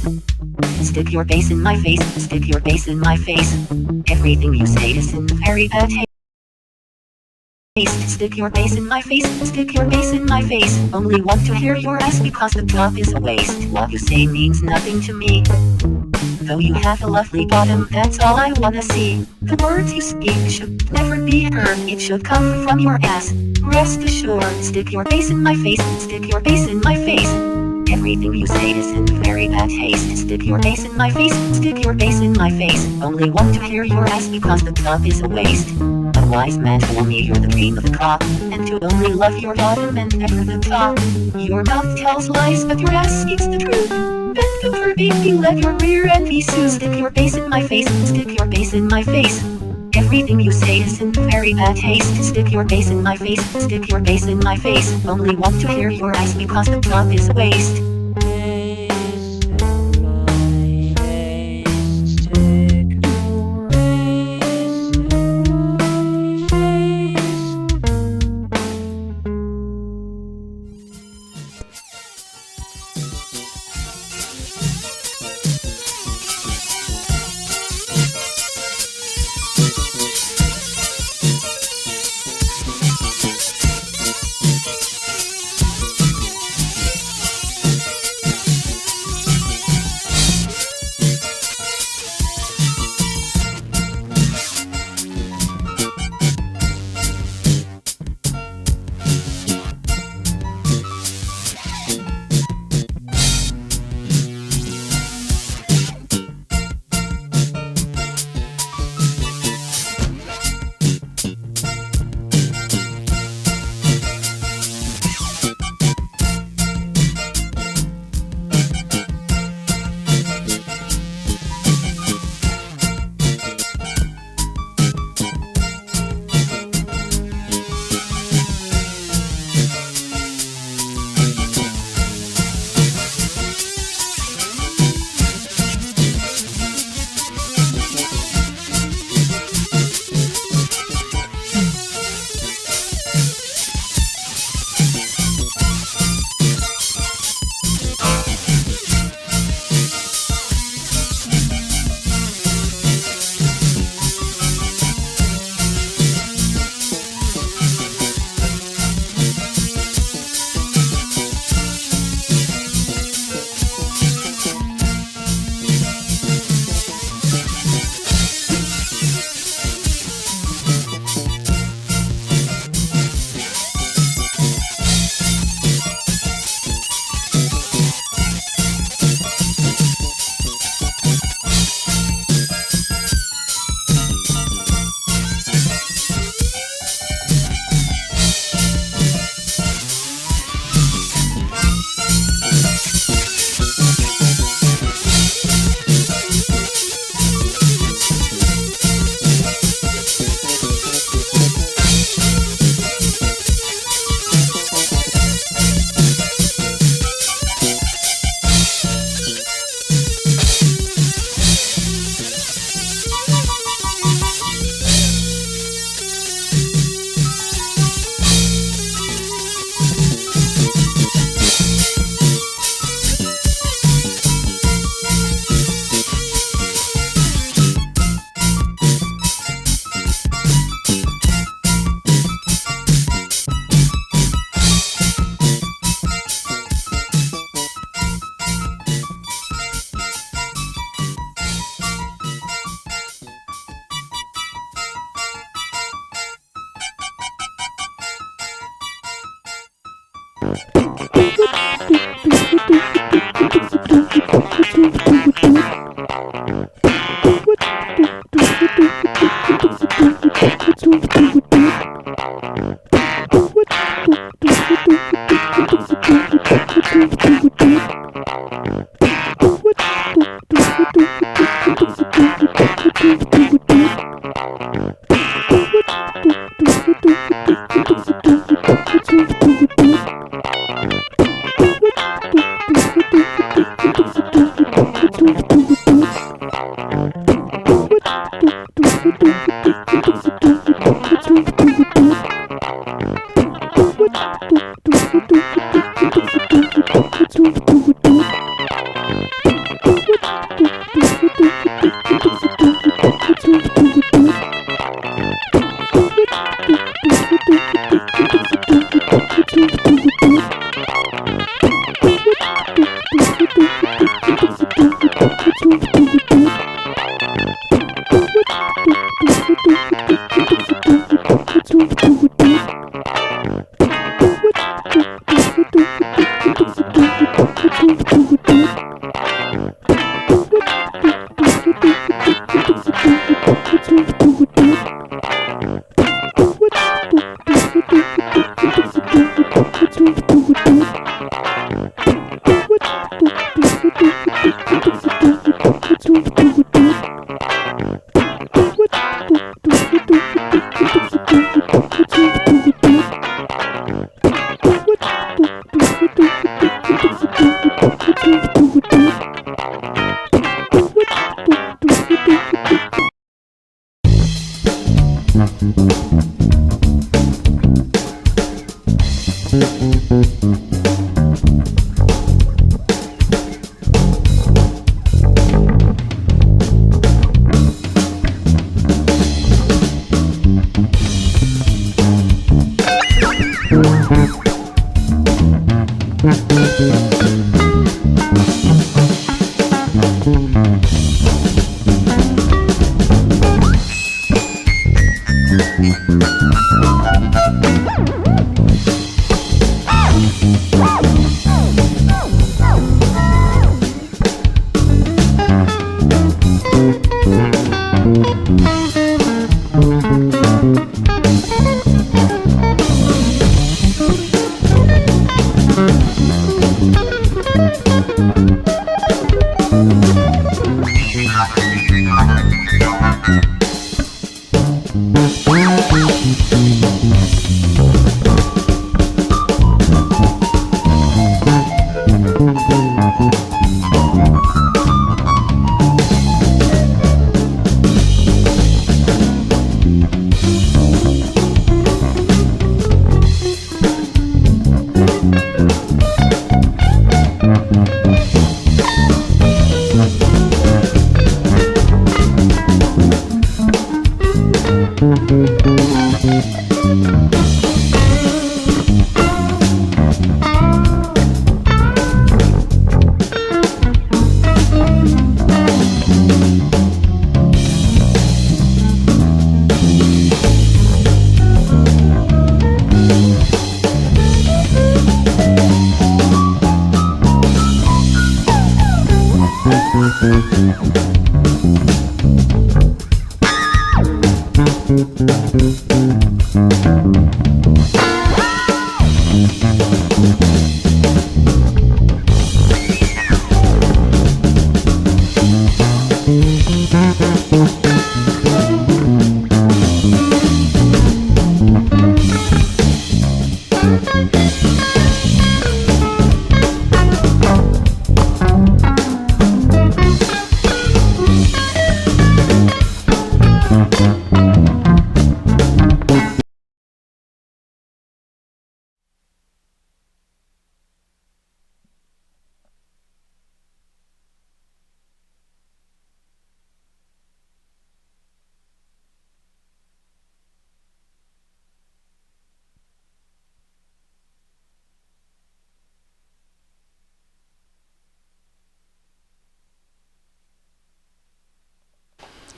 Stick your bass in my face, stick your bass in my face. Everything you say is in very bad taste. Stick your bass in my face, stick your bass in my face. Only want to hear your ass because the top is a waste. What you say means nothing to me. Though you have a lovely bottom, that's all I wanna see. The words you speak should never be heard, it should come from your ass. Rest assured, stick your bass in my face, stick your bass in my face. Everything you say is in very bad taste. Stick your bass in my face, stick your bass in my face. Only want to hear your ass because the top is a waste. A wise man told me you're the cream of the crop, and to only love your bottom and never the top. Your mouth tells lies, but your ass speaks the truth. Bend over, baby, let your rear end be soothed. Stick your bass in my face, stick your bass in my face. Everything you say is in very bad taste. Stick your bass in my face, stick your bass in my face. Only want to hear your ass because the top is a waste.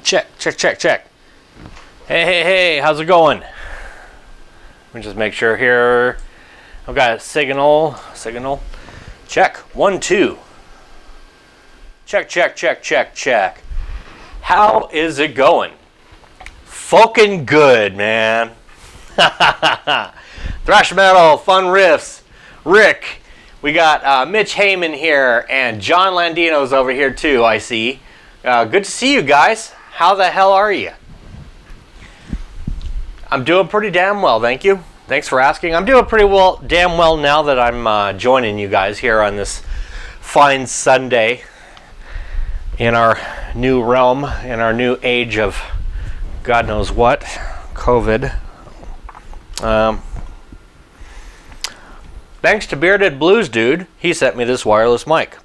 Check, check, check, check. Hey, hey, hey, how's it going? Let me just make sure here. I've got a signal. Check, 1, 2. Check, check, check, check, check. How is it going? Fucking good, man. Thrash metal, fun riffs. Rick, we got Mitch Heyman here, and John Landino's over here too, I see. Good to see you guys. How the hell are you? I'm doing pretty damn well, thank you. Thanks for asking. I'm doing pretty well, damn well now that I'm joining you guys here on this fine Sunday in our new realm, in our new age of God knows what, COVID. Thanks to Bearded Blues Dude, he sent me this wireless mic.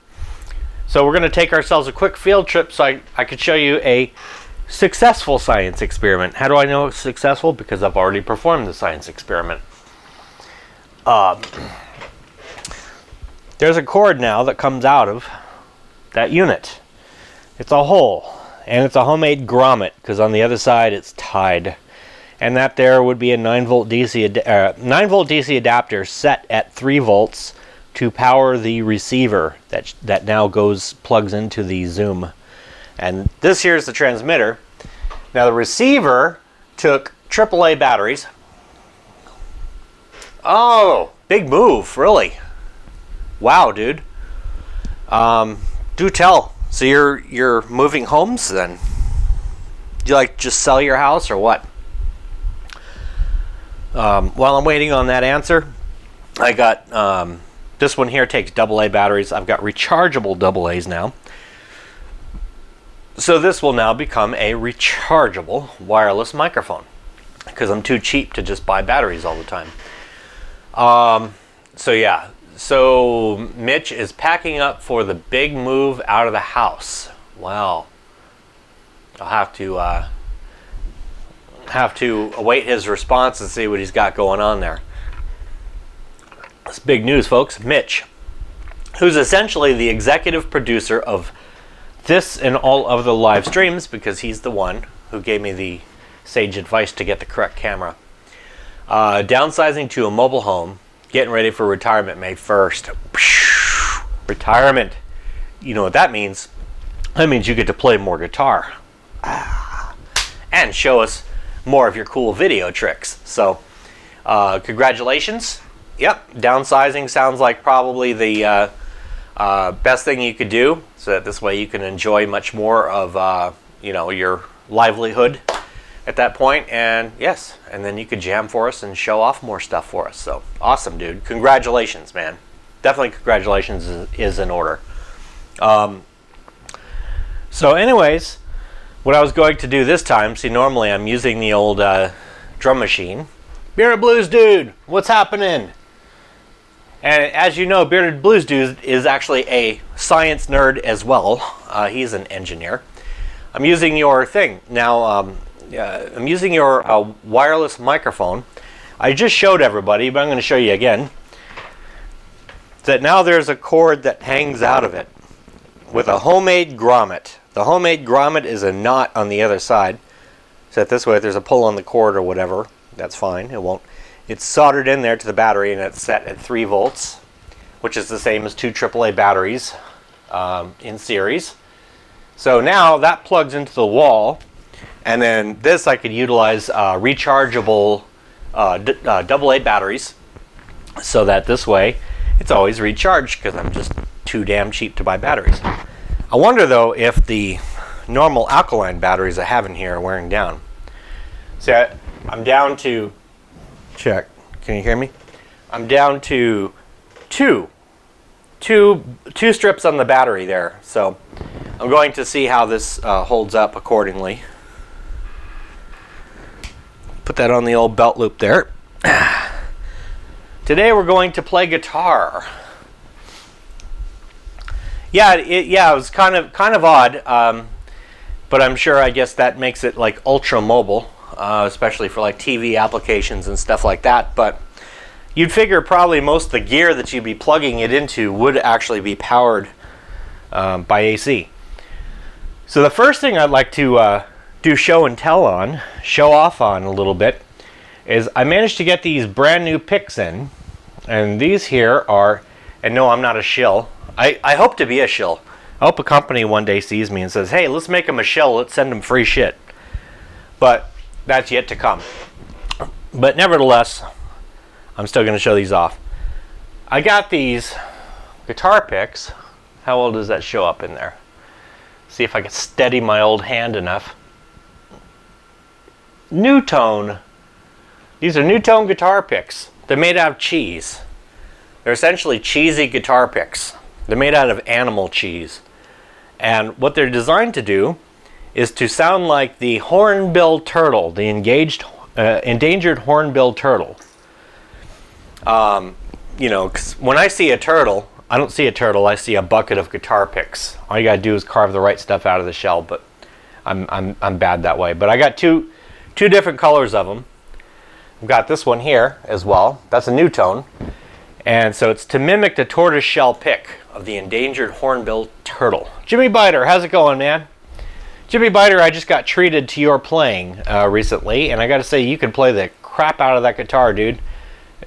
So we're going to take ourselves a quick field trip so I could show you a successful science experiment. How do I know it's successful? Because I've already performed the science experiment. There's a cord now that comes out of that unit. It's a hole, and it's a homemade grommet because on the other side it's tied. And that there would be a 9-volt DC adapter set at 3 volts to power the receiver that now plugs into the Zoom. And this here is the transmitter. Now the receiver took AAA batteries. Oh, big move, really. Wow, dude. Do tell. So you're moving homes then? Do you like just sell your house or what? While I'm waiting on that answer, I got this one here takes AA batteries. I've got rechargeable AA's now. So this will now become a rechargeable wireless microphone because I'm too cheap to just buy batteries all the time. So yeah, so Mitch is packing up for the big move out of the house. Wow. I'll have to await his response and see what he's got going on there. It's big news, folks. Mitch, who's essentially the executive producer of this and all of the live streams because he's the one who gave me the sage advice to get the correct camera. Downsizing to a mobile home, getting ready for retirement May 1st. Retirement. You know what that means? That means you get to play more guitar. And show us more of your cool video tricks. So, congratulations. Yep, downsizing sounds like probably the best thing you could do, so that this way you can enjoy much more of your livelihood at that point. And yes, and then you could jam for us and show off more stuff for us. So awesome, dude. Congratulations, man. Definitely congratulations is in order. So anyways, what I was going to do this time, see, normally I'm using the old drum machine. Bearded Blues Dude, what's happening? And as you know, Bearded Blues Dude is actually a science nerd as well. He's an engineer. I'm using your thing. Now, I'm using your wireless microphone. I just showed everybody, but I'm going to show you again, that now there's a cord that hangs out of it with a homemade grommet. The homemade grommet is a knot on the other side. So that this way, if there's a pull on the cord or whatever, that's fine. It won't. It's soldered in there to the battery, and it's set at 3 volts, which is the same as 2 AAA batteries in series. So now that plugs into the wall, and then this I could utilize rechargeable AA batteries, so that this way it's always recharged because I'm just too damn cheap to buy batteries. I wonder though if the normal alkaline batteries I have in here are wearing down. So I'm down to, check, can you hear me? I'm down to two strips on the battery there. So I'm going to see how this holds up accordingly. Put that on the old belt loop there. Today we're going to play guitar. Yeah, it was kind of odd, but I'm sure, I guess that makes it like ultra mobile, especially for like TV applications and stuff like that. But you'd figure probably most of the gear that you'd be plugging it into would actually be powered by AC. So the first thing I'd like to do show off on a little bit, is I managed to get these brand new picks in, and these here are, and no, I'm not a shill. I hope to be a shill. I hope a company one day sees me and says, hey, let's make them a shill, let's send them free shit. But that's yet to come. But nevertheless, I'm still going to show these off. I got these guitar picks. How well does that show up in there? See if I can steady my old hand enough. New-tone. These are New-tone guitar picks. They're made out of cheese. They're essentially cheesy guitar picks. They're made out of animal cheese. And what they're designed to do is to sound like the hornbill turtle, the endangered hornbill turtle. You know, 'cause when I see a turtle, I don't see a turtle, I see a bucket of guitar picks. All you gotta do is carve the right stuff out of the shell, but I'm bad that way. But I got two different colors of them. I've got this one here as well. That's a new tone. And so it's to mimic the tortoiseshell pick of the endangered hornbill turtle. Jimmy Biter, how's it going, man? Jimmy Biter, I just got treated to your playing recently, and I gotta say, you can play the crap out of that guitar, dude.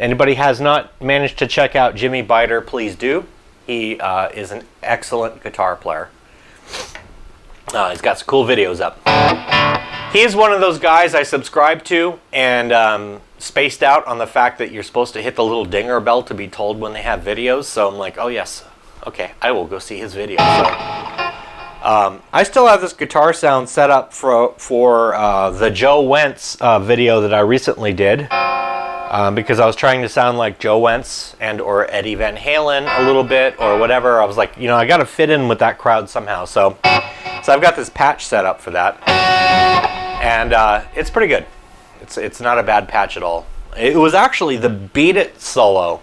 Anybody has not managed to check out Jimmy Biter, please do. He is an excellent guitar player. He's got some cool videos up. He's one of those guys I subscribe to and spaced out on the fact that you're supposed to hit the little dinger bell to be told when they have videos. So I'm like, oh yes, okay, I will go see his video. So, I still have this guitar sound set up for the Joe Wentz video that I recently did because I was trying to sound like Joe Wentz and or Eddie Van Halen a little bit or whatever. I was like, you know, I got to fit in with that crowd somehow. So I've got this patch set up for that, and it's pretty good. It's not a bad patch at all. It was actually the Beat It solo.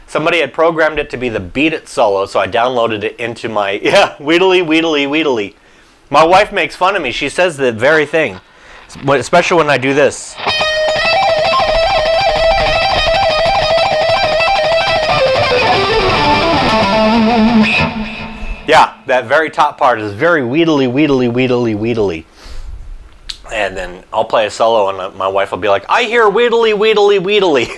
Somebody had programmed it to be the Beat It solo, so I downloaded it into my, Wheedly, Wheedly, Wheedly. My wife makes fun of me. She says the very thing, especially when I do this. Yeah, that very top part is very Wheedly, Wheedly, Wheedly, Wheedly. And then I'll play a solo and my wife will be like, I hear Wheedly, Wheedly, Wheedly.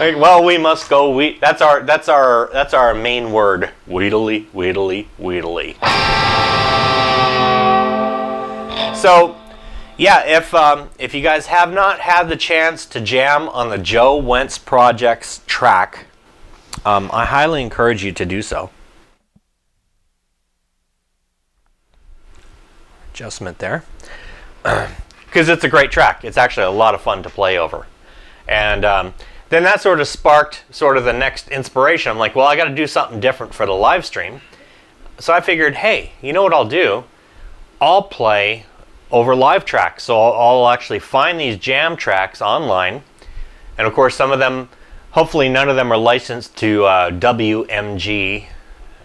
Like, well, we must go. That's our main word. Wheedly, Wheedly, Wheedly. So, yeah, if you guys have not had the chance to jam on the Joe Wentz Project's track, I highly encourage you to do so. Adjustment there, because it's a great track. It's actually a lot of fun to play over, and then that sort of sparked sort of the next inspiration. I'm like, well, I got to do something different for the live stream. So I figured, hey, you know what I'll do? I'll play over live tracks. So I'll actually find these jam tracks online, and of course, some of them, hopefully, none of them are licensed to WMG,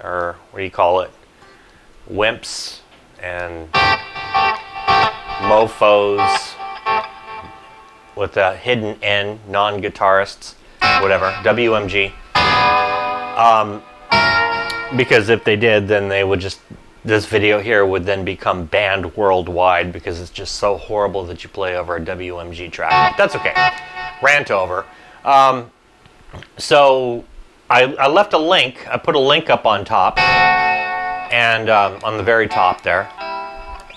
or what do you call it? Wimps and mofos with a hidden N, non-guitarists, whatever, WMG. Because if they did, then they would just, this video here would then become banned worldwide because it's just so horrible that you play over a WMG track. But that's okay. Rant over. So I left a link, I put a link up on top, and on the very top there,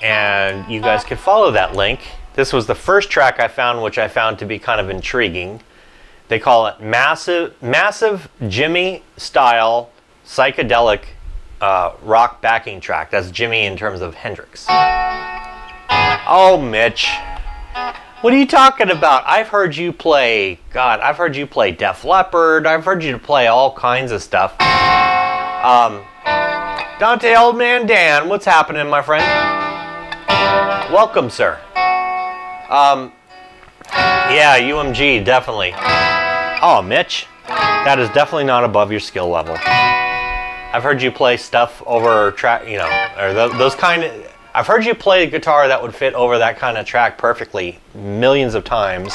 and you guys can follow that link. This was the first track I found, which I found to be kind of intriguing. They call it Massive Jimmy Style Psychedelic Rock Backing Track. That's Jimmy in terms of Hendrix. Oh, Mitch. What are you talking about? I've heard you play, God, I've heard you play Def Leppard. I've heard you play all kinds of stuff. Dante Old Man Dan, what's happening, my friend? Welcome, sir. Yeah, UMG, definitely. Oh, Mitch, that is definitely not above your skill level. I've heard you play stuff over track, you know, or those kind of. I've heard you play a guitar that would fit over that kind of track perfectly millions of times.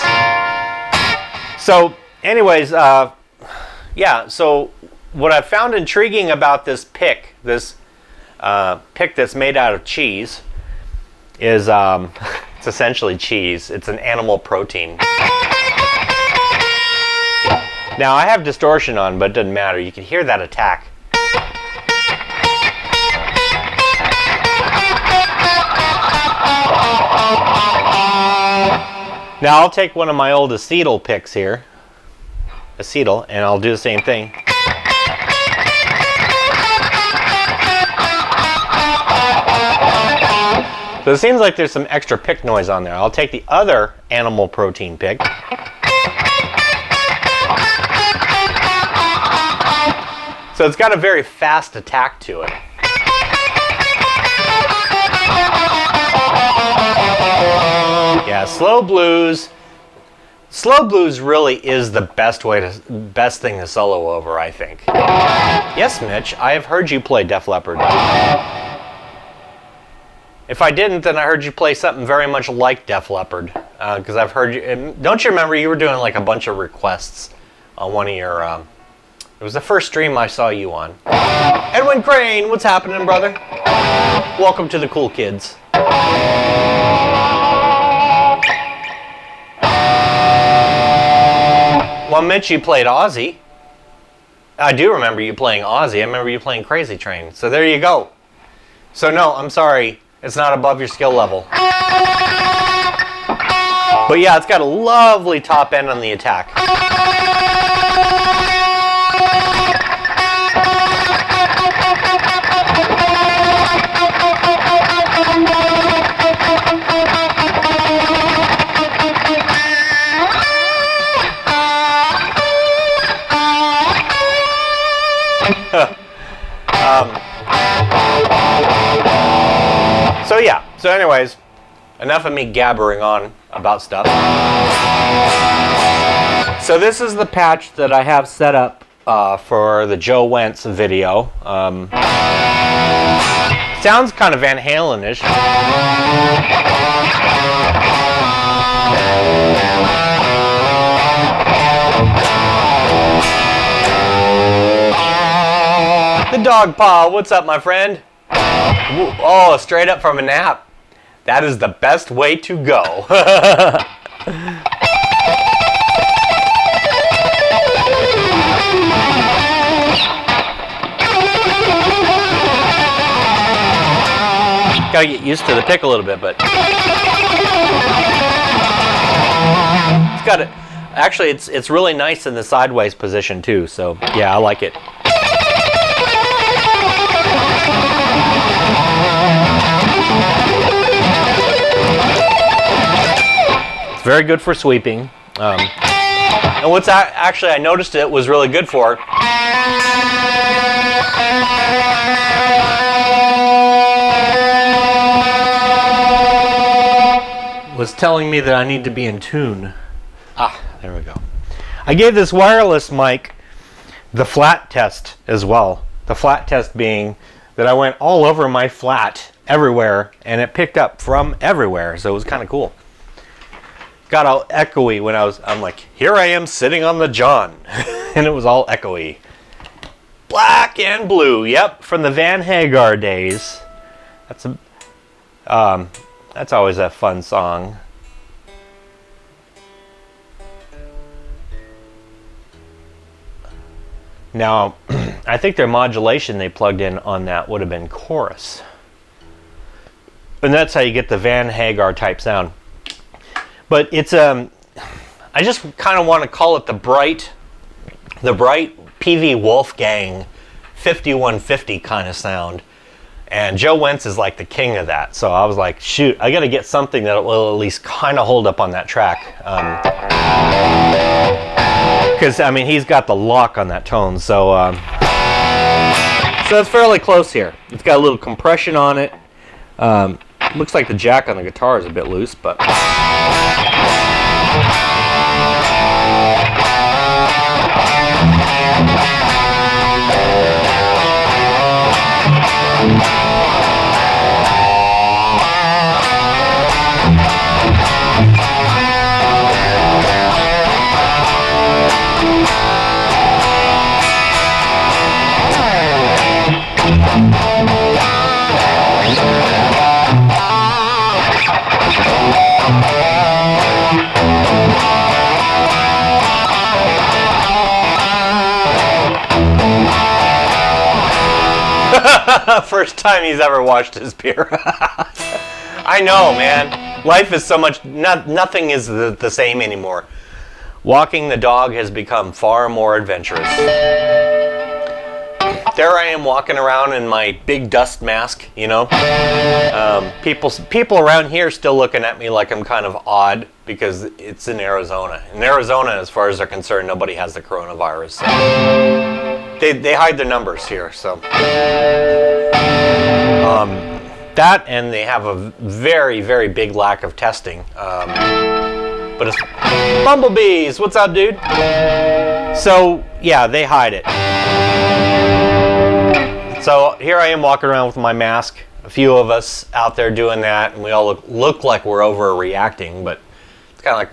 So, anyways, yeah. So, what I found intriguing about this pick, this pick that's made out of cheese, is it's essentially cheese. It's an animal protein. Now I have distortion on, but it doesn't matter. You can hear that attack. Now I'll take one of my old acetal picks here, acetal, and I'll do the same thing. So it seems like there's some extra pick noise on there. I'll take the other animal protein pick. So it's got a very fast attack to it. Yeah, slow blues. Slow blues really is the best thing to solo over, I think. Yes, Mitch, I have heard you play Def Leppard. If I didn't, then I heard you play something very much like Def Leppard, because I've heard you. Don't you remember you were doing like a bunch of requests on one of your, it was the first stream I saw you on. Edwin Crane, what's happening, brother? Welcome to the Cool Kids. Well, Mitch, you played Ozzy. I do remember you playing Ozzy. I remember you playing Crazy Train. So there you go. So no, I'm sorry. It's not above your skill level. But yeah, it's got a lovely top end on the attack. So yeah, so anyways, enough of me gabbering on about stuff. So this is the patch that I have set up for the Joe Wentz video. Sounds kind of Van Halen-ish. The dog paw, what's up, my friend? Oh, straight up from a nap. That is the best way to go. Gotta get used to the pick a little bit, but it's got it. Actually, it's really nice in the sideways position too. So yeah, I like it. It's very good for sweeping. And what's actually I noticed it was really good for was telling me that I need to be in tune. Ah, there we go. I gave this wireless mic the flat test as well. The flat test being that I went all over my flat everywhere and it picked up from everywhere, so it was kind of cool. Got all echoey when I'm like, here I am sitting on the John, and it was all echoey. Black and Blue, yep, from the Van Hagar days. That's always a fun song. Now, I think their modulation they plugged in on that would have been chorus. And that's how you get the Van Hagar type sound. But it's I just kind of want to call it the bright PV Wolfgang 5150 kind of sound. And Joe Wentz is like the king of that. So I was like, shoot, I got to get something that will at least kind of hold up on that track. Because, I mean, he's got the lock on that tone. So, so it's fairly close here. It's got a little compression on it. Looks like the jack on the guitar is a bit loose, but... First time he's ever washed his beer. I know, man. Life is so much... nothing is the same anymore. Walking the dog has become far more adventurous. There I am walking around in my big dust mask, you know. People around here still looking at me like I'm kind of odd because it's in Arizona. In Arizona, as far as they're concerned, nobody has the coronavirus. So they hide their numbers here, so. That, and they have a very, very big lack of testing. But it's Bumblebees, what's up, dude? So, yeah, they hide it. So here I am walking around with my mask. A few of us out there doing that, and we all look like we're overreacting, but It's kind of like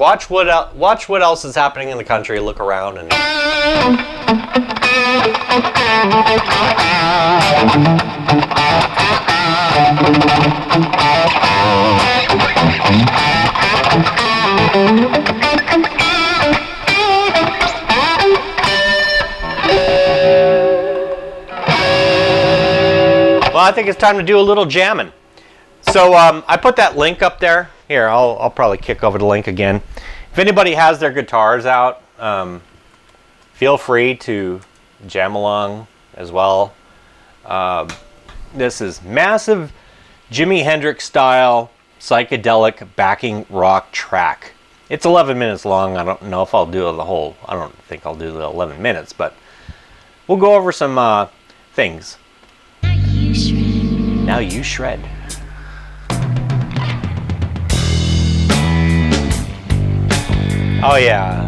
watch what else is happening in the country, look around, and well, I think it's time to do a little jamming. So I put that link up there. Here, I'll probably kick over the link again. If anybody has their guitars out, feel free to jam along as well. This is massive Jimi Hendrix style psychedelic backing rock track. It's 11 minutes long. I don't know if I'll do the whole. I don't think I'll do the 11 minutes, but we'll go over some things. Now you shred. Oh yeah.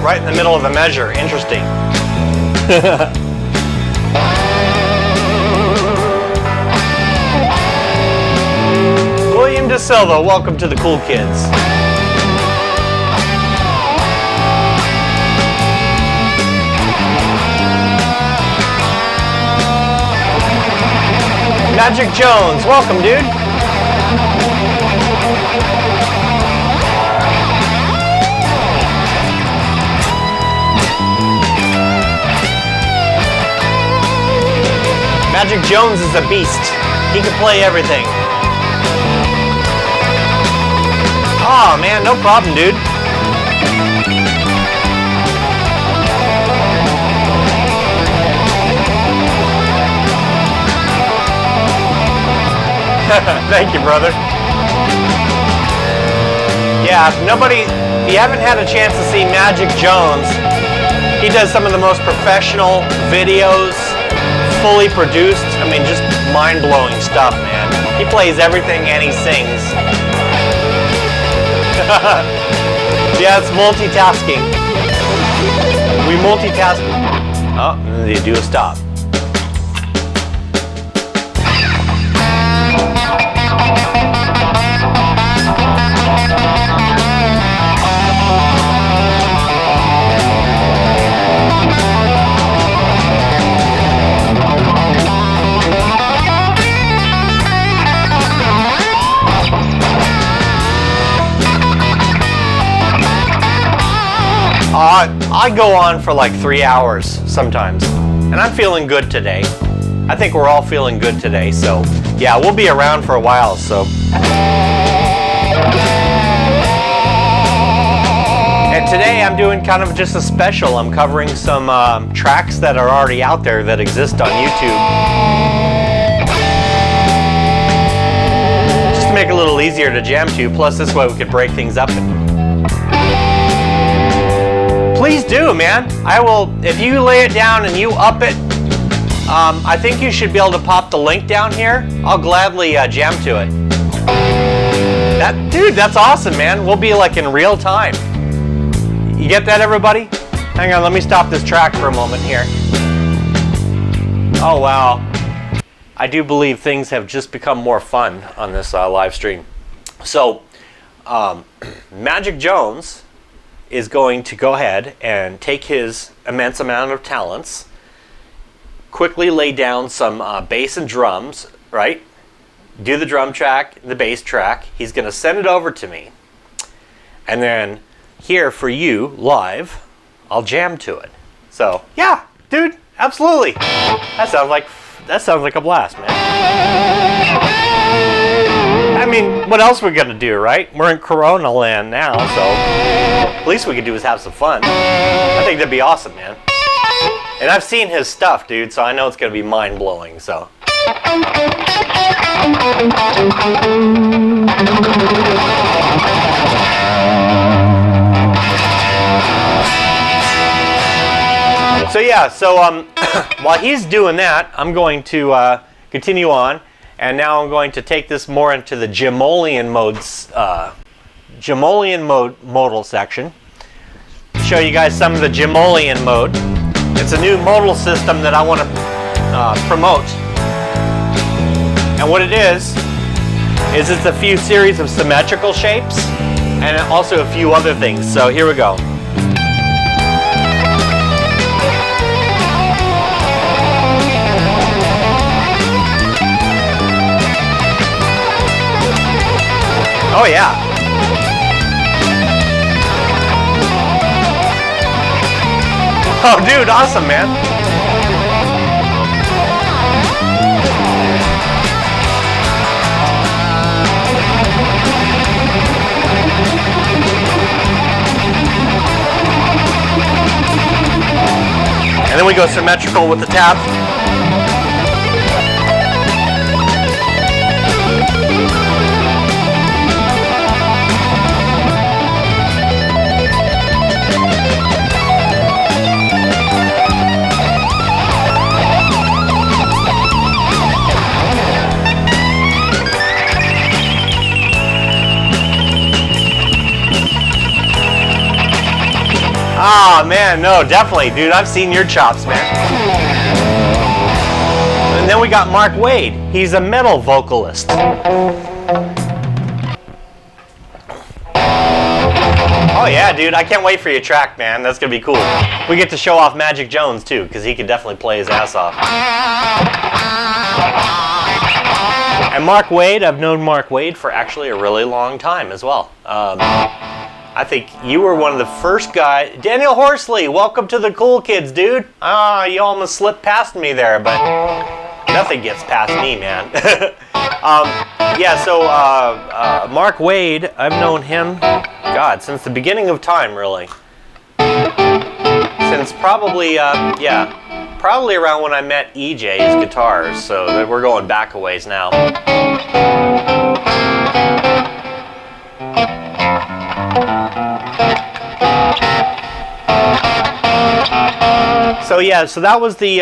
Right in the middle of the measure. Interesting. William De Silva, welcome to the Cool Kids. Magic Jones, welcome, dude. Magic Jones is a beast. He can play everything. Oh man, no problem, dude. Thank you, brother. Yeah, if you haven't had a chance to see Magic Jones, he does some of the most professional videos, fully produced. I mean, just mind-blowing stuff, man. He plays everything and he sings. Yeah, it's multitasking. We multitask. Oh, and they do a stop. I go on for like 3 hours sometimes, and I'm feeling good today. I think we're all feeling good today, so yeah, we'll be around for a while, so. And today I'm doing kind of just a special. I'm covering some tracks that are already out there that exist on YouTube. Just to make it a little easier to jam to, plus this way we could break things up. Please do, man. I will, if you lay it down and you up it, I think you should be able to pop the link down here. I'll gladly jam to it. Dude, that's awesome, man. We'll be like in real time. You get that, everybody? Hang on, let me stop this track for a moment here. Oh, wow. I do believe things have just become more fun on this live stream. So, Magic Jones is going to go ahead and take his immense amount of talents, quickly lay down some bass and drums, right? Do the drum track, the bass track. He's going to send it over to me. And then here for you, live, I'll jam to it. So, yeah, dude, absolutely. That sounds like a blast, man. I mean, what else are we gonna do, right? We're in Corona land now, so at least we could do is have some fun. I think that'd be awesome, man. And I've seen his stuff, dude, so I know it's gonna be mind-blowing, so. So yeah, so while he's doing that, I'm going to continue on, and now I'm going to take this more into the Jamolian modal section. Show you guys some of the Jamolian mode. It's a new modal system that I want to promote, and what it is it's a few series of symmetrical shapes, and also a few other things. So here we go. Oh yeah. Oh dude, awesome, man. And then we go symmetrical with the tap. Ah, man, no, definitely, dude. I've seen your chops, man. And then we got Mark Wade. He's a metal vocalist. Oh, yeah, dude. I can't wait for your track, man. That's going to be cool. We get to show off Magic Jones, too, because he can definitely play his ass off. And Mark Wade, I've known Mark Wade for actually a really long time as well. I think you were one of the first guys. Daniel Horsley, welcome to the KOOL Kids, dude. You almost slipped past me there, but nothing gets past me, man. Yeah, so Mark Wade, I've known him, God, since the beginning of time, really. Since probably, yeah, probably around when I met EJ's guitars, so we're going back a ways now. So yeah, so that was the.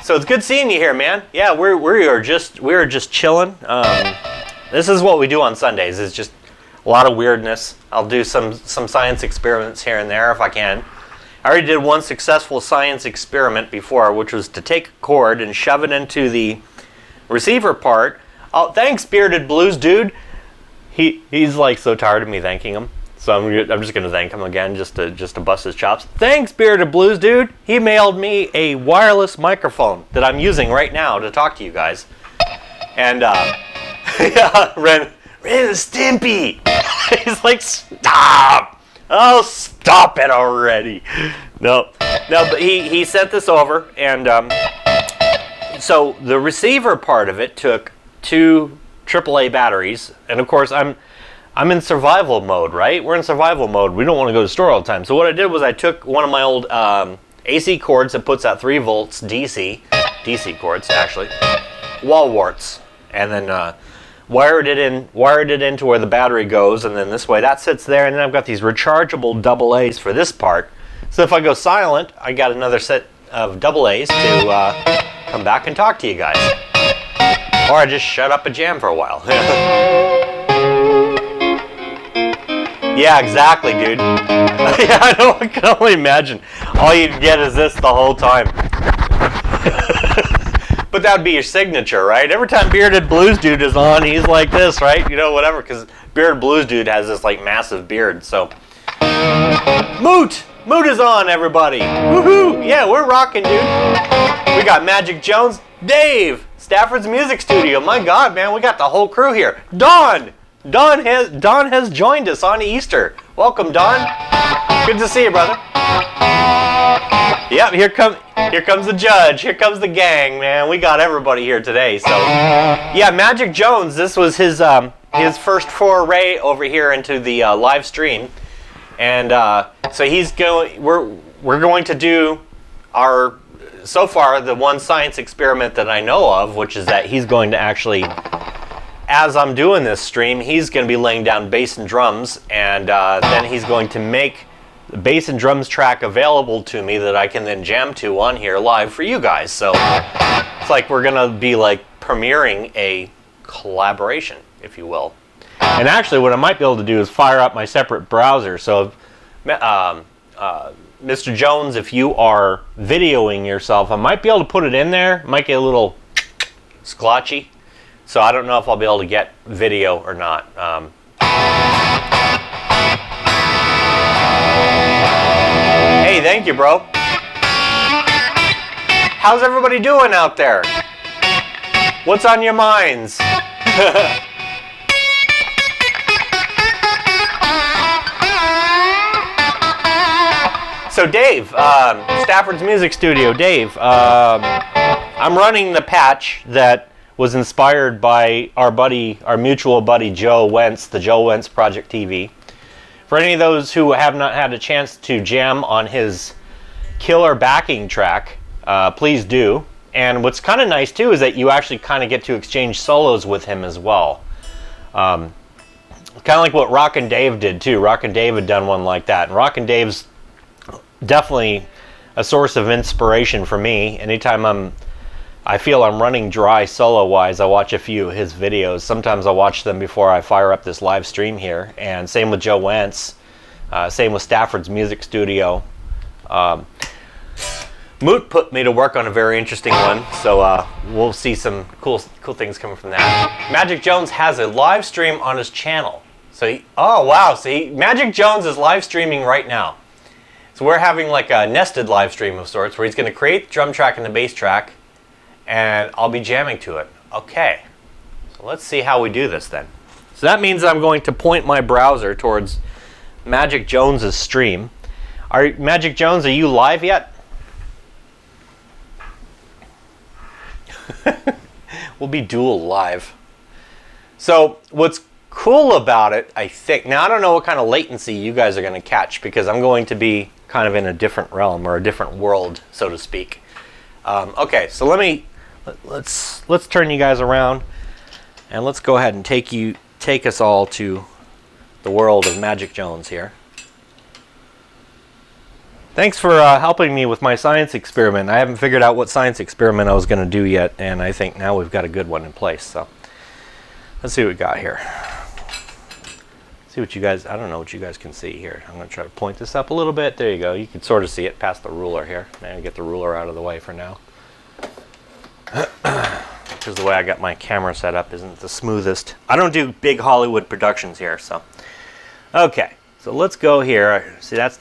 So it's good seeing you here, man. Yeah, we are just chilling. This is what we do on Sundays. It's just a lot of weirdness. I'll do some science experiments here and there if I can. I already did one successful science experiment before, which was to take a cord and shove it into the receiver part. Oh, thanks, Bearded Blues dude. He's like so tired of me thanking him. So I'm just going to thank him again just to bust his chops. Thanks, Bearded Blues dude. He mailed me a wireless microphone that I'm using right now to talk to you guys. And yeah, Ren Stimpy. He's like, stop. Oh, stop it already. No, but he sent this over, and so the receiver part of it took 2 AAA batteries, and of course I'm in survival mode, right? We're in survival mode. We don't want to go to the store all the time. So what I did was I took one of my old AC cords that puts out 3 volts DC cords actually, wall warts, and then wired it into where the battery goes, and then this way that sits there, and then I've got these rechargeable AA's for this part. So if I go silent, I got another set of AA's to come back and talk to you guys, or I just shut up and jam for a while. Yeah, exactly, dude. Yeah, I know. I can only imagine. All you get is this the whole time. But But that would be your signature, right? Every time Bearded Blues Dude is on, he's like this, right? You know, whatever, because Bearded Blues Dude has this, like, massive beard, so. Moot! Moot is on, everybody! Woohoo! Yeah, we're rocking, dude. We got Magic Jones, Dave, Stafford's Music Studio. My God, man, we got the whole crew here. Don! Don has joined us on Easter. Welcome, Don. Good to see you, brother. Yep, here comes the judge. Here comes the gang, man. We got everybody here today. So, yeah, Magic Jones. This was his first foray over here into the live stream, and so he's going. We're going to do our so far the one science experiment that I know of, which is that he's going to actually, as I'm doing this stream, he's going to be laying down bass and drums, and then he's going to make the bass and drums track available to me that I can then jam to on here live for you guys. So it's like we're going to be like premiering a collaboration, if you will. And actually what I might be able to do is fire up my separate browser. So Mr. Jones, if you are videoing yourself, I might be able to put it in there. It might get a little splotchy. So I don't know if I'll be able to get video or not. Hey, thank you, bro. How's everybody doing out there? What's on your minds? So Dave, Stafford's Music Studio. Dave, I'm running the patch that was inspired by our mutual buddy Joe Wentz, the Joe Wentz Project TV. For any of those who have not had a chance to jam on his killer backing track, please do. And what's kind of nice too is that you actually kind of get to exchange solos with him as well. Kind of like what Rockin' Dave did too. Rockin' Dave had done one like that. And Rockin' Dave's definitely a source of inspiration for me. Anytime I feel I'm running dry solo-wise, I watch a few of his videos. Sometimes I watch them before I fire up this live stream here. And same with Joe Wentz. Same with Stafford's Music Studio. Moot put me to work on a very interesting one, so we'll see some cool things coming from that. Magic Jones has a live stream on his channel. So oh wow, see, Magic Jones is live streaming right now. So we're having like a nested live stream of sorts where he's going to create the drum track and the bass track, and I'll be jamming to it. Okay, so let's see how we do this then. So that means I'm going to point my browser towards Magic Jones's stream. Magic Jones, are you live yet? We'll be dual live. So what's cool about it, I think, now I don't know what kind of latency you guys are going to catch because I'm going to be kind of in a different realm or a different world, so to speak. Okay, so let's turn you guys around and let's go ahead and take us all to the world of Magic Jones here. Thanks for helping me with my science experiment. I haven't figured out what science experiment I was going to do yet, and I think now we've got a good one in place. So let's see what we got here. See what you guys, I don't know what you guys can see here. I'm going to try to point this up a little bit. There you go. You can sort of see it past the ruler here. Maybe get the ruler out of the way for now. Because the way I got my camera set up isn't the smoothest. I don't do big Hollywood productions here, so. Okay, so let's go here. See, that's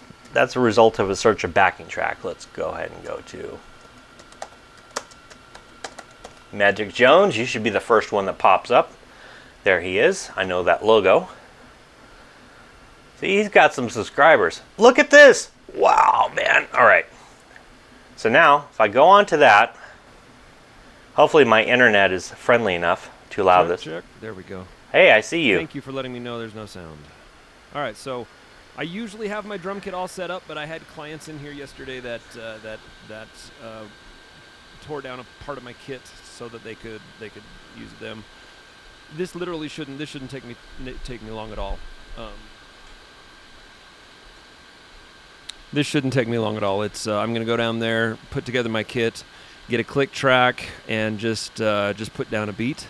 a result of a search of backing track. Let's go ahead and go to Magic Jones. You should be the first one that pops up. There he is. I know that logo. See, he's got some subscribers. Look at this. Wow, man. All right. So now, if I go on to that, hopefully my internet is friendly enough to allow this. Check. There we go. Hey, I see you. Thank you for letting me know there's no sound. All right, so I usually have my drum kit all set up, but I had clients in here yesterday that tore down a part of my kit so that they could use them. This literally shouldn't take me long at all. This shouldn't take me long at all. It's I'm gonna go down there, put together my kit, get a click track, and just put down a beat,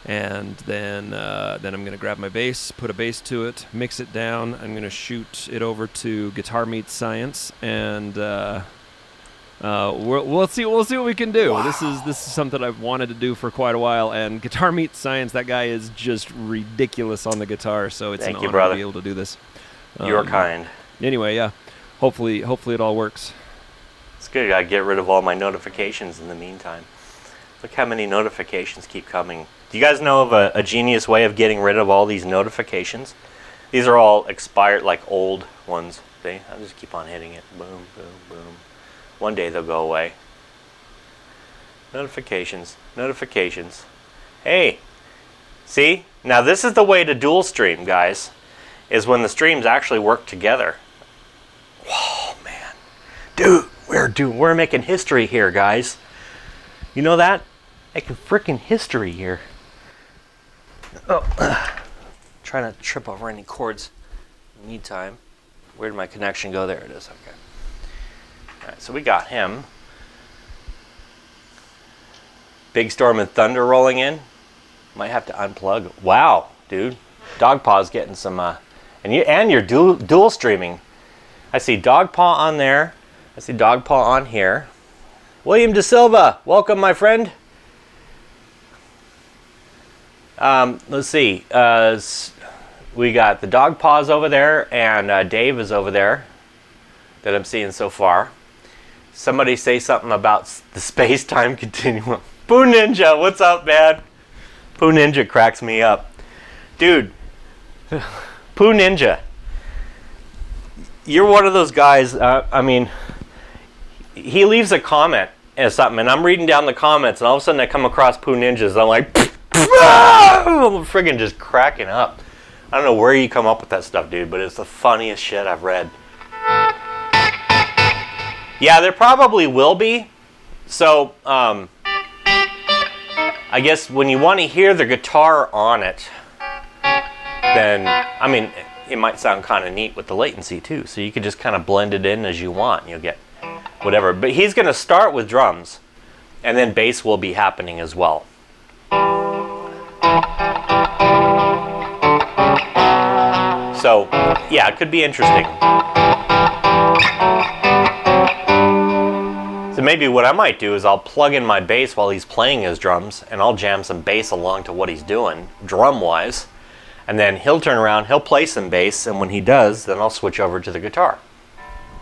and then I'm gonna grab my bass, put a bass to it, mix it down. I'm gonna shoot it over to Guitar Meets Science, and we'll see what we can do. Wow. This is something I've wanted to do for quite a while, and Guitar Meets Science, that guy is just ridiculous on the guitar, so it's an honor to be able to do this. You're kind. Anyway, yeah. Hopefully it all works. It's good. I get rid of all my notifications in the meantime. Look how many notifications keep coming. Do you guys know of a genius way of getting rid of all these notifications? These are all expired, like old ones. See? I'll just keep on hitting it. Boom, boom, boom. One day they'll go away. Notifications, notifications. Hey, see? Now this is the way to dual stream, guys, is when the streams actually work together. Whoa, man. Dude, we're making history here, guys. You know that? Making freaking history here. Oh, trying to trip over any cords in the meantime. Where did my connection go? There it is. Okay. All right, so we got him. Big storm and thunder rolling in. Might have to unplug. Wow, dude. Dogpaw's getting some, and you're dual streaming. I see Dogpaw on there. I see Dogpaw on here. William De Silva, welcome, my friend. Let's see. We got the Dogpaws over there, and Dave is over there that I'm seeing so far. Somebody say something about the space-time continuum. Poo Ninja, what's up, man? Poo Ninja cracks me up. Dude, Poo Ninja. You're one of those guys, I mean, he leaves a comment or something, and I'm reading down the comments, and all of a sudden I come across Poo Ninjas, and I'm like, I'm friggin' just cracking up. I don't know where you come up with that stuff, dude, but it's the funniest shit I've read. Yeah, there probably will be. So, I guess when you want to hear the guitar on it, then, I mean, it might sound kind of neat with the latency too. So you could just kind of blend it in as you want, and you'll get whatever. But he's going to start with drums, and then bass will be happening as well. So, yeah, it could be interesting. So maybe what I might do is I'll plug in my bass while he's playing his drums, and I'll jam some bass along to what he's doing, drum-wise. And then he'll turn around, he'll play some bass, and when he does, then I'll switch over to the guitar.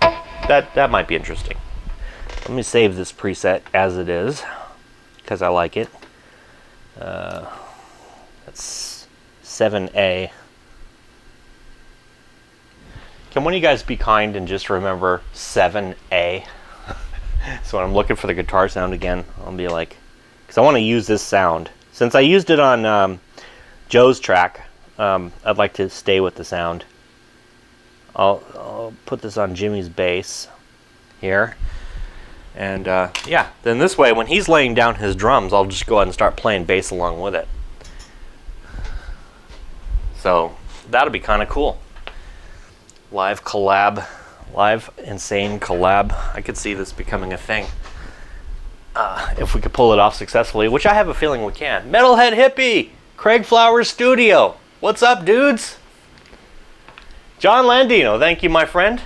That might be interesting. Let me save this preset as it is, because I like it. That's 7A. Can one of you guys be kind and just remember 7A? So when I'm looking for the guitar sound again, I'll be like, because I want to use this sound. Since I used it on Joe's track, I'd like to stay with the sound. I'll put this on Jimmy's bass here. And yeah, then this way, when he's laying down his drums, I'll just go ahead and start playing bass along with it. So that'll be kind of cool. Live collab, live insane collab. I could see this becoming a thing. If we could pull it off successfully, which I have a feeling we can. Metalhead Hippie, Craig Flowers Studio. What's up, dudes? John Landino, thank you, my friend.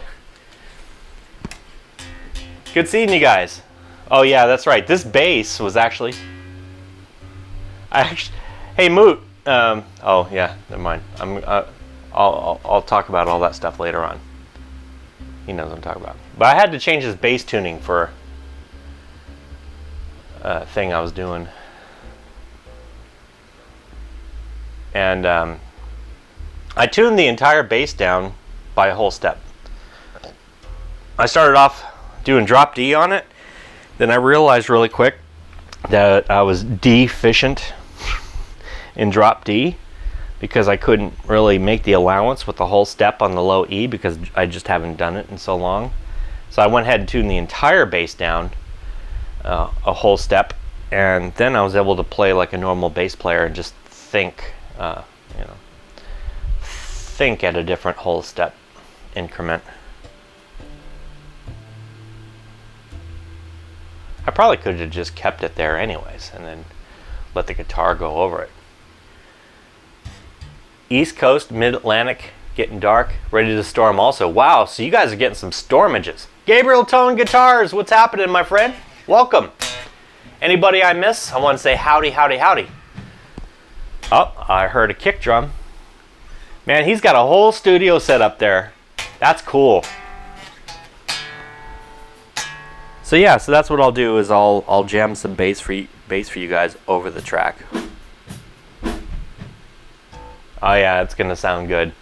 Good seeing you guys. Oh yeah, that's right. This bass was actually. Hey Moot. Oh yeah, never mind. I'll talk about all that stuff later on. He knows what I'm talking about. But I had to change his bass tuning for a thing I was doing. And I tuned the entire bass down by a whole step. I started off doing drop D on it. Then I realized really quick that I was deficient in drop D, because I couldn't really make the allowance with the whole step on the low E, because I just haven't done it in so long. So I went ahead and tuned the entire bass down a whole step, and then I was able to play like a normal bass player and just think, think at a different whole step increment. I probably could have just kept it there anyways and then let the guitar go over it. East Coast, Mid-Atlantic, getting dark, ready to storm also. Wow, so you guys are getting some stormages. Gabriel Tone Guitars, what's happening, my friend? Welcome. Anybody I miss? I want to say howdy, howdy, howdy. Oh, I heard a kick drum. Man, he's got a whole studio set up there. That's cool. So yeah, so that's what I'll do is I'll jam some bass for you guys over the track. Oh yeah, it's gonna sound good.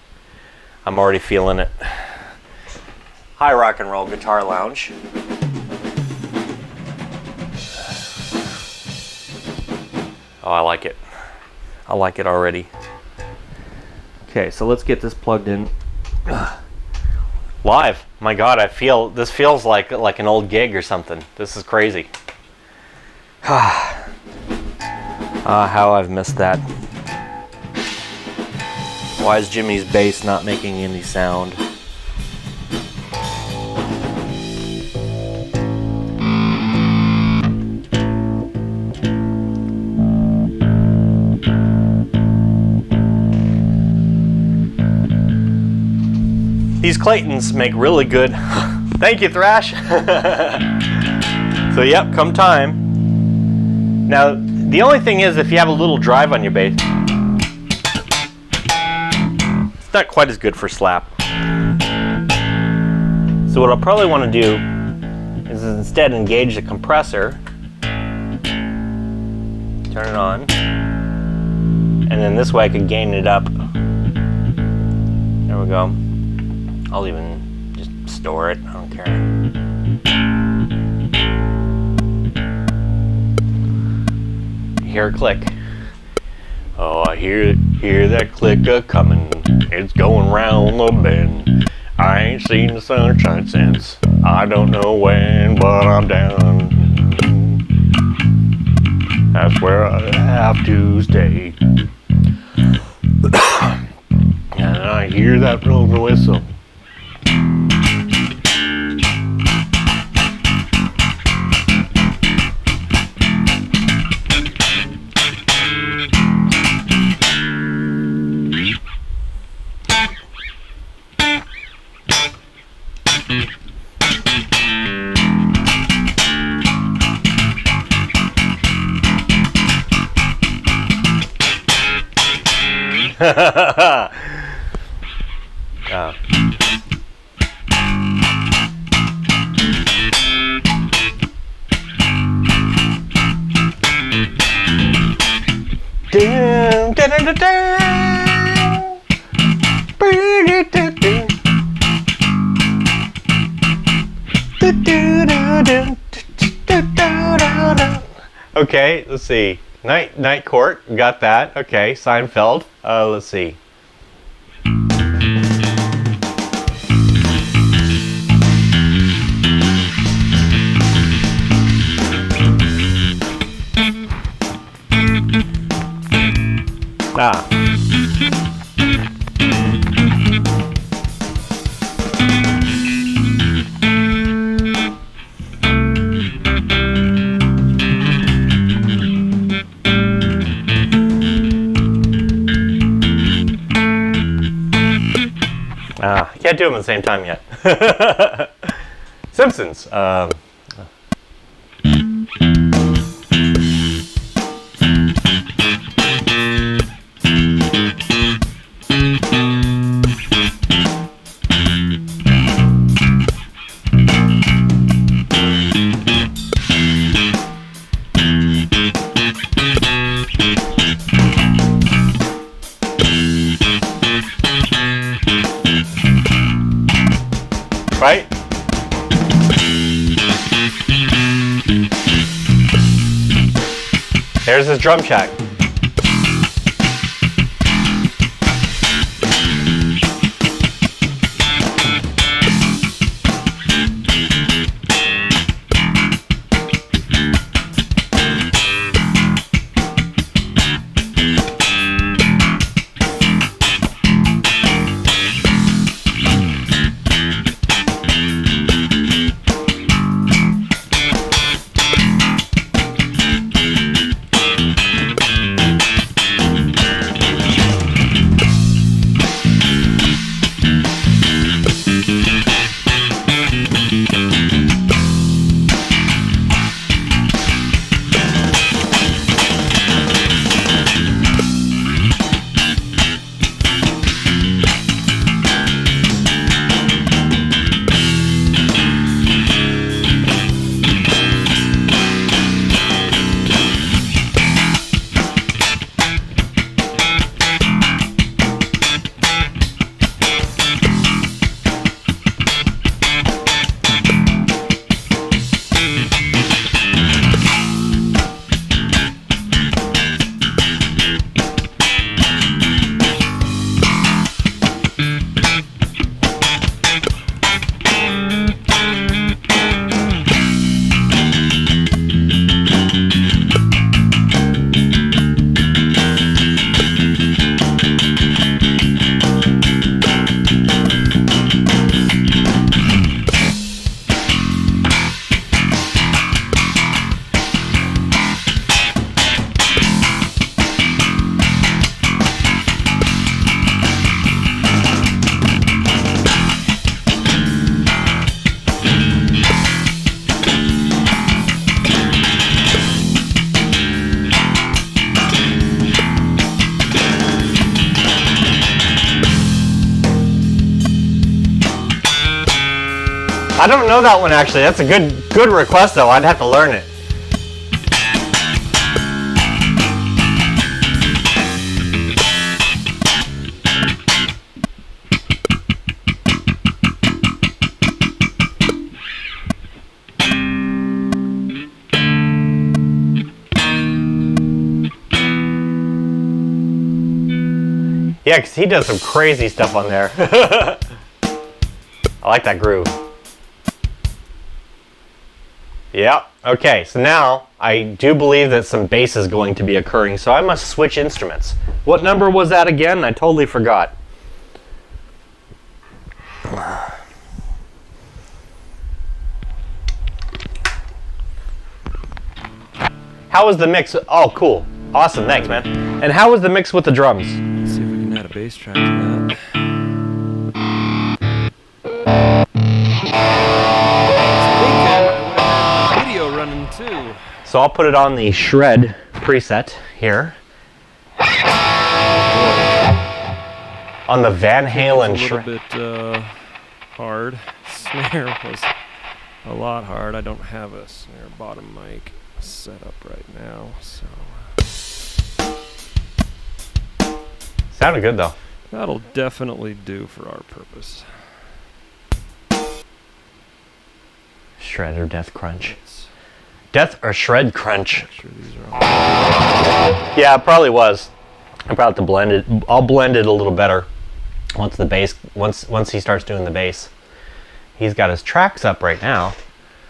I'm already feeling it. Hi, Rock and Roll Guitar Lounge. Oh, I like it. I like it already. Okay, so let's get this plugged in. Live. My God, this feels like an old gig or something. This is crazy. How I've missed that. Why is Jimmy's bass not making any sound? These Claytons make really good. Thank you, Thrash. So yep, come time. Now, the only thing is if you have a little drive on your bass, it's not quite as good for slap. So what I'll probably want to do is instead engage the compressor, turn it on, and then this way I can gain it up. There we go. I'll even just store it, I don't care. You hear a click. Oh, I hear that click a-coming. It's going round the bend. I ain't seen the sunshine since I don't know when, but I'm down. That's where I have to stay. And I hear that rolling whistle. Okay, let's see. Night Court, got that. Okay, Seinfeld. Let's see. Can't do them at the same time yet. Simpsons. Right? There's his drum check. I don't know that one actually. That's a good request though. I'd have to learn it. Yeah, because he does some crazy stuff on there. I like that groove. Yeah, okay, so now I do believe that some bass is going to be occurring, so I must switch instruments. What number was that again? I totally forgot. How was the mix? Oh, cool. Awesome, thanks, man. And how was the mix with the drums? Let's see if we can add a bass track to that. Video running too. So I'll put it on the shred preset here. On the Van Halen shred. A little bit hard. Snare was a lot hard. I don't have a snare bottom mic set up right now, so. Sounded good though. That'll definitely do for our purpose. Shred or death crunch. Death or shred crunch. Make sure these are all. Yeah, it probably was. I probably have to blend it. I'll blend it a little better once the bass. Once he starts doing the bass. He's got his tracks up right now.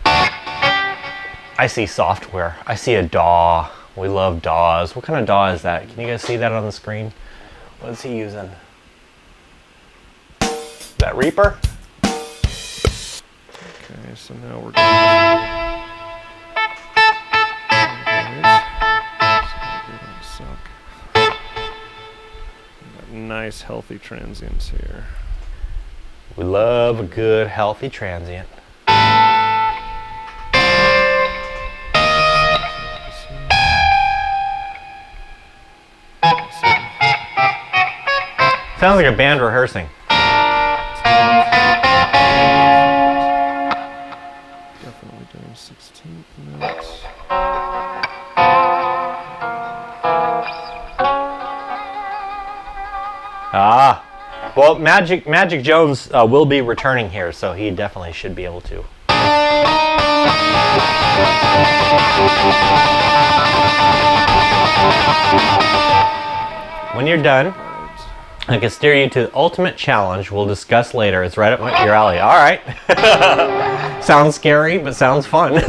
I see software. I see a DAW. We love DAWs. What kind of DAW is that? Can you guys see that on the screen? What is he using? That Reaper? Okay, so now we're going nice healthy transients here. We love a good healthy transient. Sounds like a band rehearsing. Definitely doing 16th notes. Ah, well, Magic Jones will be returning here, so he definitely should be able to. When you're done, I can steer you to the ultimate challenge we'll discuss later. It's right up your alley. All right. Sounds scary, but sounds fun.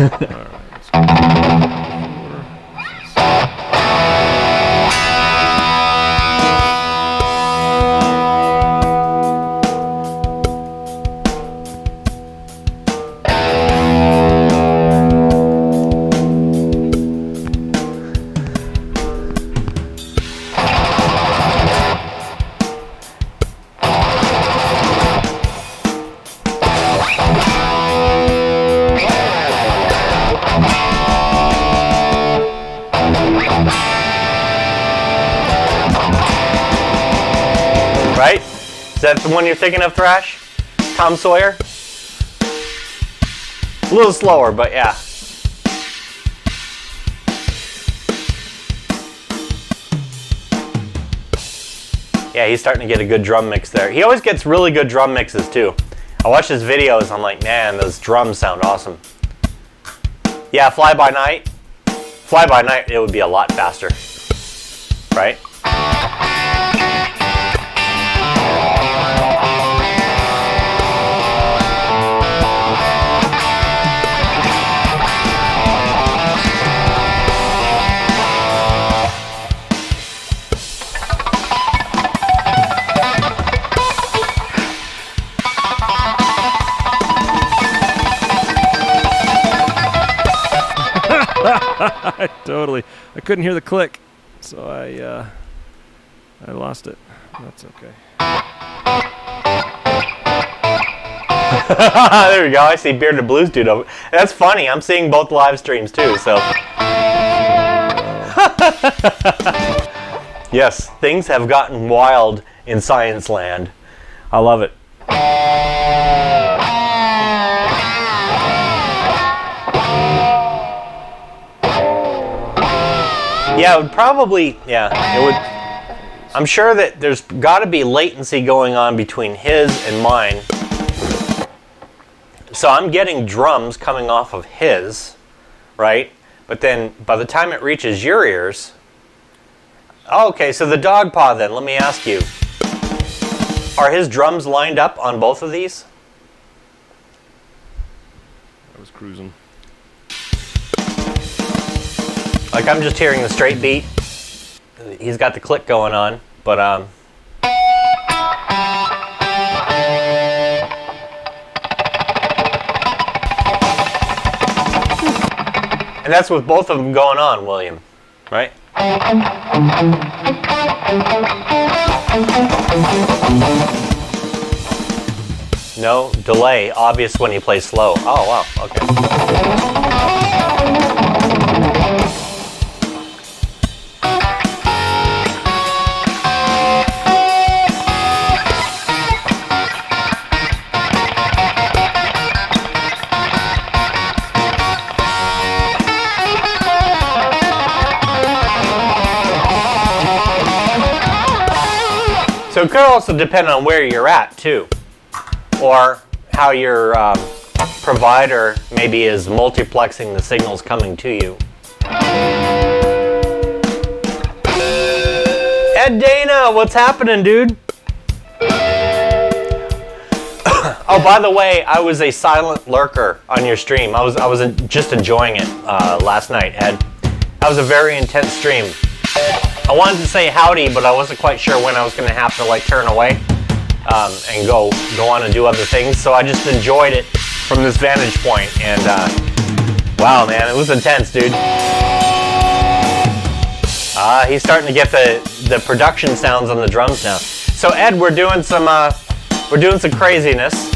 Right? Is that the one you're thinking of, Thrash? Tom Sawyer? A little slower, but yeah. Yeah, he's starting to get a good drum mix there. He always gets really good drum mixes too. I watch his videos, I'm like, man, those drums sound awesome. Yeah, Fly By Night, it would be a lot faster, right? Totally. I couldn't hear the click, so I lost it. That's okay. There we go. I see Bearded Blues dude over. That's funny. I'm seeing both live streams too. So yes, things have gotten wild in science land. I love it. Yeah, it would probably, yeah, it would. I'm sure that there's got to be latency going on between his and mine. So I'm getting drums coming off of his, right? But then by the time it reaches your ears, okay, so the dog paw then, let me ask you, are his drums lined up on both of these? I was cruising. Like I'm just hearing the straight beat. He's got the click going on, but and that's with both of them going on, William, right? No delay, obvious when you play slow. Oh wow, okay. So it could also depend on where you're at too, or how your provider maybe is multiplexing the signals coming to you. Ed Dana, what's happening, dude? Oh, by the way, I was a silent lurker on your stream. I was just enjoying it last night, Ed. That was a very intense stream. I wanted to say howdy, but I wasn't quite sure when I was going to have to like turn away and go on and do other things. So I just enjoyed it from this vantage point. And wow, man, it was intense, dude. He's starting to get the production sounds on the drums now. So Ed, we're doing some craziness.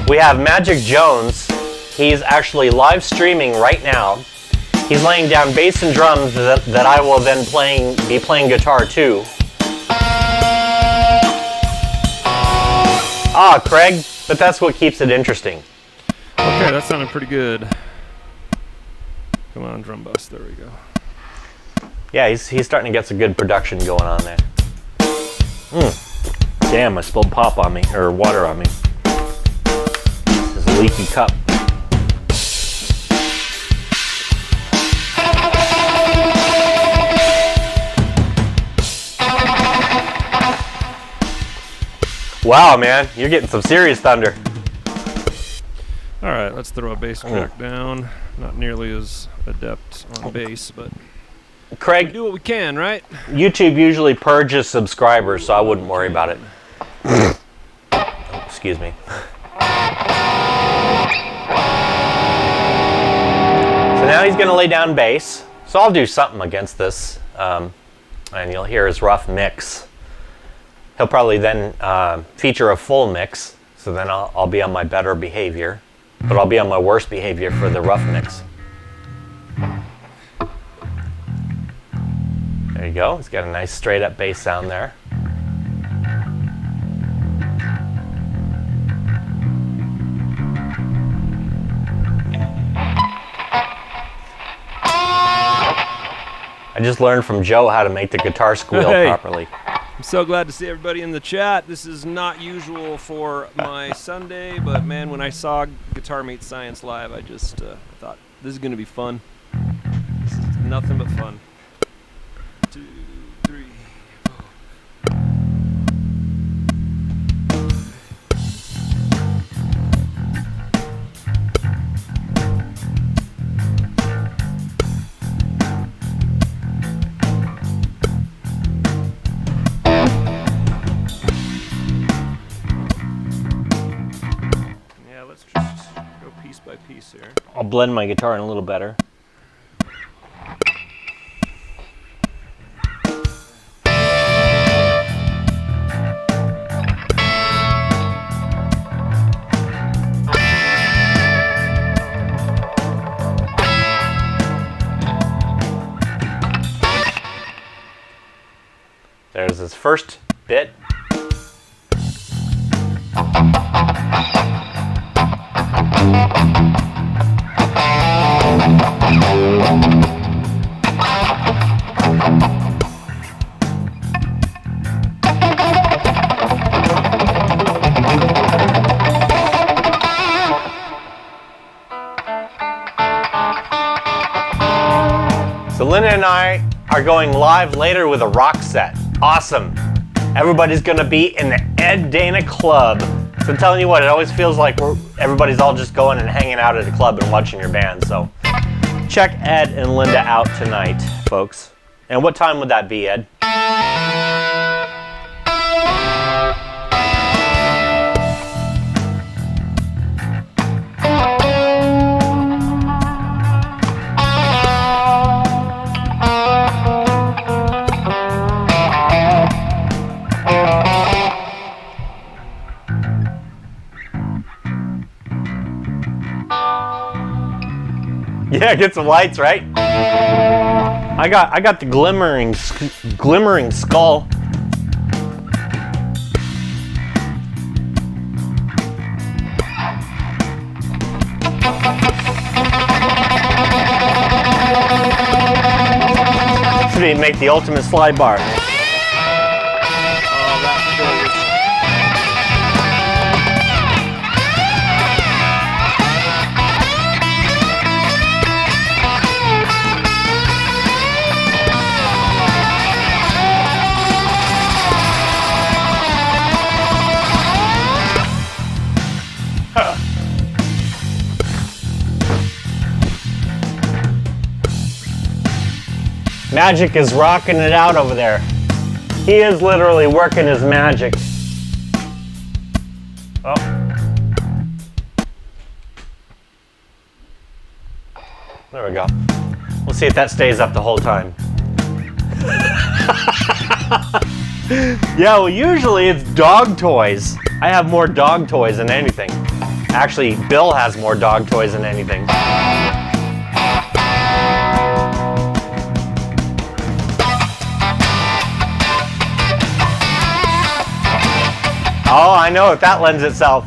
We have Magic Jones. He's actually live streaming right now. He's laying down bass and drums that I will then be playing guitar too. Ah, Craig, but that's what keeps it interesting. Okay, that sounded pretty good. Come on, drum bus. There we go. Yeah, he's starting to get some good production going on there. Damn, I spilled pop on me, or water on me. This is a leaky cup. Wow, man, you're getting some serious thunder. All right, let's throw a bass track down. Not nearly as adept on bass, but Craig, do what we can, right? YouTube usually purges subscribers, so I wouldn't worry about it. Excuse me. So now he's going to lay down bass. So I'll do something against this, and you'll hear his rough mix. He'll probably then feature a full mix, so then I'll be on my better behavior, but I'll be on my worst behavior for the rough mix. There you go. He's got a nice straight up bass sound there. I just learned from Joe how to make the guitar squeal properly. I'm so glad to see everybody in the chat. This is not usual for my Sunday, but man, when I saw Guitar Meets Science live, I just thought, this is going to be fun. This is nothing but fun. 2, 3, 4. Let's just go piece by piece here. I'll blend my guitar in a little better. There's his first bit. Linda and I are going live later with a rock set. Awesome. Everybody's gonna be in the Ed Dana Club. So I'm telling you what, it always feels like everybody's all just going and hanging out at the club and watching your band. So check Ed and Linda out tonight, folks. And what time would that be, Ed? Yeah, get some lights, right? I got the glimmering skull. Should we make the ultimate slide bar? Magic is rocking it out over there. He is literally working his magic. Oh. There we go. We'll see if that stays up the whole time. Yeah, well, usually it's dog toys. I have more dog toys than anything. Actually, Bill has more dog toys than anything. Oh, I know if that lends itself.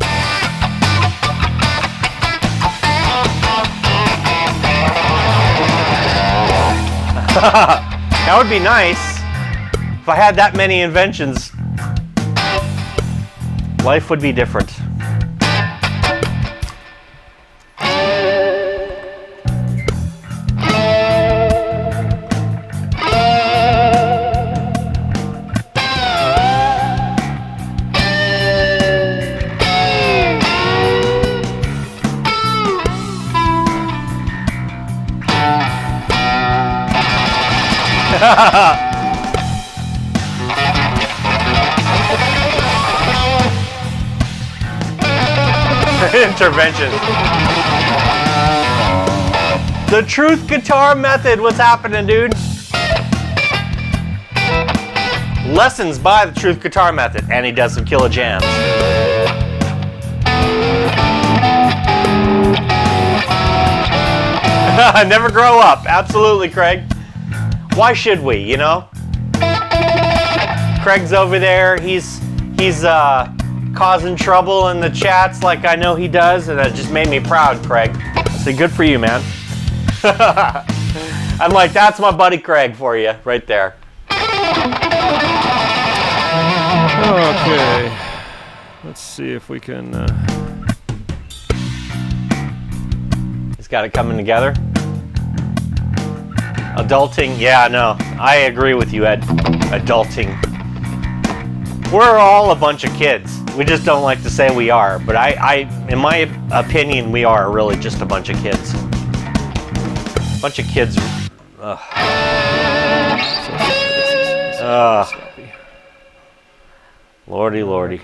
That would be nice if I had that many inventions. Life would be different. Intervention. The Truth Guitar Method. What's happening, dude? Lessons by the Truth Guitar Method. And he does some killer jams. Never grow up. Absolutely, Craig. Why should we, you know? Craig's over there. He's causing trouble in the chats like I know he does, and that just made me proud, Craig. So good for you, man. I'm like, that's my buddy Craig for you, right there. Okay. Let's see if we can... He's got it coming together. Adulting, yeah, no. I agree with you, Ed. Adulting. We're all a bunch of kids. We just don't like to say we are. But in my opinion, we are really just a bunch of kids. Bunch of kids. Lordy, lordy.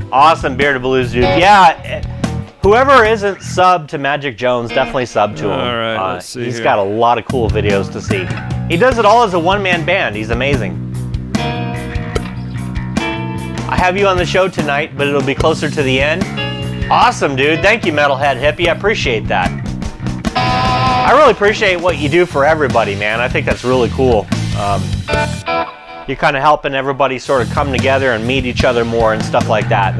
Awesome Bearded Blues, dude. Yeah, whoever isn't subbed to Magic Jones, definitely sub to him. All right, let's see. He's got a lot of cool videos to see. He does it all as a one-man band. He's amazing. I have you on the show tonight, but it'll be closer to the end. Awesome, dude. Thank you, Metalhead Hippie. I appreciate that. I really appreciate what you do for everybody, man. I think that's really cool. You're kind of helping everybody sort of come together and meet each other more and stuff like that. And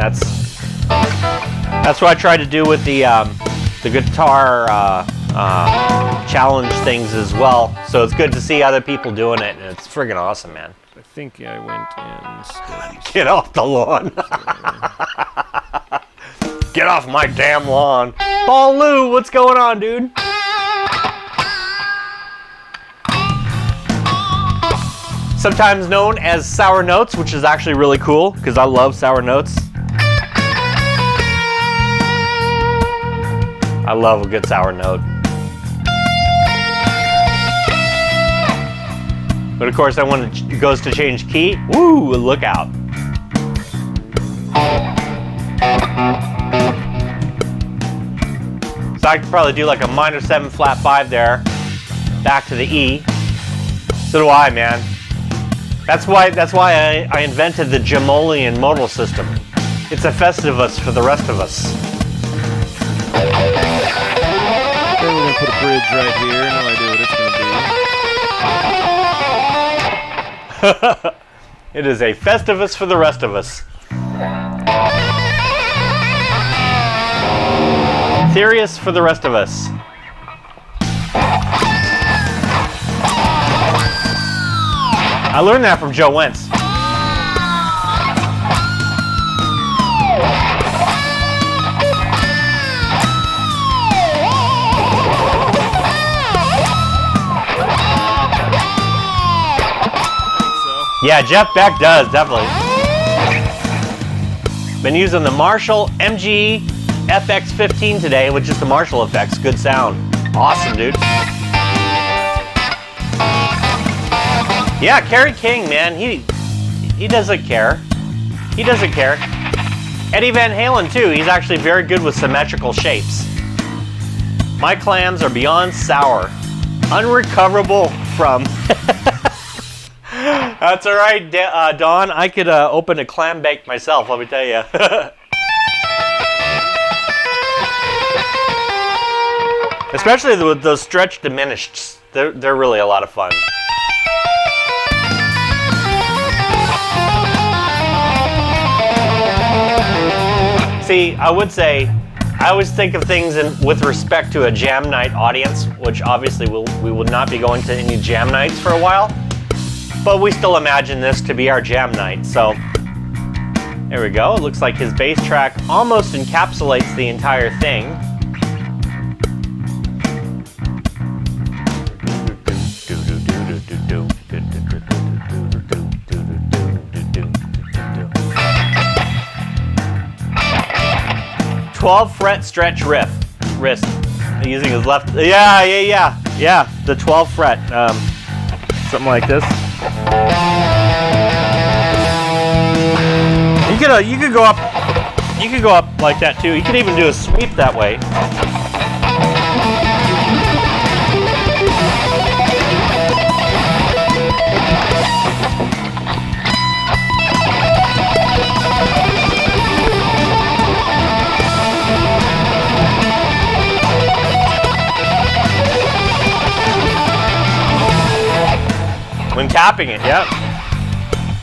that's what I try to do with the guitar challenge things as well. So it's good to see other people doing it, and it's friggin' awesome, man. I think I went and studied. Get off the lawn. Get off my damn lawn. Ball Lou, what's going on, dude? Sometimes known as sour notes, which is actually really cool because I love sour notes. I love a good sour note. But of course, when it goes to change key, woo, look out. So I could probably do like a minor 7 flat 5 there, back to the E. So do I, man. That's why I invented the Jamolian modal system. It's a Festivus for the rest of us. Then we're gonna put a bridge right here. No idea what it's gonna be. It is a Festivus for the rest of us. Serious for the rest of us. I learned that from Joe Wentz. Yeah, Jeff Beck does, definitely. Been using the Marshall MG FX15 today with just the Marshall effects. Good sound. Awesome, dude. Yeah, Kerry King, man, he doesn't care. He doesn't care. Eddie Van Halen, too. He's actually very good with symmetrical shapes. My clams are beyond sour. Unrecoverable from... That's all right, Don. I could open a clam bake myself, let me tell you. Especially with those stretch diminished. They're really a lot of fun. See, I would say, I always think of things with respect to a jam night audience, which obviously we will not be going to any jam nights for a while. But we still imagine this to be our jam night, so there we go. It looks like his bass track almost encapsulates the entire thing. "12 fret stretch wrist," using his left. Yeah. The 12 fret, something like this. You could go up. You could go up like that too. You could even do a sweep that way. When tapping it, yeah.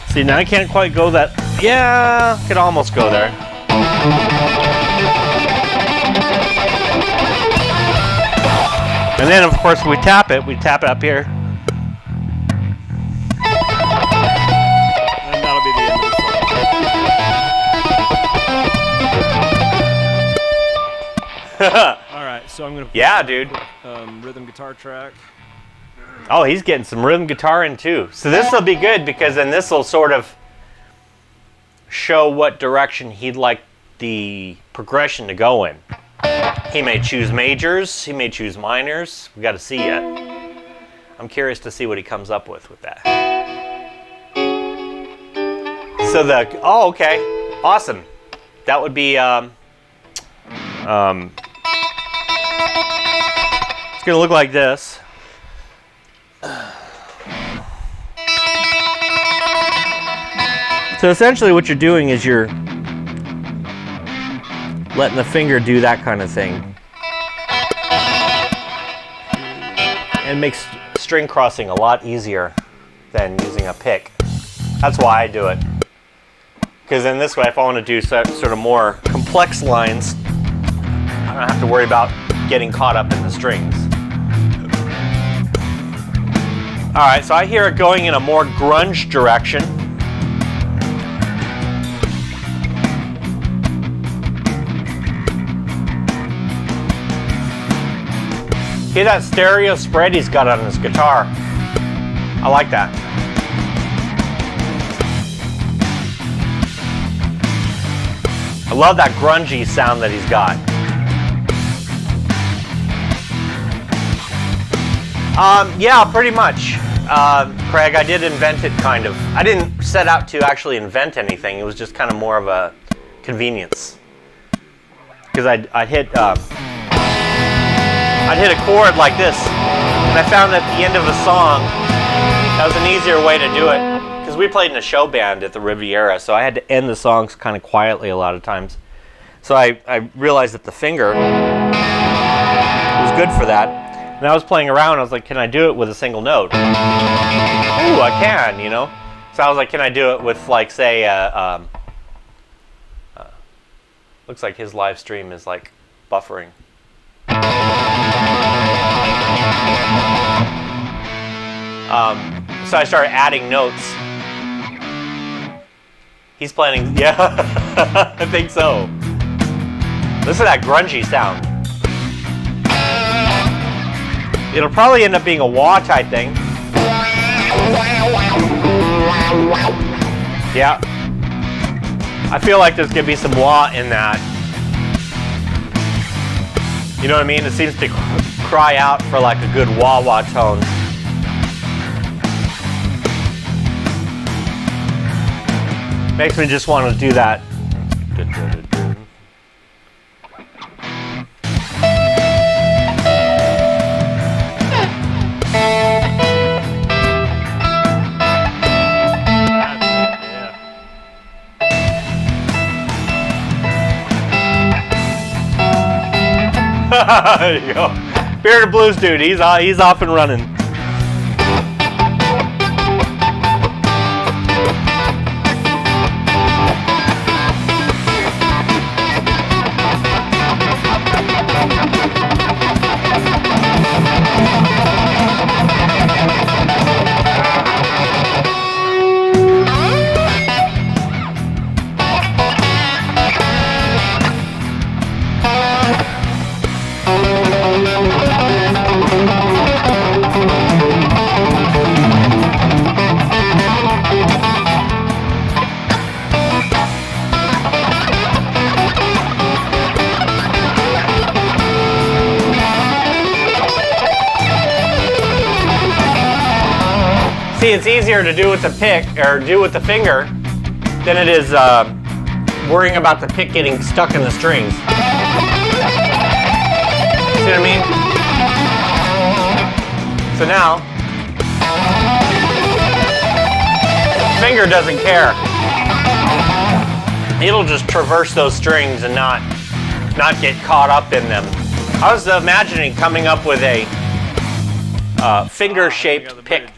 See, now I can't quite go that. Yeah, could almost go there. And then, of course, we tap it up here. And that'll be the end of the song. All right, so I'm gonna. Yeah, dude. Rhythm guitar track. Oh, he's getting some rhythm guitar in too. So this will be good because then this will sort of show what direction he'd like the progression to go in. He may choose majors, he may choose minors. We got to see yet. I'm curious to see what he comes up with that. So oh, okay, awesome. That would be it's gonna look like this. So essentially what you're doing is you're letting the finger do that kind of thing. And it makes string crossing a lot easier than using a pick. That's why I do it. Because then this way, if I want to do sort of more complex lines, I don't have to worry about getting caught up in the strings. Alright, so I hear it going in a more grunge direction. Hear that stereo spread he's got on his guitar. I like that. I love that grungy sound that he's got. Yeah, pretty much. Craig, I did invent it, kind of. I didn't set out to actually invent anything. It was just kind of more of a convenience. Because I'd hit a chord like this, and I found at the end of a song, that was an easier way to do it. Because we played in a show band at the Riviera, so I had to end the songs kind of quietly a lot of times. So I realized that the finger was good for that. And I was playing around, I was like, can I do it with a single note? Ooh, I can, you know? So I was like, can I do it with, like, say, looks like his live stream is, like, buffering. So I started adding notes. He's playing, yeah, I think so. Listen to that grungy sound. It'll probably end up being a wah type thing. Yeah. I feel like there's gonna be some wah in that. You know what I mean? It seems to cry out for like a good wah-wah tone. Makes me just want to do that. There you go. Bearded Blues dude, he's off and running. See, it's easier to do with the pick, or do with the finger, than it is worrying about the pick getting stuck in the strings. See what I mean? So now, finger doesn't care. It'll just traverse those strings and not get caught up in them. I was imagining coming up with a finger-shaped pick.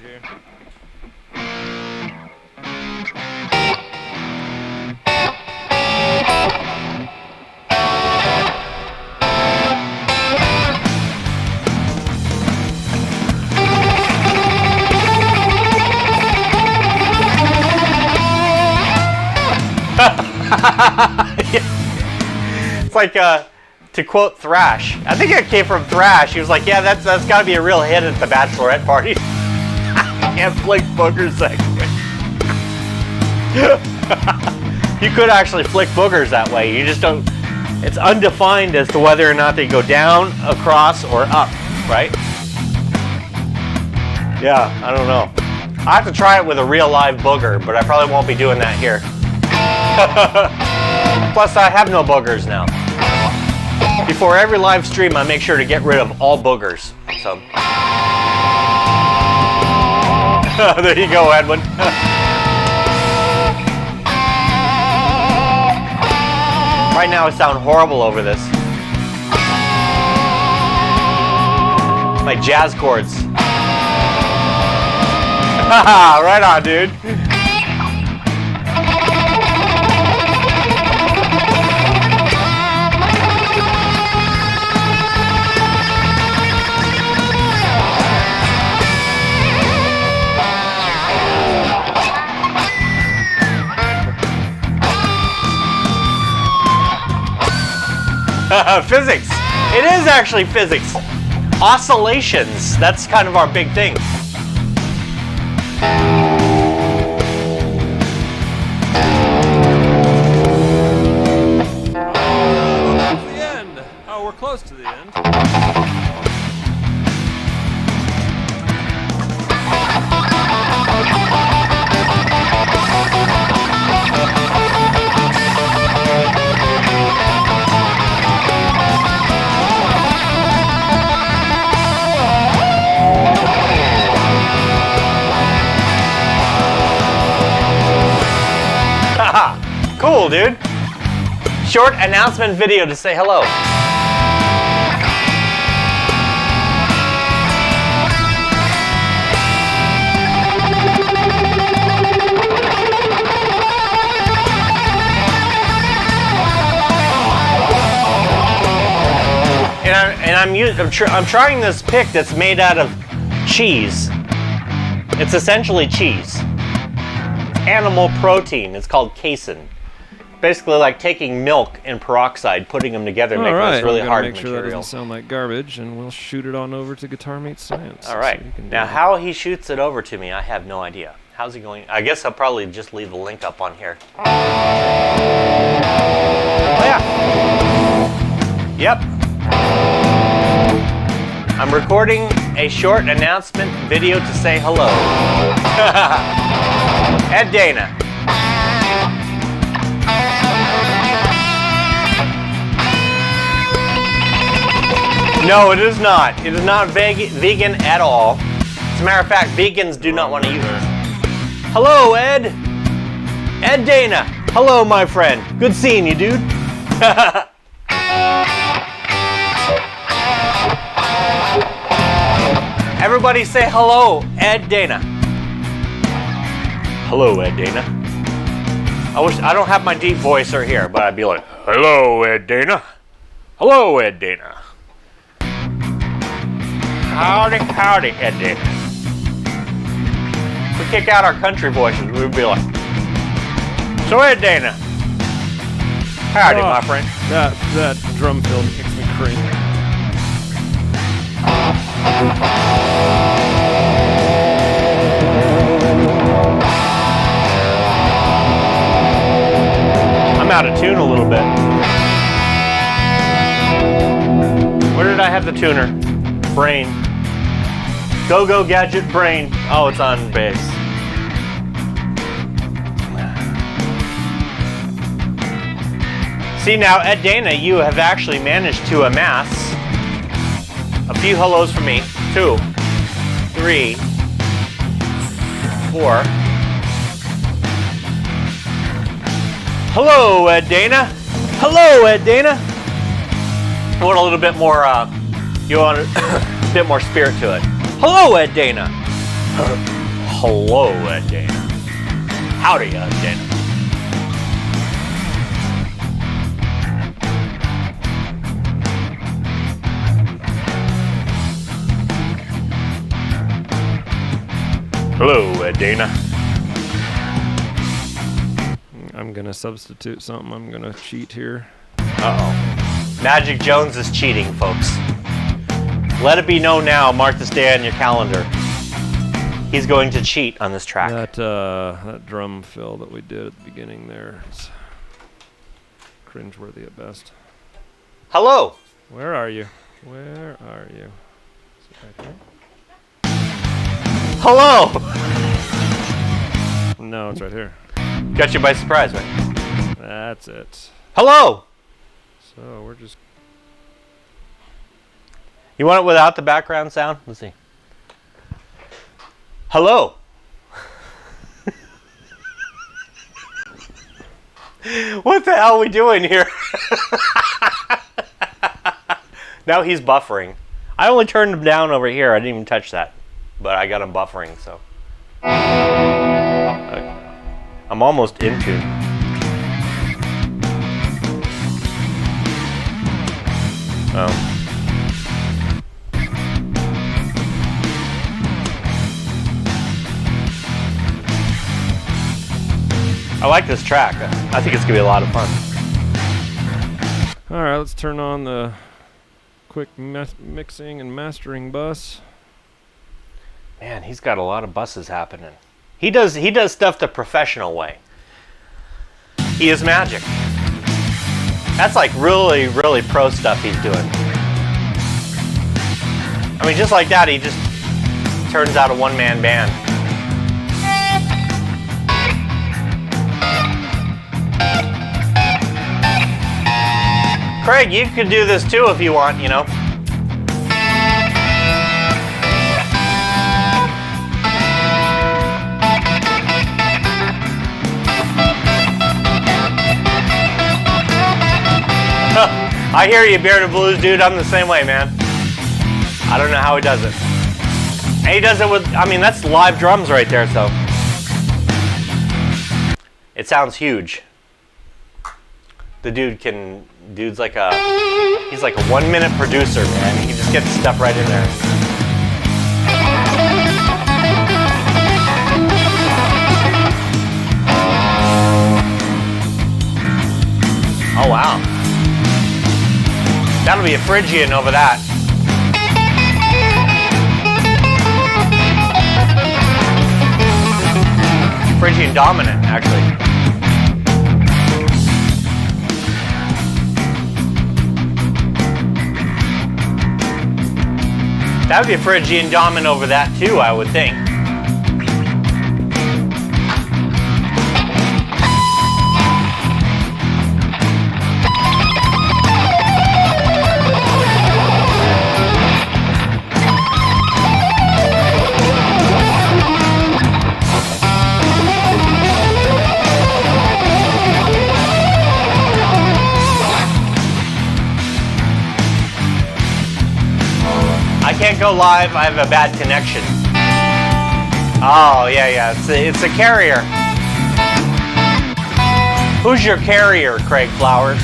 It's like, to quote Thrash. I think it came from Thrash. He was like, yeah, that's got to be a real hit at the bachelorette parties. Can't flick boogers that quick. You could actually flick boogers that way. You just don't, it's undefined as to whether or not they go down, across, or up, right? Yeah, I don't know. I have to try it with a real live booger, but I probably won't be doing that here. Plus, I have no boogers now. Before every live stream, I make sure to get rid of all boogers. So, there you go, Edwin. Right now, I sound horrible over this. My jazz chords. Right on, dude. Physics. It is actually physics. Oscillations. That's kind of our big thing. The end. Oh, we're close to the end. Cool, dude. Short announcement video to say hello. I'm trying this pick that's made out of cheese. It's essentially cheese. Animal protein. It's called casein. Basically like taking milk and peroxide, putting them together, making this really hard make sure material. that doesn't sound like garbage, and we'll shoot it on over to Guitar Meets Science. All right. So now, how he shoots it over to me, I have no idea. How's he going? I guess I'll probably just leave the link up on here. Oh, yeah. Yep. I'm recording a short announcement video to say hello. Ed Dana. No, it is not. It is not vegan at all. As a matter of fact, vegans do not want to use it. Hello, Ed. Ed Dana. Hello, my friend. Good seeing you, dude. Everybody say hello, Ed Dana. Hello, Ed Dana. I don't have my deep voice right here, but I'd be like, hello, Ed Dana. Hello, Ed Dana. Howdy, howdy, Ed Dana. If we kick out our country voices, we'd be like, so Ed Dana. Howdy, my friend. That drum fill makes me cringe. I'm out of tune a little bit. Where did I have the tuner? Brain. Go Gadget Brain. Oh, it's on bass. See now, Ed Dana, you have actually managed to amass a few hellos from me. 2, 3, 4. Hello, Ed Dana. Hello, Ed Dana. I want a little bit more, you want a bit more spirit to it. Hello, Ed Dana. Hello, Ed Dana. Howdy, Ed Dana. Hello, Ed Dana. I'm gonna substitute something. I'm gonna cheat here. Uh-oh. Magic Jones is cheating, folks. Let it be known now. Mark this day on your calendar. He's going to cheat on this track. That drum fill that we did at the beginning there is cringeworthy at best. Hello. Where are you? Where are you? Is it right here? Hello. No, it's right here. Got you by surprise, right? That's it. Hello. So we're just... You want it without the background sound? Let's see. Hello. What the hell are we doing here? Now he's buffering. I only turned him down over here. I didn't even touch that. But I got him buffering, so. I'm almost in tune. Oh. I like this track. I think it's gonna be a lot of fun. All right, let's turn on the quick mixing and mastering bus. Man, he's got a lot of buses happening. He does stuff the professional way. He is magic. That's like really, really pro stuff he's doing. I mean, just like that, he just turns out a one-man band. Craig, you could do this too if you want, you know. I hear you, Bearded Blues dude. I'm the same way, man. I don't know how he does it. And he does it with, I mean, that's live drums right there, so. It sounds huge. The dude's like he's like a 1 minute producer, man. He just gets stuff right in there. Oh, wow. That'll be a Phrygian over that. Phrygian dominant, actually. That would be a Phrygian dominant over that too, I would think. I can't go live, I have a bad connection. Oh, yeah, it's a carrier. Who's your carrier, Craig Flowers?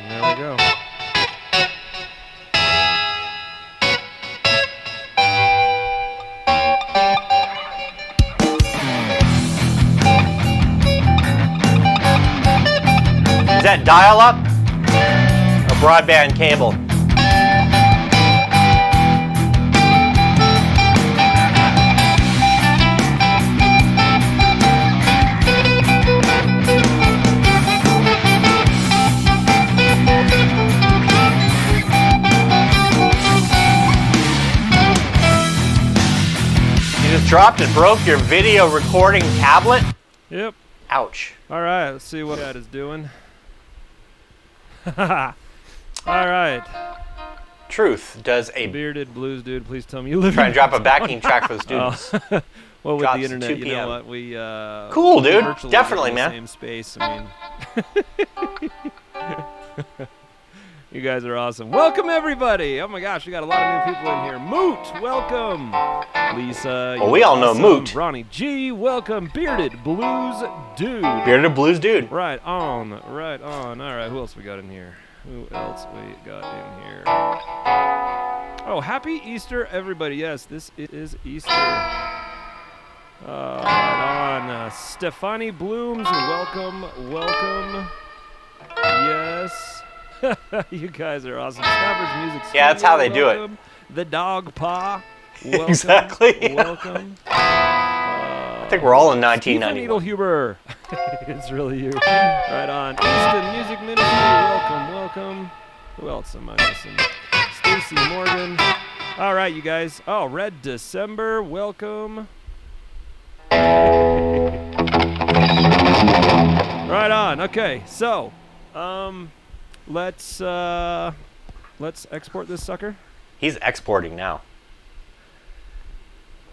There we go. Is that dial-up or broadband cable? You just dropped and broke your video recording tablet? Yep. Ouch. All right, let's see what that is doing. All right. Truth does a Bearded Blues dude, please tell me you live try in and drop a backing track for the students. Oh. Well, with Drops the internet, 2 you p.m. know what? We Cool, we dude. virtually Definitely, live in the man. Same space. I mean, you guys are awesome. Welcome everybody. Oh my gosh, we got a lot of new people in here. Moot, welcome. Lisa. Well, we all know awesome. Moot. Ronnie G, welcome. Bearded Blues dude. Bearded Blues dude. Right on, right on. All right, who else we got in here? Who else we got in here? Oh, happy Easter, everybody. Yes, this is Easter. Right on. Stefani Blooms, welcome, welcome. Yes. You guys are awesome. Snappers Music Studio, Yeah, that's how they do it. welcome. The Dog Paw, welcome, Exactly. welcome. I think we're all in Stephen 1991. Edelhuber. It's really you. Right on. Easton Music Ministry, welcome, welcome. Who else am I missing? Stacy Morgan. All right, you guys. Oh, Red December, welcome. Right on. Okay, so, let's export this sucker. He's exporting now.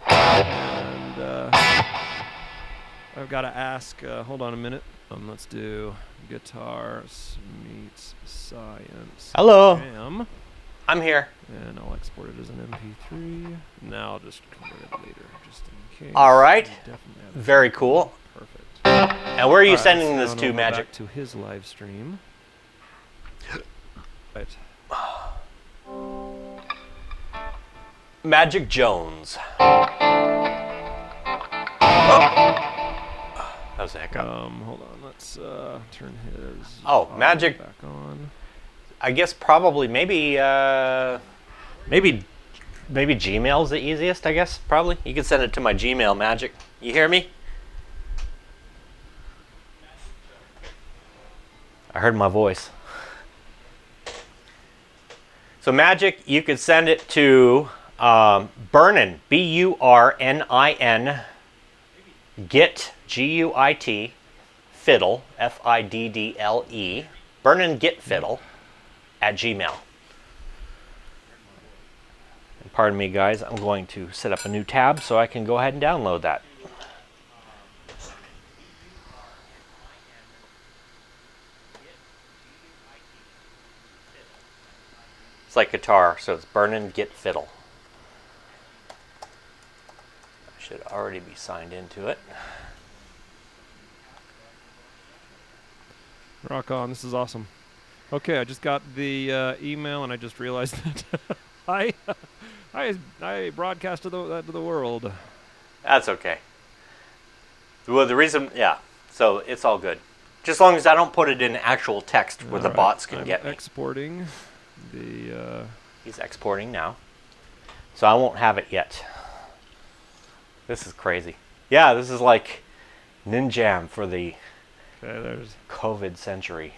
And I've got to ask. Hold on a minute. Let's do guitar meets science. Hello. Jam. I'm here. And I'll export it as an MP3. Now I'll just convert it later, just in case. All right. Definitely have Very cool. Perfect. And where are you All right, sending so this now to, I'll go Magic? back to his live stream. Right. Magic Jones. was a hiccup. Hold on. Let's turn his audio Magic. back on. I guess probably maybe Gmail's the easiest. I guess probably you can send it to my Gmail. Magic. You hear me? I heard my voice. So Magic, you could send it to Burnin, BURNIN, Git, GUIT, Fiddle, FIDDLE, Burnin Git Fiddle at Gmail. And pardon me, guys, I'm going to set up a new tab so I can go ahead and download that. It's like guitar, so it's Burnin Git Fiddle. I should already be signed into it. Rock on. This is awesome. Okay, I just got the email, and I just realized that I broadcasted that to the world. That's okay. Well, the reason, yeah, so it's all good. Just as long as I don't put it in actual text where the bots can get me. Exporting the... He's exporting now. So I won't have it yet. This is crazy. Yeah, this is like Ninjam for the COVID century.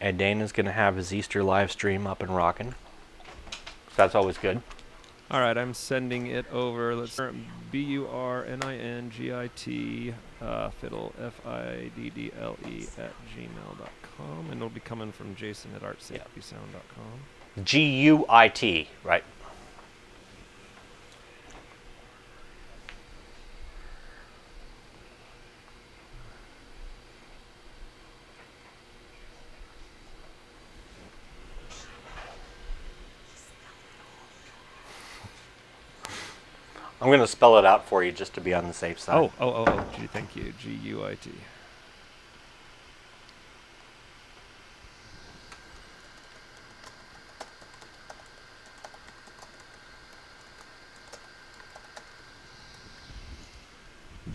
Ed Dana's going to have his Easter live stream up and rocking. So that's always good. All right, I'm sending it over. Let's BURNINGIT fiddle FIDDLE at gmail.com, and it'll be coming from Jason at artsafetysound.com. GUIT, right? I'm going to spell it out for you just to be on the safe side. Oh. Gee, thank you. GUIT.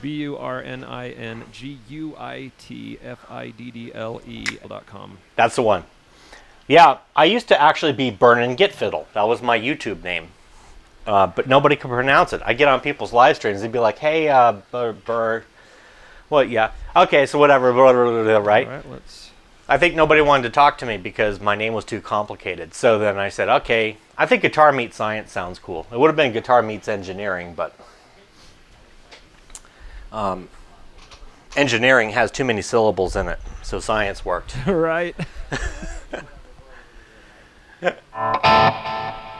BURNINGUITFIDDLE.com. That's the one. Yeah, I used to actually be Burnin Git Fiddle. That was my YouTube name. But nobody could pronounce it. I get on people's live streams. They'd be like, hey, well, yeah. Okay, so whatever, right? All right, let's... I think nobody wanted to talk to me because my name was too complicated. So then I said, okay, I think Guitar Meets Science sounds cool. It would have been Guitar Meets Engineering, but engineering has too many syllables in it, so science worked. Right.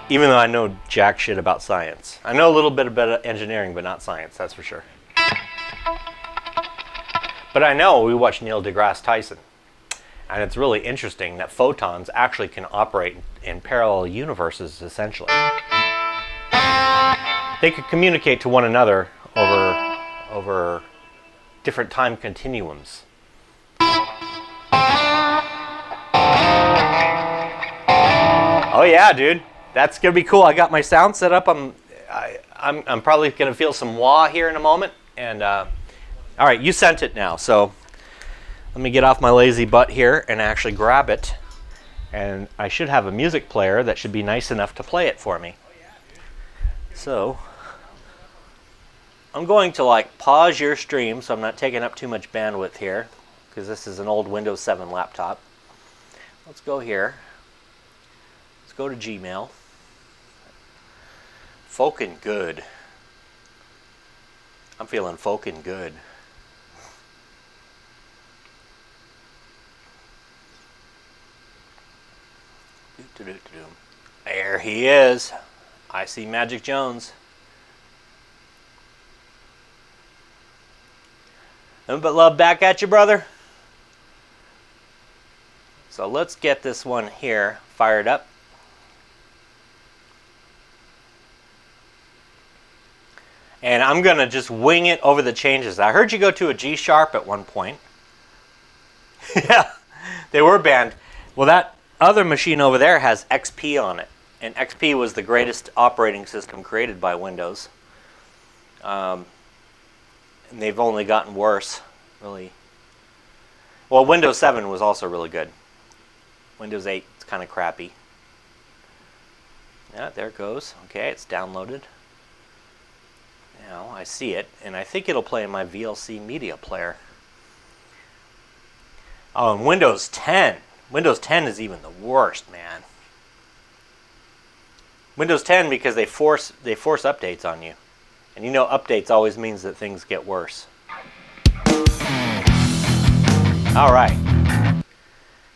Even though I know jack shit about science. I know a little bit about engineering, but not science, that's for sure. But I know we watch Neil deGrasse Tyson. And it's really interesting that photons actually can operate in parallel universes, essentially. They could communicate to one another over different time continuums. Oh yeah, dude. That's gonna be cool. I got my sound set up. I'm probably gonna feel some wah here in a moment. And all right, you sent it now. So let me get off my lazy butt here and actually grab it. And I should have a music player that should be nice enough to play it for me. So I'm going to like pause your stream so I'm not taking up too much bandwidth here, because this is an old Windows 7 laptop. Let's go here. Let's go to Gmail. Folkin' good. I'm feeling folkin' good. There he is. I see Magic Jones. Nothing but love back at you, brother. So let's get this one here fired up. And I'm going to just wing it over the changes. I heard you go to a G sharp at one point. Yeah, they were banned. Well, that other machine over there has XP on it. And XP was the greatest operating system created by Windows. And they've only gotten worse, really. Well, Windows 7 was also really good. Windows 8 is kind of crappy. Yeah, there it goes. Okay, it's downloaded. Now I see it, and I think it'll play in my VLC media player. Oh, and Windows 10. Windows 10 is even the worst, man. Windows 10 because they force updates on you. And you know updates always means that things get worse. All right.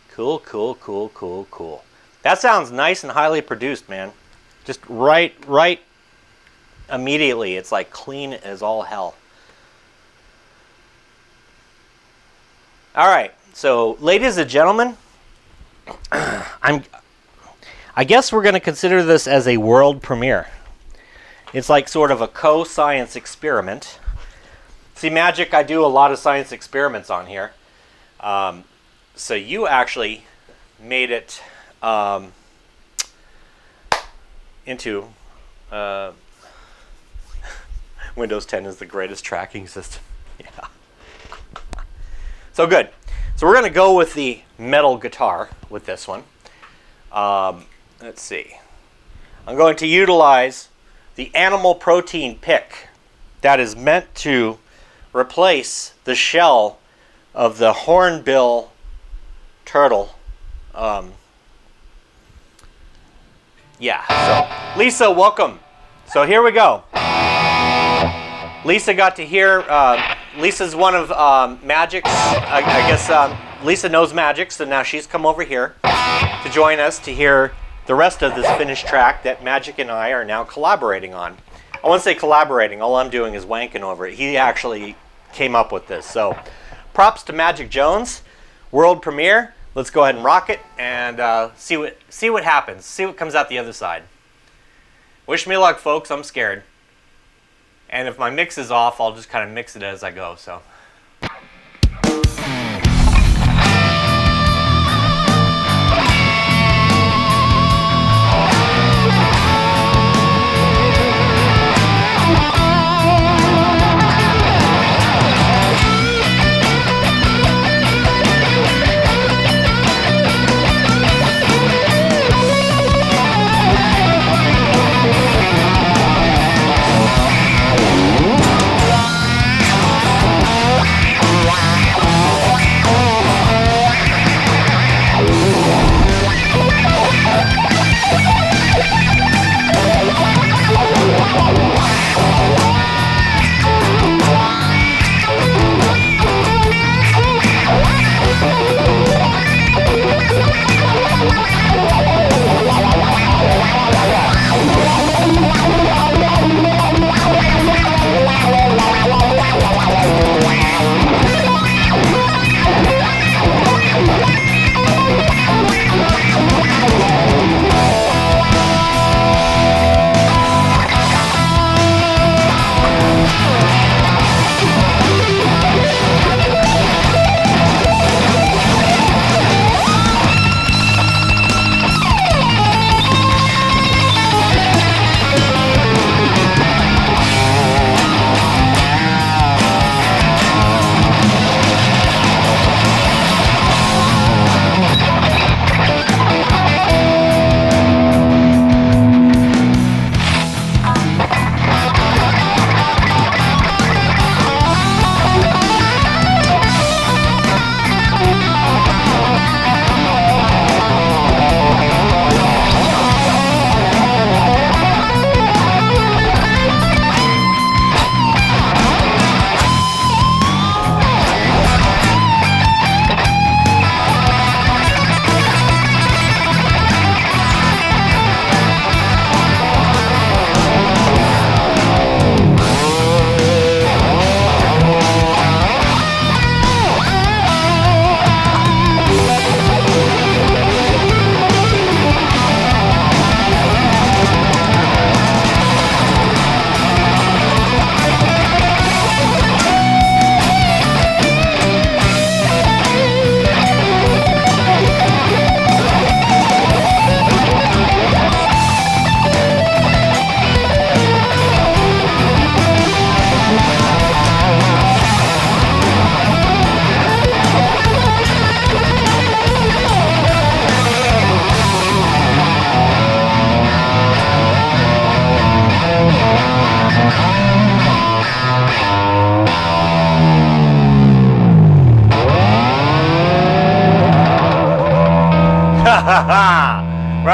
Cool, cool, cool, cool, cool. That sounds nice and highly produced, man. Just right immediately. It's like clean as all hell. All right. So, ladies and gentlemen, I guess we're going to consider this as a world premiere. It's like sort of a co-science experiment. See, Magic, I do a lot of science experiments on here. So you actually made it into Windows 10 is the greatest tracking system. Yeah. So good. So we're going to go with the metal guitar with this one. Let's see. I'm going to utilize the animal protein pick that is meant to replace the shell of the hornbill turtle. Yeah, so Lisa, welcome. So here we go. Lisa got to hear, Lisa's one of Magic's, I guess Lisa knows Magic, so now she's come over here to join us to hear the rest of this finished track that Magic and I are now collaborating on. I won't say collaborating, all I'm doing is wanking over it. He actually came up with this. So props to Magic Jones, world premiere. Let's go ahead and rock it and see what happens, see what comes out the other side. Wish me luck, folks, I'm scared. And if my mix is off, I'll just kind of mix it as I go, so.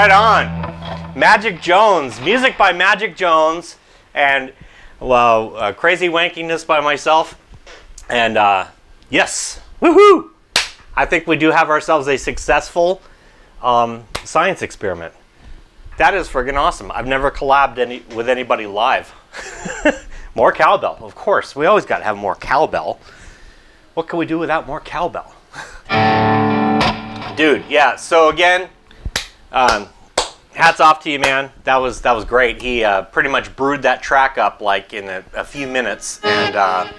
Right on. Magic Jones, music by Magic Jones, and well, crazy wankiness by myself. And yes, woohoo! I think we do have ourselves a successful science experiment. That is friggin' awesome. I've never collabed with anybody live. More cowbell, of course. We always got to have more cowbell. What can we do without more cowbell? Dude, yeah. So again, hats off to you, man. That was great. He pretty much brewed that track up like in a few minutes, and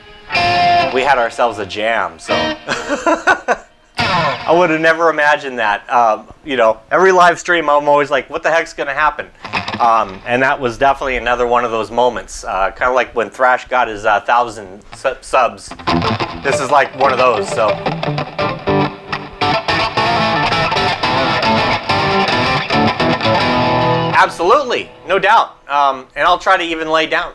we had ourselves a jam. So I would have never imagined that. You know, every live stream, I'm always like, what the heck's going to happen? And that was definitely another one of those moments. Kind of like when Thrash got his 1,000 subs. This is like one of those. So. Absolutely, no doubt. And I'll try to even lay down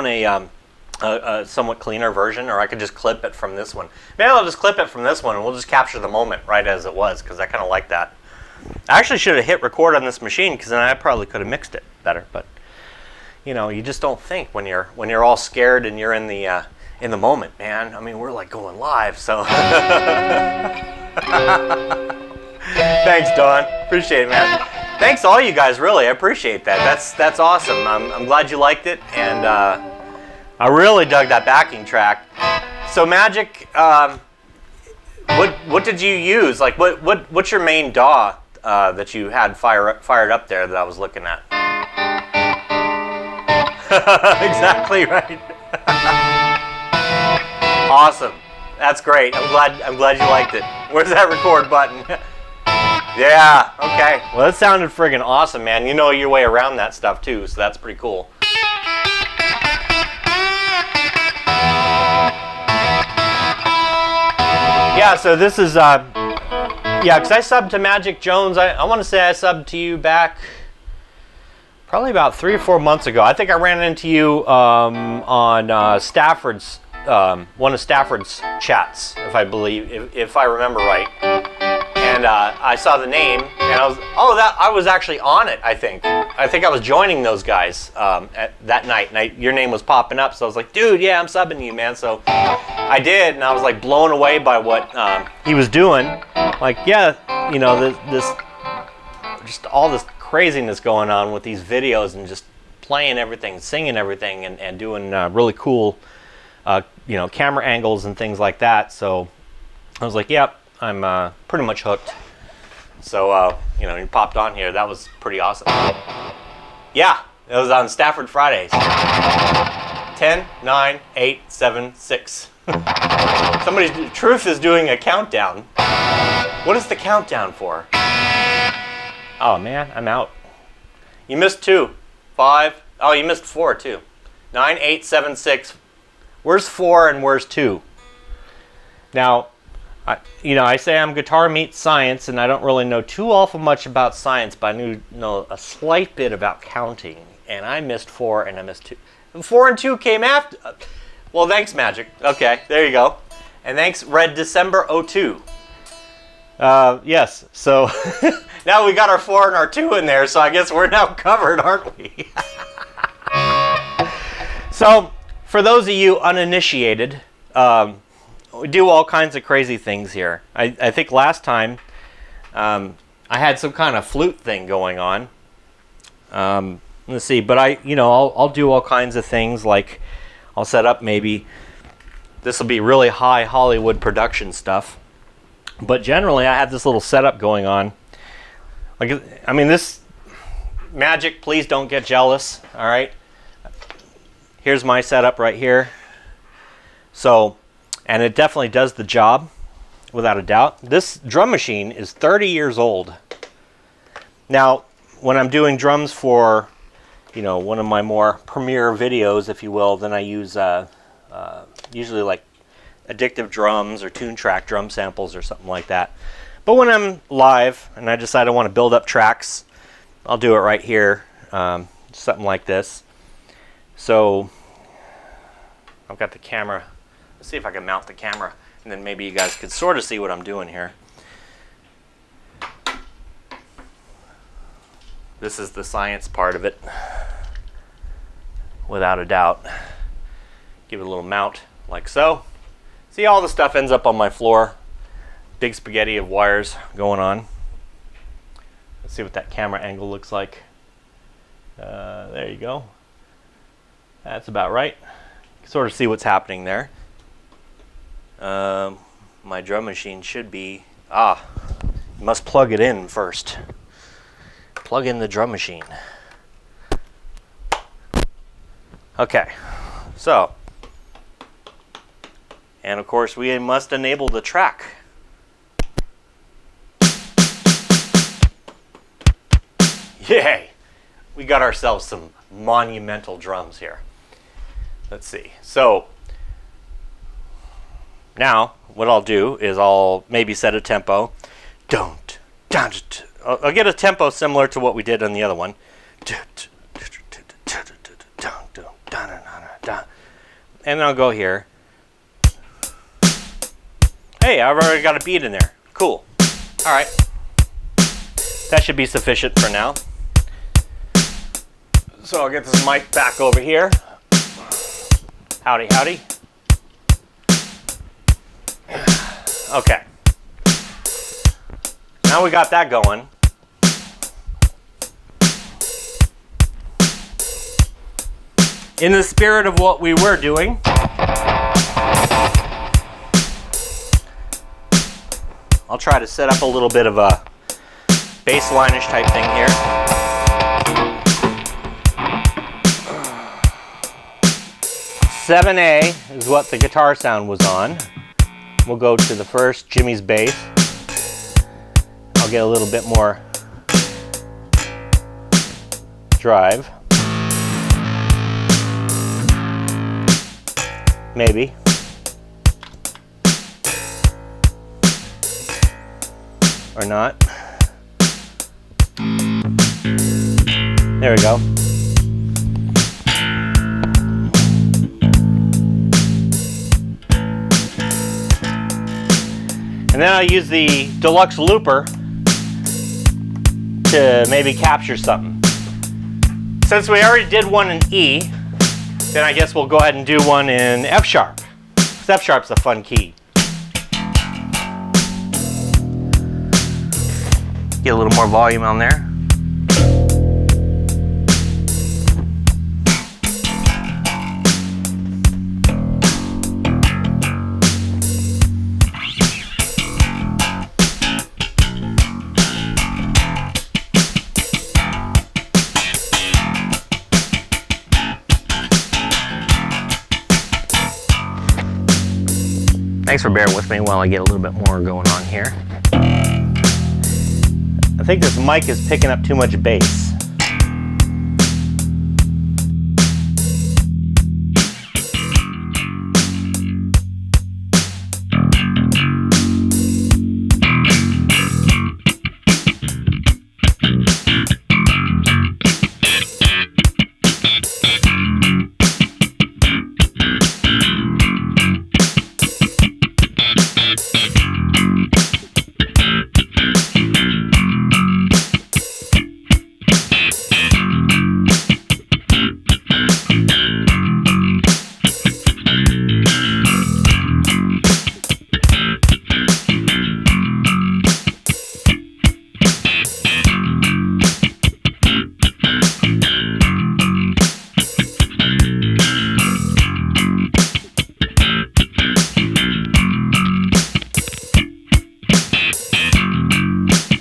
a somewhat cleaner version, or I could just clip it from this one. Maybe I'll just clip it from this one, and we'll just capture the moment right as it was, because I kind of like that. I actually should have hit record on this machine, because then I probably could have mixed it better. But you know, you just don't think when you're all scared and you're in the moment, man. I mean, we're like going live, so. Thanks, Dawn. Appreciate it, man. Thanks to all you guys, really. I appreciate that. That's awesome. I'm glad you liked it, and I really dug that backing track. So Magic, what did you use? Like, what's your main DAW that you had fired up there that I was looking at? Exactly right. Awesome. That's great. I'm glad you liked it. Where's that record button? Yeah, okay. Well, that sounded friggin' awesome, man. You know your way around that stuff, too, so that's pretty cool. Yeah, so this is, yeah, because I subbed to Magic Jones. I want to say I subbed to you back probably about 3 or 4 months ago. I think I ran into you on Stafford's, one of Stafford's chats, if I remember right. And I saw the name, and I was actually on it. I think I was joining those guys at that night, and your name was popping up. So I was like, dude, yeah, I'm subbing to you, man. So I did, and I was like blown away by what he was doing. Like, yeah, you know, this just all this craziness going on with these videos and just playing everything, singing everything, and doing really cool, you know, camera angles and things like that. So I was like, yep. I'm pretty much hooked. So, you know, you popped on here. That was pretty awesome. Yeah, it was on Stafford Fridays. 10, 9, 8, 7, 6. Truth is doing a countdown. What is the countdown for? Oh, man, I'm out. You missed 2. 5. Oh, you missed 4, too. 9, 8, 7, 6. Where's 4 and where's 2? Now, I say I'm guitar meets science, and I don't really know too awful much about science, but I know a slight bit about counting, and I missed 4 and I missed 2. 4 and 2 came after. Well, thanks, Magic. Okay, there you go. And thanks, Red December 02. Yes, so now we got our 4 and our 2 in there, so I guess we're now covered, aren't we? So, for those of you uninitiated, we do all kinds of crazy things here. I think last time I had some kind of flute thing going on. Let's see, but I'll do all kinds of things. Like I'll set up, maybe this will be really high Hollywood production stuff. But generally, I have this little setup going on. Like, I mean, this Magic, please don't get jealous. All right. Here's my setup right here. So. And it definitely does the job, without a doubt. This drum machine is 30 years old. Now, when I'm doing drums for, one of my more premier videos, if you will, then I use usually like addictive drums or tune track drum samples or something like that. But when I'm live and I decide I want to build up tracks, I'll do it right here, something like this. So I've got the camera. Let's see if I can mount the camera, and then maybe you guys could sort of see what I'm doing here. This is the science part of it, without a doubt. Give it a little mount like so. See, all the stuff ends up on my floor. Big spaghetti of wires going on. Let's see what that camera angle looks like. There you go. That's about right. You can sort of see what's happening there. My drum machine should be... you must plug it in first. Plug in the drum machine. Okay, so... And of course we must enable the track. Yay! We got ourselves some monumental drums here. Let's see. So now what I'll do is I'll maybe set a tempo. I'll get a tempo similar to what we did on the other one. And then I'll go here. Hey, I've already got a beat in there. Cool. All right. That should be sufficient for now. So I'll get this mic back over here. Howdy, howdy. Okay. Now we got that going. In the spirit of what we were doing, I'll try to set up a little bit of a bass-line-ish type thing here. "7A" is what the guitar sound was on. We'll go to the first, Jimmy's bass. I'll get a little bit more drive. Maybe. Or not. There we go. And then I'll use the deluxe looper to maybe capture something. Since we already did one in E, then I guess we'll go ahead and do one in F sharp. 'Cause F sharp's a fun key. Get a little more volume on there. Thanks for bearing with me while I get a little bit more going on here. I think this mic is picking up too much bass.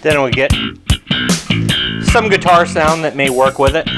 Then we get some guitar sound that may work with it.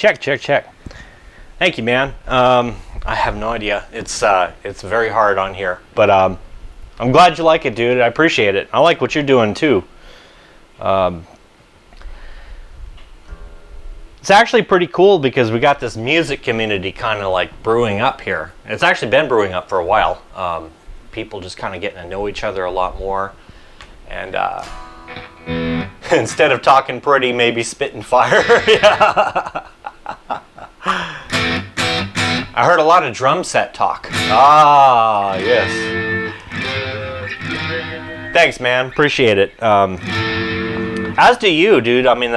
Check. Thank you, man. I have no idea. It's very hard on here, but I'm glad you like it, dude. I appreciate it. I like what you're doing too. It's actually pretty cool because we got this music community kind of like brewing up here. It's actually been brewing up for a while. People just kind of getting to know each other a lot more, and instead of talking pretty, maybe spitting fire. Yeah. I heard a lot of drum set talk. Ah, yes. Thanks, man. Appreciate it. As do you, dude. I mean,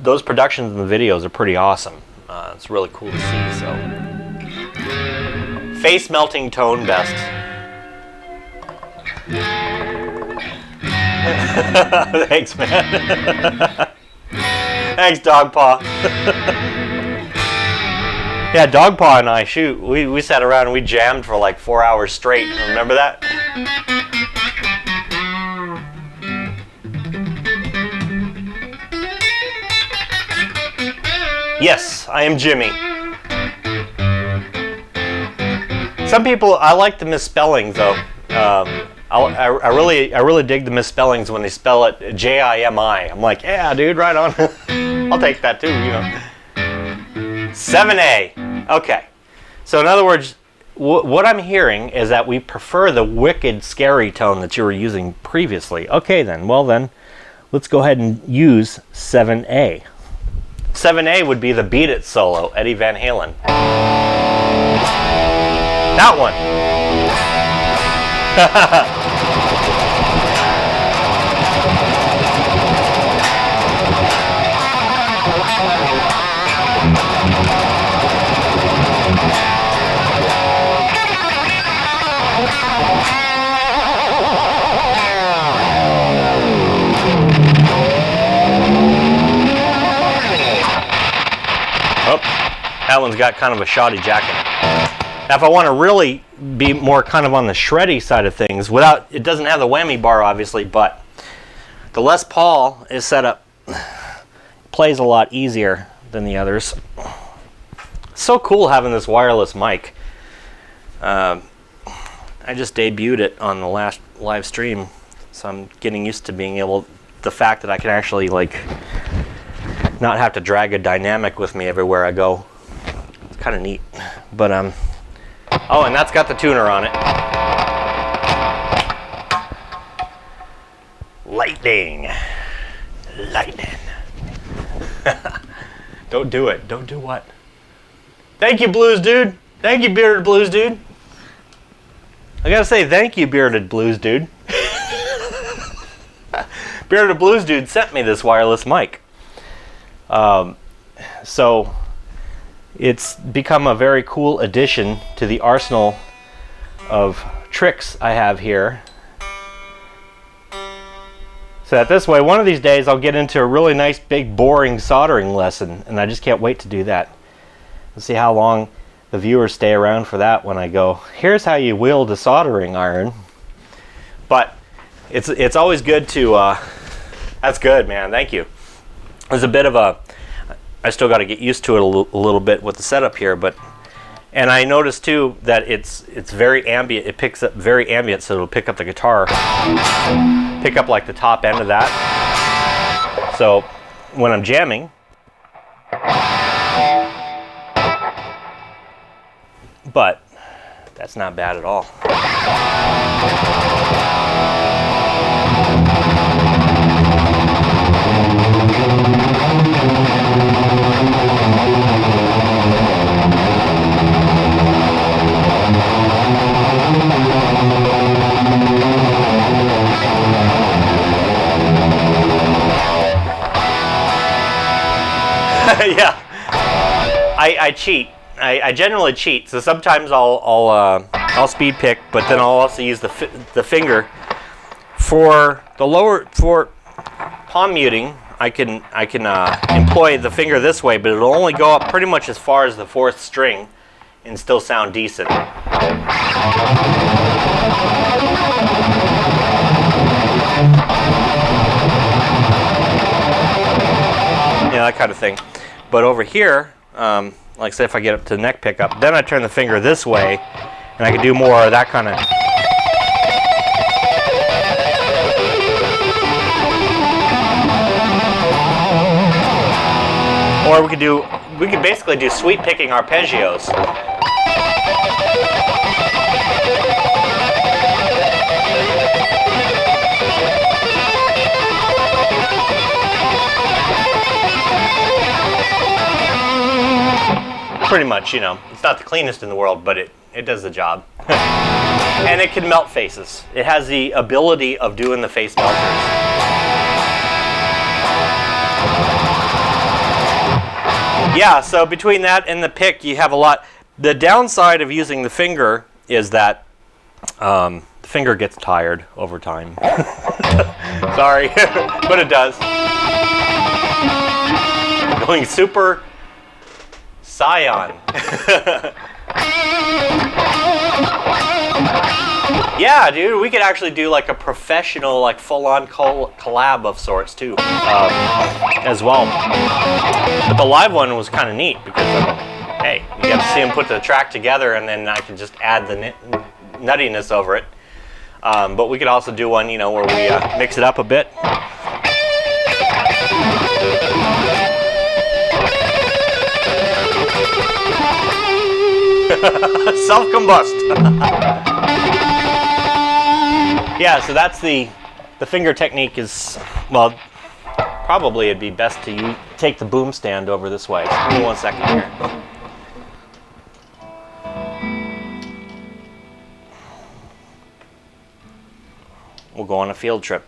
those productions and the videos are pretty awesome. It's really cool to see. So, face melting tone best. Thanks, man. Thanks, Dogpaw. Yeah, Dogpaw and I, shoot, we sat around and we jammed for like 4 hours straight. Remember that? Yes, I am Jimmy. Some people, I like the misspellings though. I really dig the misspellings when they spell it J-I-M-I. I'm like, yeah, dude, right on. I'll take that too, you know. 7A. Okay. So in other words, what I'm hearing is that we prefer the wicked, scary tone that you were using previously. Okay then. Well then, let's go ahead and use 7A. 7A would be the Beat It solo, Eddie Van Halen. That one. Oh, that one's got kind of a shoddy jack in it. Now, if I want to really be more kind of on the shreddy side of things, without, it doesn't have the whammy bar, obviously, but the Les Paul is set up, plays a lot easier than the others. So cool having this wireless mic. I just debuted it on the last live stream, so I'm getting used to being able, the fact that I can actually like not have to drag a dynamic with me everywhere I go. It's kind of neat. But oh, and that's got the tuner on it. Lightning. Don't do it. Don't do what? Thank you, Blues Dude. Thank you, Bearded Blues Dude. I gotta say thank you, Bearded Blues Dude. Bearded Blues Dude sent me this wireless mic. So it's become a very cool addition to the arsenal of tricks I have here. So that this way, one of these days I'll get into a really nice, big, boring soldering lesson, and I just can't wait to do that. Let's see how long the viewers stay around for that when I go, here's how you wield a soldering iron. But it's always good to, that's good, man, thank you. There's a bit of a, I still got to get used to it a little bit with the setup here, but, and I noticed too that it's very ambient. It picks up very ambient, so it'll pick up the guitar, pick up like the top end of that. So when I'm jamming, but that's not bad at all. Yeah, I cheat. I generally cheat. So sometimes I'll speed pick, but then I'll also use the finger for the lower, for palm muting. I can employ the finger this way, but it'll only go up pretty much as far as the 4th string and still sound decent. Yeah, that kind of thing. But over here, like say if I get up to the neck pickup, then I turn the finger this way, and I can do more of that kind of. Or we could basically do sweep picking arpeggios. Pretty much, you know, it's not the cleanest in the world, but it does the job. And it can melt faces. It has the ability of doing the face melters. Yeah, so between that and the pick, you have a lot. The downside of using the finger is that the finger gets tired over time. Sorry, but it does. Going super Scion. Yeah, dude, we could actually do like a professional, like full-on collab of sorts too, as well. But the live one was kind of neat because, hey, you get to see them put the track together, and then I can just add the nuttiness over it. But we could also do one, you know, where we mix it up a bit. Self-combust. Yeah, so that's the finger technique is, well, probably it'd be best to take the boom stand over this way. So give me 1 second here. We'll go on a field trip.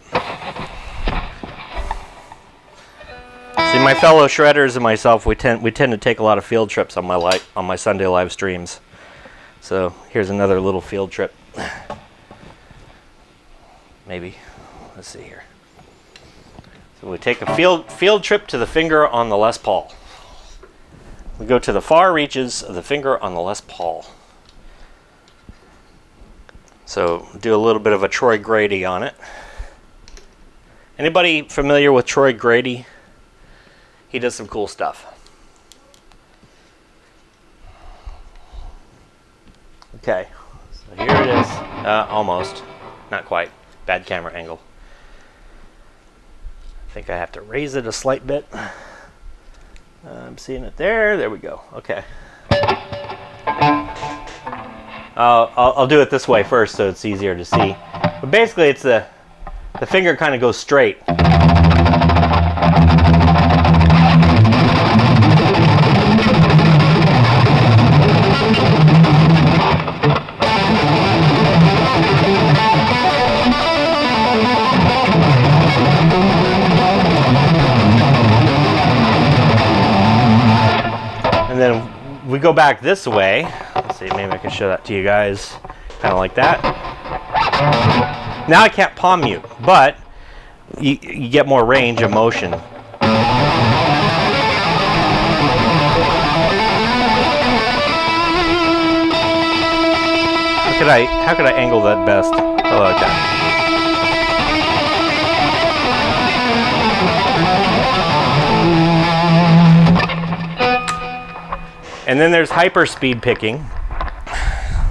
See, my fellow shredders and myself, we tend to take a lot of field trips on my Sunday live streams. So here's another little field trip. Maybe. Let's see here. So we take a field trip to the finger on the Les Paul. We go to the far reaches of the finger on the Les Paul. So do a little bit of a Troy Grady on it. Anybody familiar with Troy Grady? He does some cool stuff. Okay, so here it is. Almost. Not quite. Bad camera angle. I think I have to raise it a slight bit. I'm seeing it there. There we go. Okay. I'll do it this way first so it's easier to see. But basically it's the finger kind of goes straight. And then we go back this way. Let's see, maybe I can show that to you guys. Kind of like that. Now I can't palm mute, but you get more range of motion. How could I angle that best? I like that. And then there's hyperspeed picking,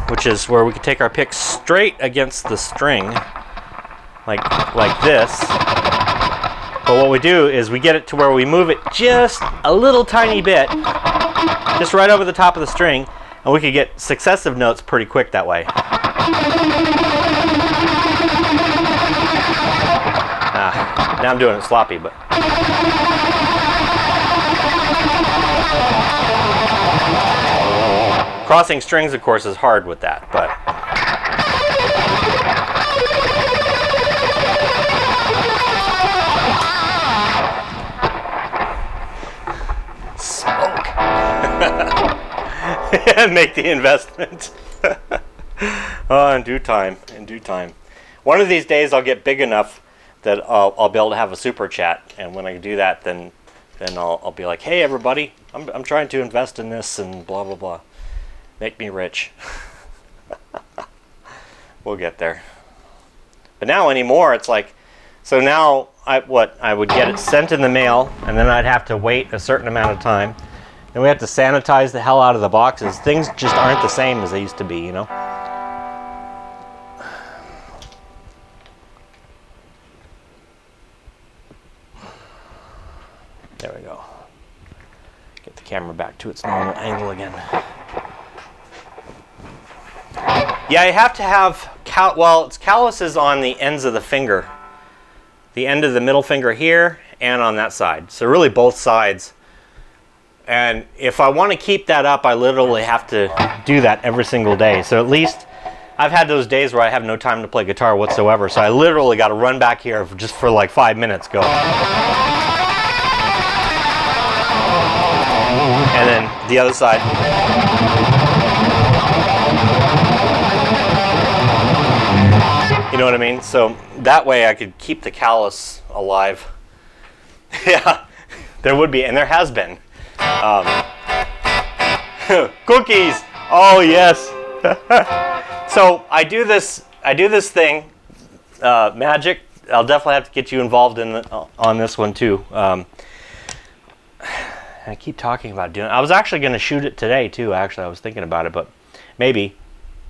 which is where we can take our pick straight against the string, like this. But what we do is we get it to where we move it just a little tiny bit, just right over the top of the string, and we could get successive notes pretty quick that way. Now I'm doing it sloppy, but. Crossing strings, of course, is hard with that, but. Smoke. Make the investment. Oh, in due time. In due time. One of these days, I'll get big enough that I'll be able to have a super chat, and when I do that, then I'll be like, hey, everybody, I'm trying to invest in this and blah blah blah. Make me rich. We'll get there. But now anymore, it's like, so now I would get it sent in the mail, and then I'd have to wait a certain amount of time. Then we have to sanitize the hell out of the boxes. Things just aren't the same as they used to be, you know? There we go. Get the camera back to its normal angle again. Yeah, you have to have, it's calluses on the ends of the finger. The end of the middle finger here and on that side. So really both sides. And if I want to keep that up, I literally have to do that every single day. So at least I've had those days where I have no time to play guitar whatsoever. So I literally got to run back here just for like 5 minutes, go. And then the other side. You know what I mean? So that way I could keep the callus alive. Yeah, there would be, and there has been. Cookies! Oh yes. So I do this thing, magic. I'll definitely have to get you involved in on this one too. I keep talking about doing it. I was actually going to shoot it today too. Actually, I was thinking about it, but maybe,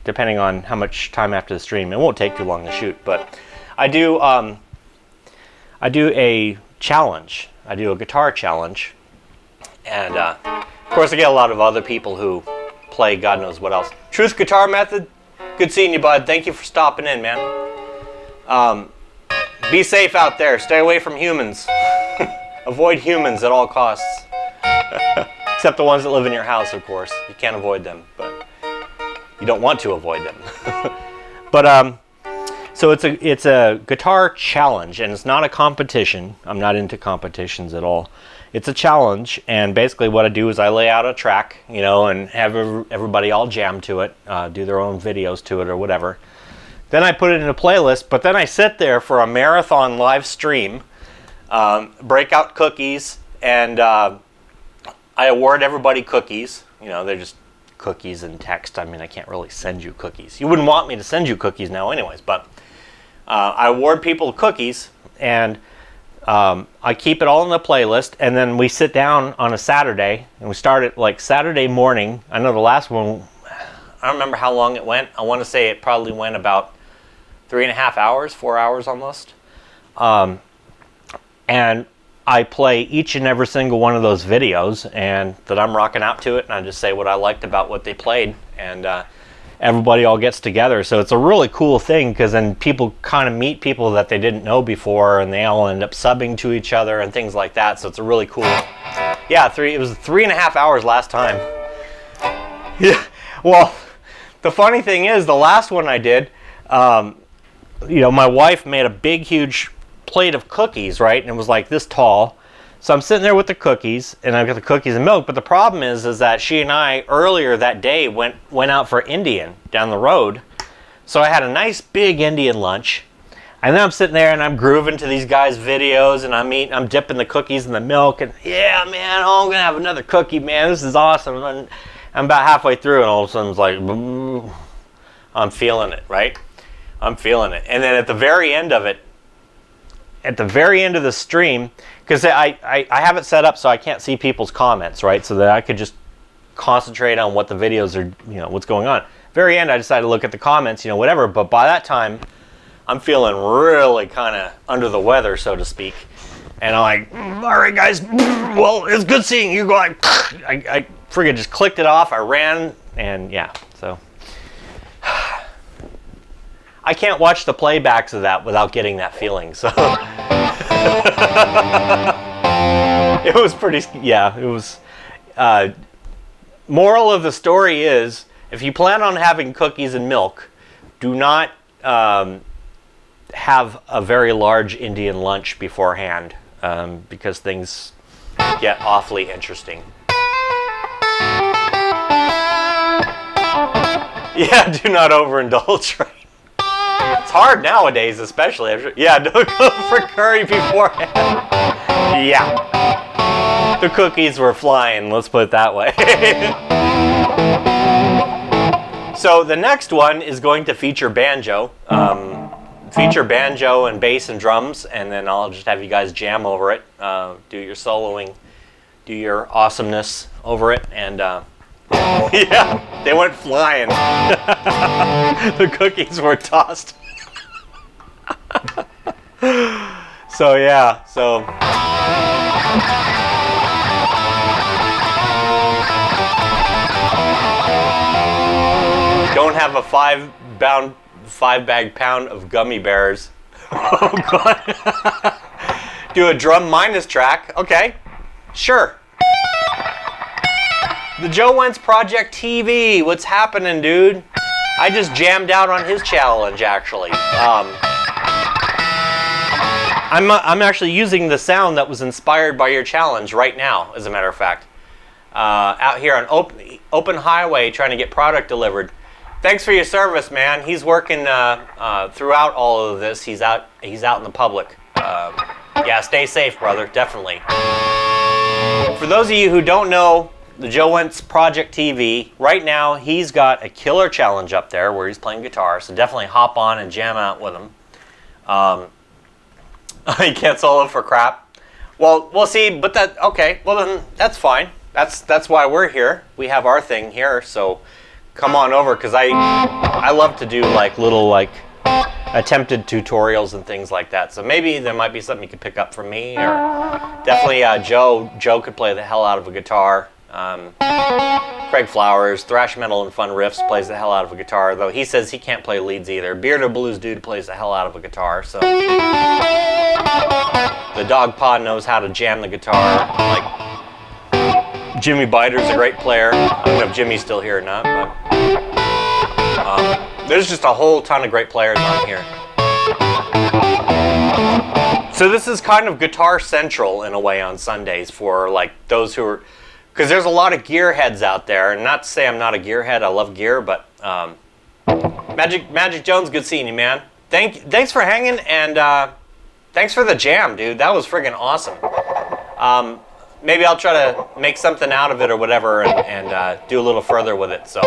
depending on how much time after the stream. It won't take too long to shoot, but I do a challenge. I do a guitar challenge, and of course I get a lot of other people who play God knows what else. Truth Guitar Method, good seeing you, bud. Thank you for stopping in, man. Be safe out there. Stay away from humans. Avoid humans at all costs. Except the ones that live in your house, of course. You can't avoid them, but you don't want to avoid them. But so it's a guitar challenge, and it's not a competition. I'm not into competitions at all. It's a challenge, and basically what I do is I lay out a track, you know, and have everybody all jam to it, do their own videos to it or whatever. Then I put it in a playlist, but then I sit there for a marathon live stream, break out cookies, and I award everybody cookies. You know, they're just cookies and text. I mean, I can't really send you cookies. You wouldn't want me to send you cookies now anyways, but I award people cookies, and I keep it all in the playlist, and then we sit down on a Saturday, and we start at like Saturday morning. I know the last one, I don't remember how long it went. I want to say it probably went about 3.5 hours, 4 hours almost. And I play each and every single one of those videos, and that I'm rocking out to it, and I just say what I liked about what they played, and everybody all gets together. So it's a really cool thing, because then people kind of meet people that they didn't know before, and they all end up subbing to each other and things like that. So it's a really cool. Yeah, it was 3.5 hours last time. Yeah. Well, the funny thing is, the last one I did, you know, my wife made a big, huge plate of cookies, right? And it was like this tall. So I'm sitting there with the cookies, and I've got the cookies and milk. But the problem is that she and I earlier that day went out for Indian down the road. So I had a nice big Indian lunch, and then I'm sitting there and I'm grooving to these guys' videos, and I'm dipping the cookies in the milk, and yeah, man, oh, I'm gonna have another cookie, man. This is awesome. And I'm about halfway through, and all of a sudden it's like, I'm feeling it, right? I'm feeling it. And then at the very end of it, at the very end of the stream, because I have it set up so I can't see people's comments, right? So that I could just concentrate on what the videos are, you know, what's going on. Very end, I decided to look at the comments, you know, whatever. But by that time, I'm feeling really kind of under the weather, so to speak. And I'm like, all right, guys, well, it's good seeing you. Going, I friggin' just clicked it off. I ran, and yeah, so. I can't watch the playbacks of that without getting that feeling, so. It was pretty, yeah, it was. Moral of the story is, if you plan on having cookies and milk, do not have a very large Indian lunch beforehand, because things get awfully interesting. Yeah, do not overindulge, right? It's hard nowadays, especially. Yeah, don't go for curry beforehand. Yeah. The cookies were flying, let's put it that way. So the next one is going to feature banjo. feature banjo and bass and drums, and then I'll just have you guys jam over it, do your soloing, do your awesomeness over it, and yeah, they went flying. The cookies were tossed. So yeah, so don't have a 5-bag pound of gummy bears. Oh God. Do a drum minus track. Okay, sure. The Joe Wentz Project TV. What's happening, dude? I just jammed out on his challenge, actually. I'm actually using the sound that was inspired by your challenge right now, as a matter of fact. Out here on open highway trying to get product delivered. Thanks for your service, man. He's working throughout all of this. He's out in the public. Yeah, stay safe, brother. Definitely. For those of you who don't know the Joe Wentz Project TV, right now he's got a killer challenge up there where he's playing guitar. So definitely hop on and jam out with him. He can't solo for crap. Well, we'll see. But okay. Well, then that's fine. That's why we're here. We have our thing here. So come on over, because I love to do like little attempted tutorials and things like that. So maybe there might be something you could pick up from me, or definitely Joe could play the hell out of a guitar. Craig Flowers, thrash metal and fun riffs, plays the hell out of a guitar, though he says he can't play leads either. Bearded Blues Dude plays the hell out of a guitar. So the Dog Pod knows how to jam the guitar. Like Jimmy Biter's a great player. I don't know if Jimmy's still here or not, but there's just a whole ton of great players on here. So this is kind of Guitar Central in a way on Sundays for like those who are, because there's a lot of gearheads out there, and not to say I'm not a gearhead, I love gear, but Magic Jones, good seeing you, man. Thanks for hanging, and thanks for the jam, dude. That was friggin' awesome. Maybe I'll try to make something out of it or whatever, and do a little further with it. So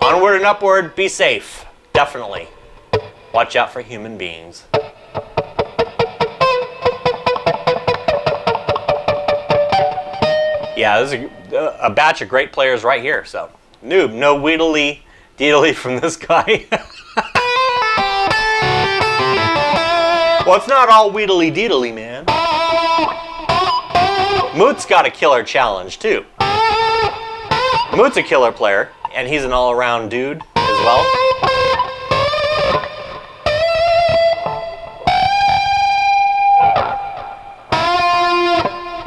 onward and upward, be safe, definitely. Watch out for human beings. Yeah, there's a batch of great players right here. So noob, no wheedly deedly from this guy. Well, it's not all wheedly deedly, man. Moot's got a killer challenge too. Moot's a killer player, and he's an all-around dude as well.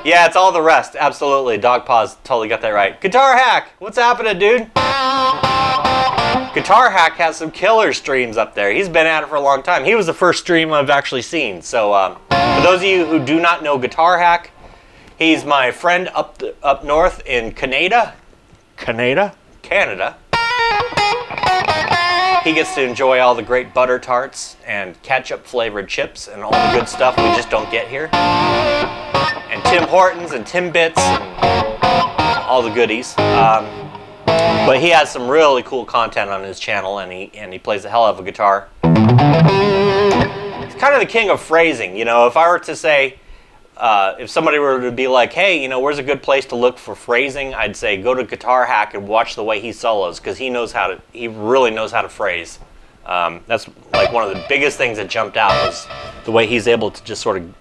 Yeah, it's all the rest. Absolutely. Dog Paws totally got that right. Guitar Hack, what's happening, dude? Guitar Hack has some killer streams up there. He's been at it for a long time. He was the first stream I've actually seen. So for those of you who do not know Guitar Hack, he's my friend up north in Canada. Canada? He gets to enjoy all the great butter tarts and ketchup flavored chips and all the good stuff we just don't get here. And Tim Hortons and Timbits and all the goodies. But he has some really cool content on his channel, and he plays the hell out of a guitar. He's kind of the king of phrasing. You know, if I were to say, if somebody were to be like, hey, you know, where's a good place to look for phrasing? I'd say go to Guitar Hack and watch the way he solos, because he really knows how to phrase. That's like one of the biggest things that jumped out, was the way he's able to just sort of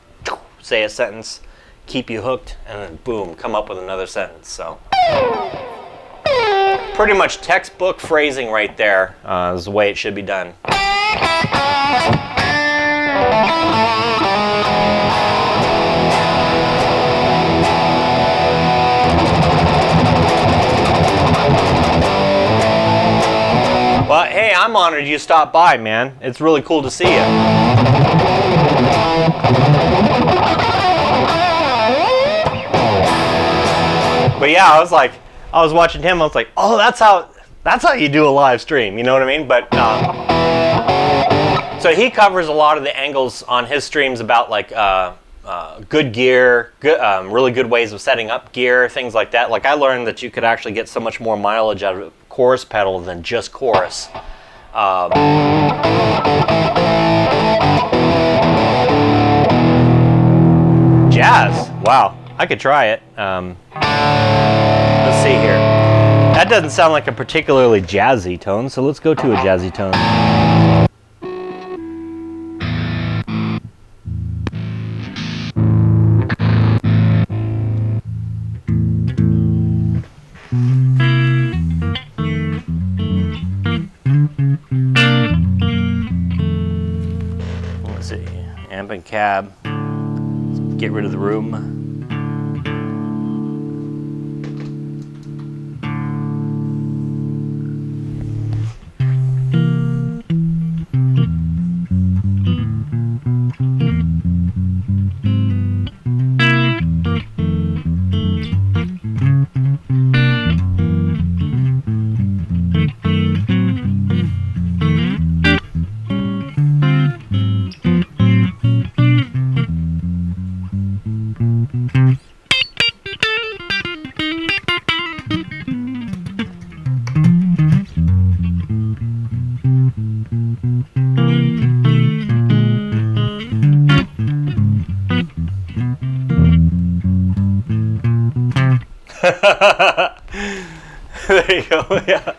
say a sentence, keep you hooked, and then boom, come up with another sentence. So pretty much textbook phrasing right there is the way it should be done. Well, hey, I'm honored you stopped by, man. It's really cool to see you. But yeah, I was watching him. I was like, oh, that's how you do a live stream. You know what I mean? But so he covers a lot of the angles on his streams about like good gear, really good ways of setting up gear, things like that. Like I learned that you could actually get so much more mileage out of a chorus pedal than just chorus. Jazz. Wow, I could try it. Let's see here. That doesn't sound like a particularly jazzy tone, so let's go to a jazzy tone. Let's see, amp and cab. Let's get rid of the room. There you go. Yeah.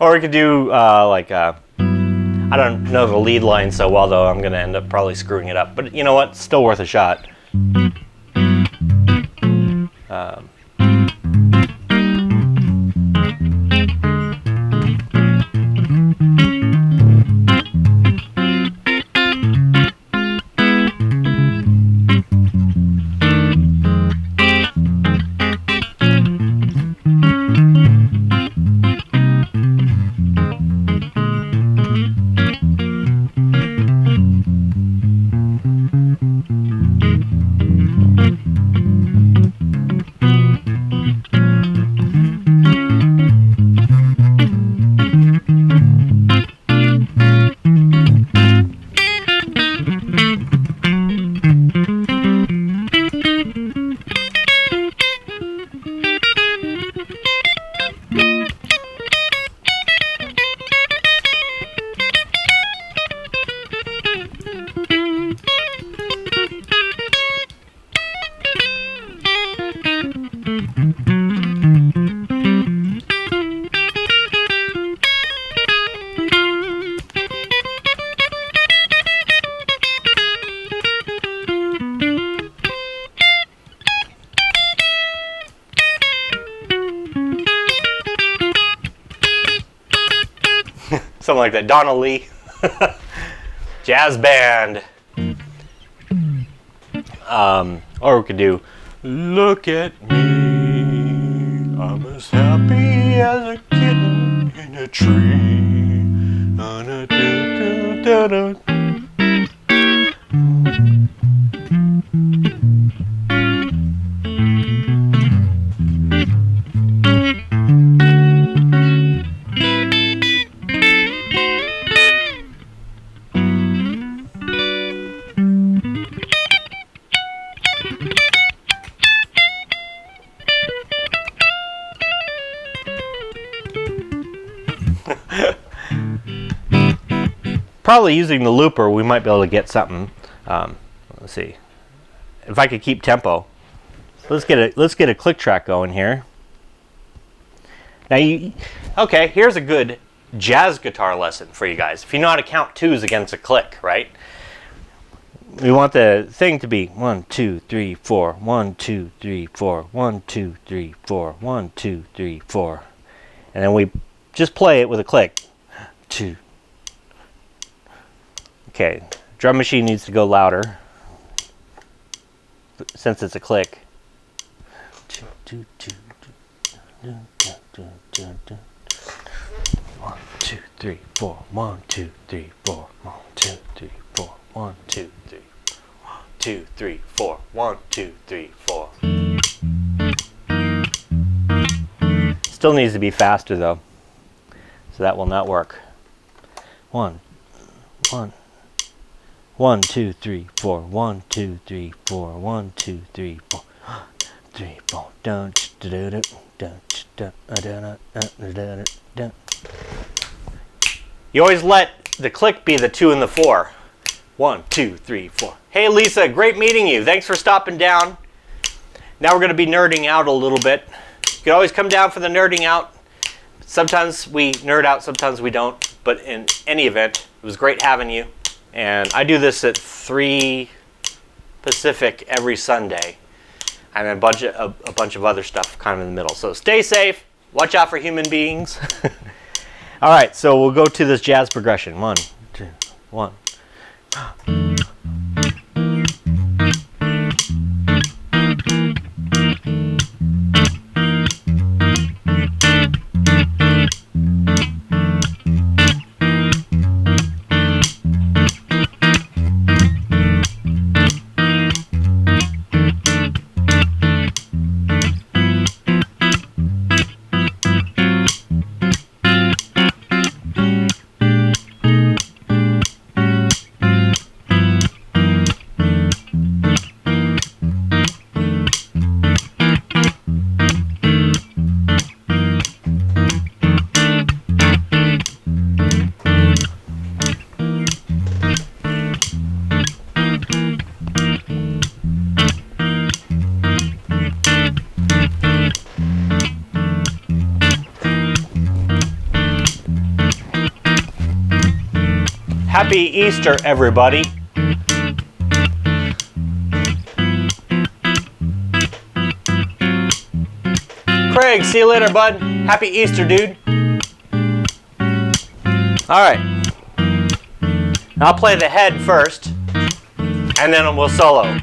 Or we could do like I don't know the lead line so well, though. I'm gonna end up probably screwing it up. But you know what? Still worth a shot. Something like that. Donna Lee. Jazz band. Or we could do Look at Me, I'm as happy as a kitten in a tree. Probably using the looper, we might be able to get something. Let's see if I could keep tempo. Let's get a click track going here. Now okay, here's a good jazz guitar lesson for you guys. If you know how to count twos against a click, right? We want the thing to be 1, 2, 3, 4, 1, 2, 3, 4, 1, 2, 3, 4, 1, 2, 3, 4, and then we just play it with a click. 2. Okay, drum machine needs to go louder since it's a click. 2, 2, 2, 2, 1, 2, 3, 4, 1, 2, 3, 4, 1, 2, 3, 4, 1, 2, 3, 1, 2, 3, 4, 1, 2, 3, 4. Still needs to be faster though, so that will not work. 1, 1. 1, 2, 3, 4, 1, 2, 3, 4, 1, 2, 3, 4, 3, 4. You always let the click be the 2 and the 4. 1, 2, 3, 4. Hey Lisa, great meeting you. Thanks for stopping down. Now we're going to be nerding out a little bit. You can always come down for the nerding out. Sometimes we nerd out, sometimes we don't. But in any event, it was great having you. And I do this at 3 Pacific every Sunday. And a bunch of other stuff kind of in the middle. So stay safe. Watch out for human beings. All right, so we'll go to this jazz progression. 1, 2, 1. Happy Easter, everybody. Craig, see you later, bud. Happy Easter, dude. All right. I'll play the head first, and then we'll solo.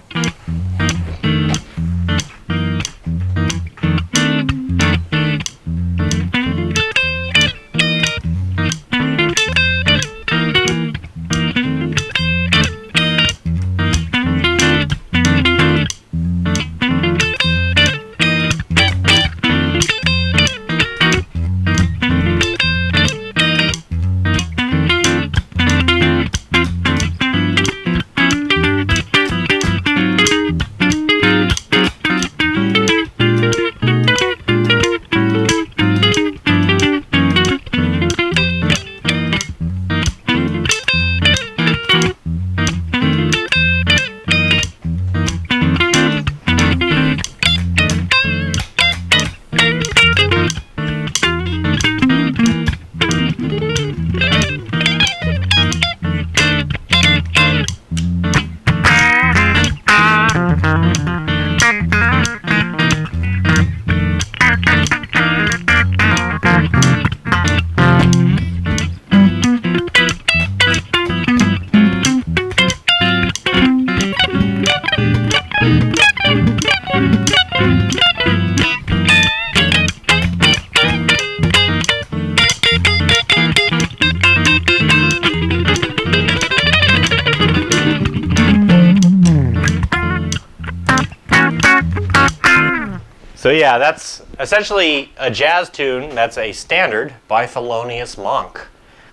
So yeah, that's essentially a jazz tune that's a standard by Thelonious Monk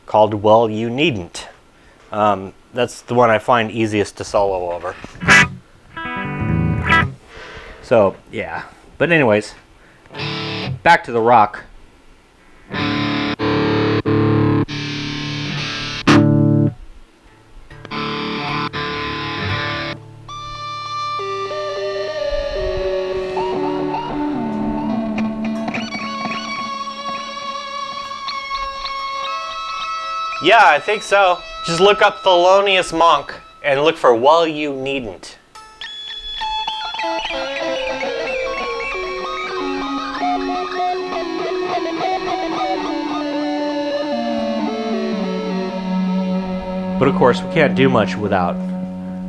called Well You Needn't. That's the one I find easiest to solo over. So yeah, but anyways, back to the rock. Yeah, I think so. Just look up Thelonious Monk and look for Well You Needn't. But of course, we can't do much without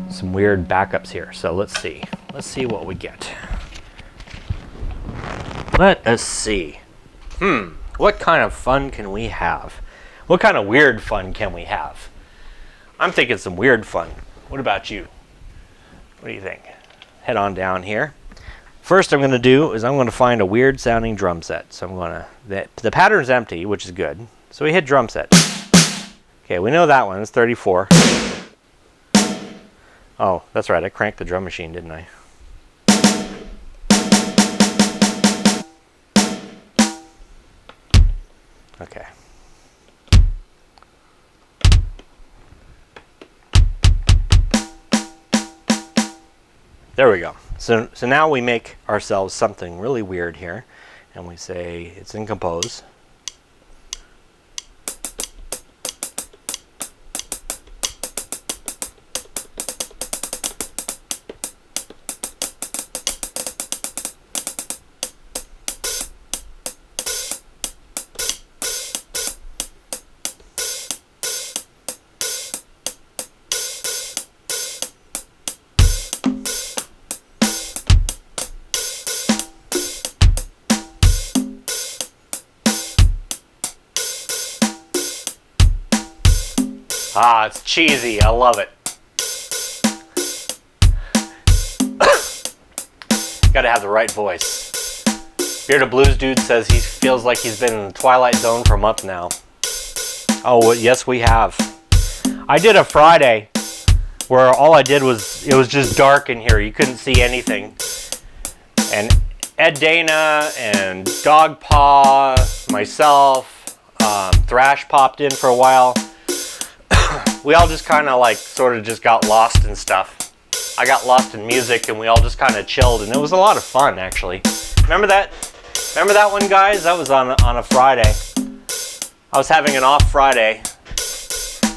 some weird backups here. So let's see. Let's see what we get. Let us see. What kind of fun can we have? What kind of weird fun can we have? I'm thinking some weird fun. What about you? What do you think? Head on down here. First I'm going to do is I'm going to find a weird sounding drum set. So I'm going to, the pattern's empty, which is good. So we hit drum set. Okay, we know that one. It's 34. Oh, that's right. I cranked the drum machine, didn't I? Okay. There we go. So now we make ourselves something really weird here, and we say it's in compose. Ah, it's cheesy. I love it. Gotta have the right voice. Bearded Blues Dude says he feels like he's been in the Twilight Zone for a month now. Oh, well, yes, we have. I did a Friday where all I did was, it was just dark in here. You couldn't see anything. And Ed Dana and Dogpaw, myself, Thrash popped in for a while. We all just kind of like sort of just got lost in stuff. I got lost in music and we all just kind of chilled, and it was a lot of fun actually. Remember that one, guys? That was on a Friday. I was having an off Friday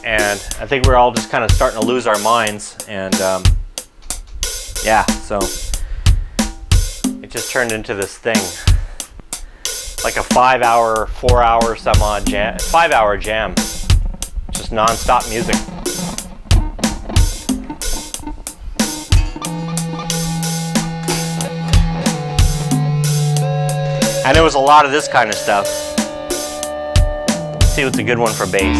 and I think we were all just kind of starting to lose our minds, and yeah, so it just turned into this thing. Like a 5-hour, 4-hour some odd jam, 5-hour jam. Just non-stop music. And it was a lot of this kind of stuff. Let's see what's a good one for bass.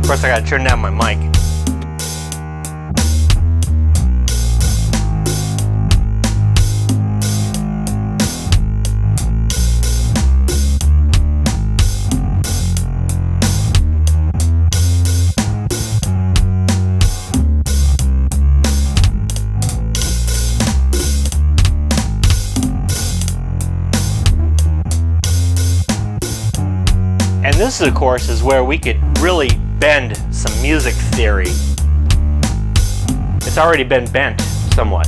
Of course, I gotta turn down my mic. And this, of course, is where we could really bend some music theory. It's already been bent somewhat.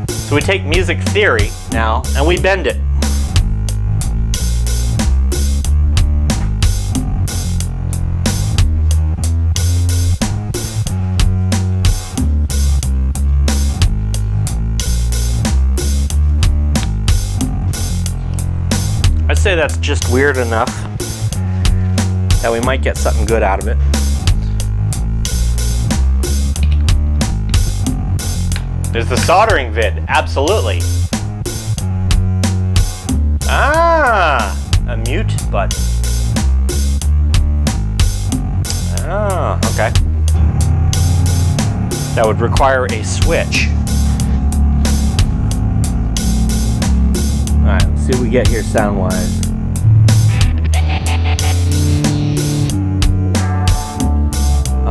So we take music theory now and we bend it. I'd say that's just weird enough that we might get something good out of it. There's the soldering vid, absolutely. Ah, a mute button. Oh, okay. That would require a switch. Alright, let's see what we get here sound-wise.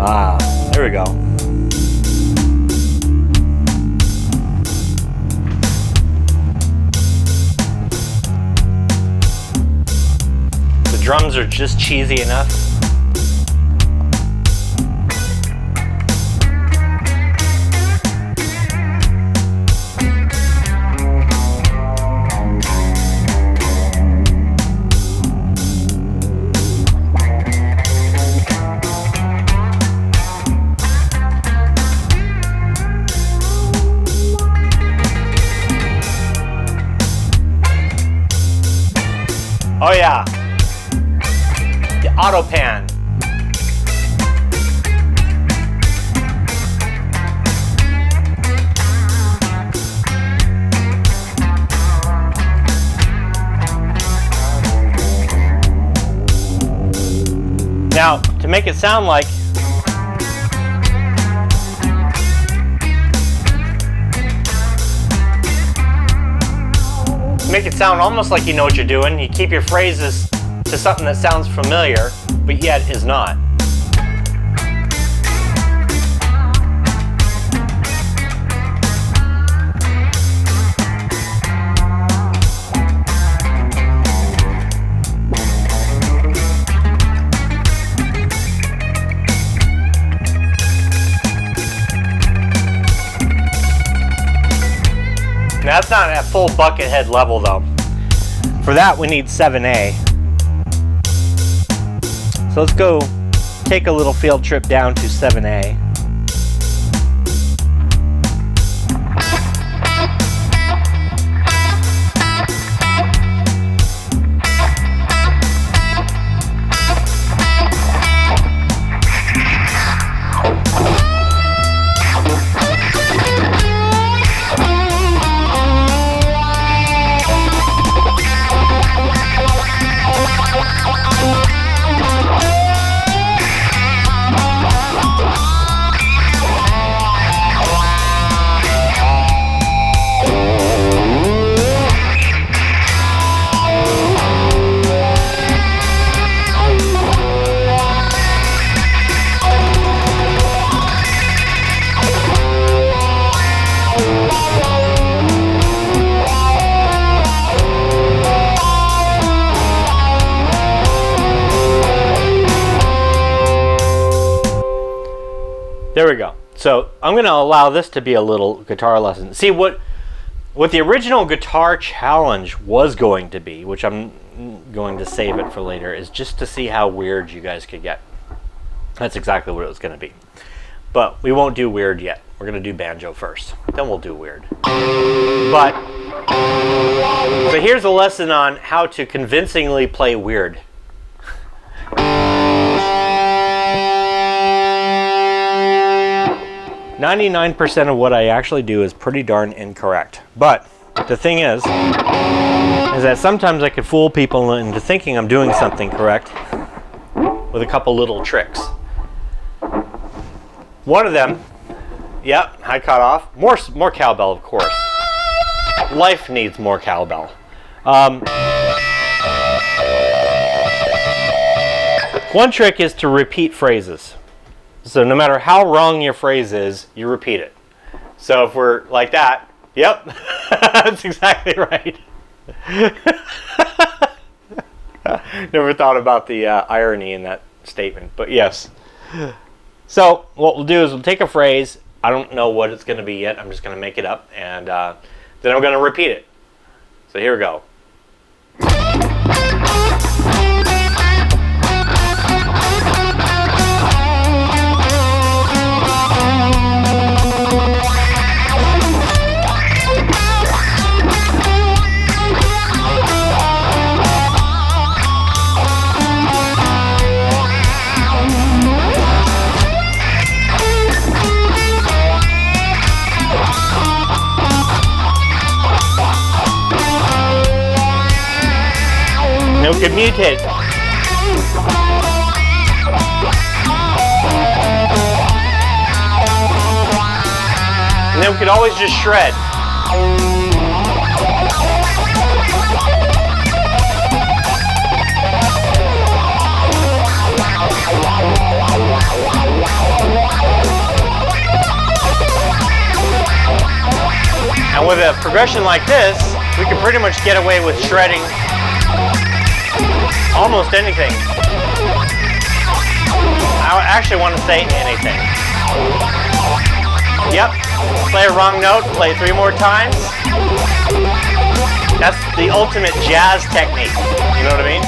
Ah, there we go. The drums are just cheesy enough. Oh yeah, the auto pan. Now, to make it sound like make it sound almost like you know what you're doing. You keep your phrases to something that sounds familiar, but yet is not. Now, that's not at full bucket head level though. For that we need 7A. So let's go take a little field trip down to 7A. There we go. So I'm going to allow this to be a little guitar lesson. See what the original guitar challenge was going to be, which I'm going to save it for later, is just to see how weird you guys could get. That's exactly what it was going to be. But we won't do weird yet. We're going to do banjo first. Then we'll do weird. But so here's a lesson on how to convincingly play weird. 99% of what I actually do is pretty darn incorrect. But the thing is that sometimes I could fool people into thinking I'm doing something correct with a couple little tricks. One of them, yep, high cut off. More cowbell, of course. Life needs more cowbell. One trick is to repeat phrases. So no matter how wrong your phrase is, you repeat it. So if we're like that, yep, that's exactly right. Never thought about the irony in that statement, but yes. So what we'll do is we'll take a phrase. I don't know what it's going to be yet. I'm just going to make it up, and then I'm going to repeat it. So here we go. No, could mutate. And then we could always just shred. And with a progression like this, we can pretty much get away with shredding almost anything. I actually want to say anything. Yep. Play a wrong note, play 3 more times. That's the ultimate jazz technique. You know what I mean?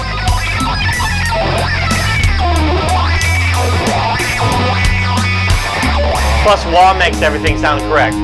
Plus wah makes everything sound correct.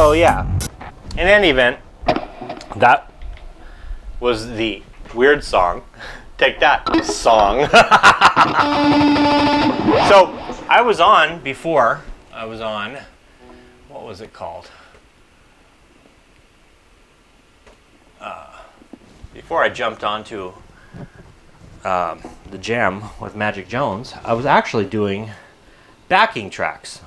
So yeah, in any event, that was the weird song. Take that song. So I was on before. I was on, what was it called? Before I jumped onto the jam with Magic Jones, I was actually doing backing tracks.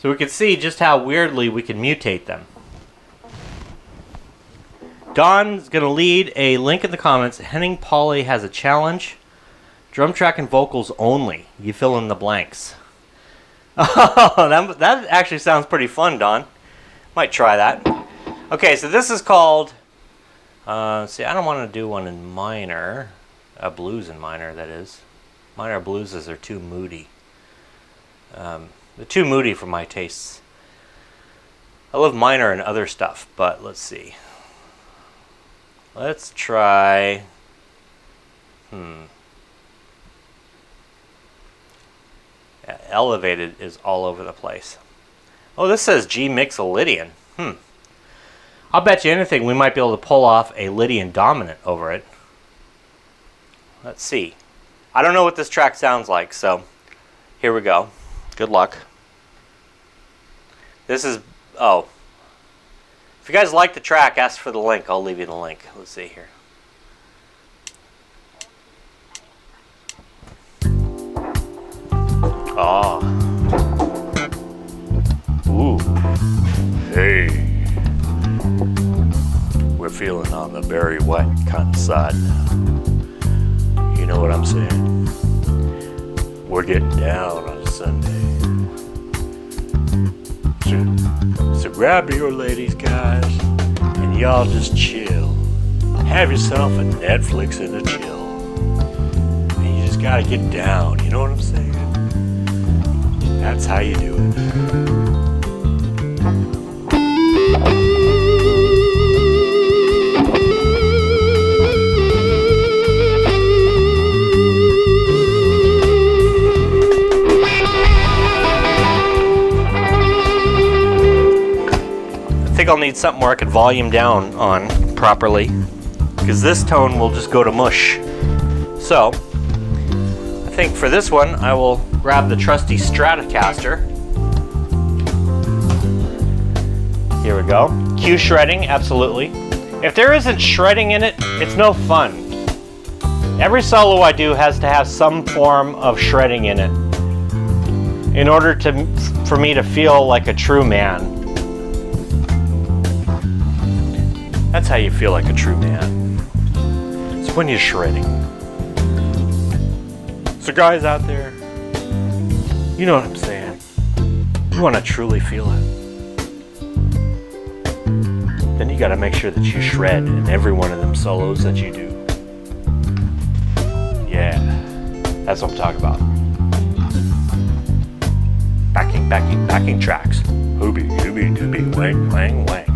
So we could see just how weirdly we can mutate them. Don's going to lead a link in the comments. Henning Pauly has a challenge. Drum track and vocals only. You fill in the blanks. Oh, that actually sounds pretty fun, Don. Might try that. Okay, so this is called... see, I don't want to do one in minor. A blues in minor, that is. Minor blueses are too moody. They're too moody for my tastes. I love minor and other stuff, but let's see. Let's try... Elevated is all over the place. Oh, this says G mix a Lydian. I'll bet you anything we might be able to pull off a Lydian dominant over it. Let's see. I don't know what this track sounds like, so here we go. Good luck. This is... oh. If you guys like the track, ask for the link. I'll leave you the link. Let's see here. Ah. Ooh. Hey. We're feeling on the very wet kind of side now. You know what I'm saying? We're getting down on Sunday. So grab your ladies, guys, and y'all just chill. Have yourself a Netflix and a chill. And you just gotta get down, you know what I'm saying? That's how you do it. I think I'll need something where I could volume down on properly, because this tone will just go to mush. So, I think for this one, I will grab the trusty Stratocaster. Here we go. Cue shredding, absolutely. If there isn't shredding in it, it's no fun. Every solo I do has to have some form of shredding in it in order for me to feel like a true man. That's how you feel like a true man. It's when you're shredding. So guys out there, you know what I'm saying. You want to truly feel it. Then you got to make sure that you shred in every one of them solos that you do. Yeah, that's what I'm talking about. Backing tracks. Hoobie, doobie, doobie, wang, wang, wang.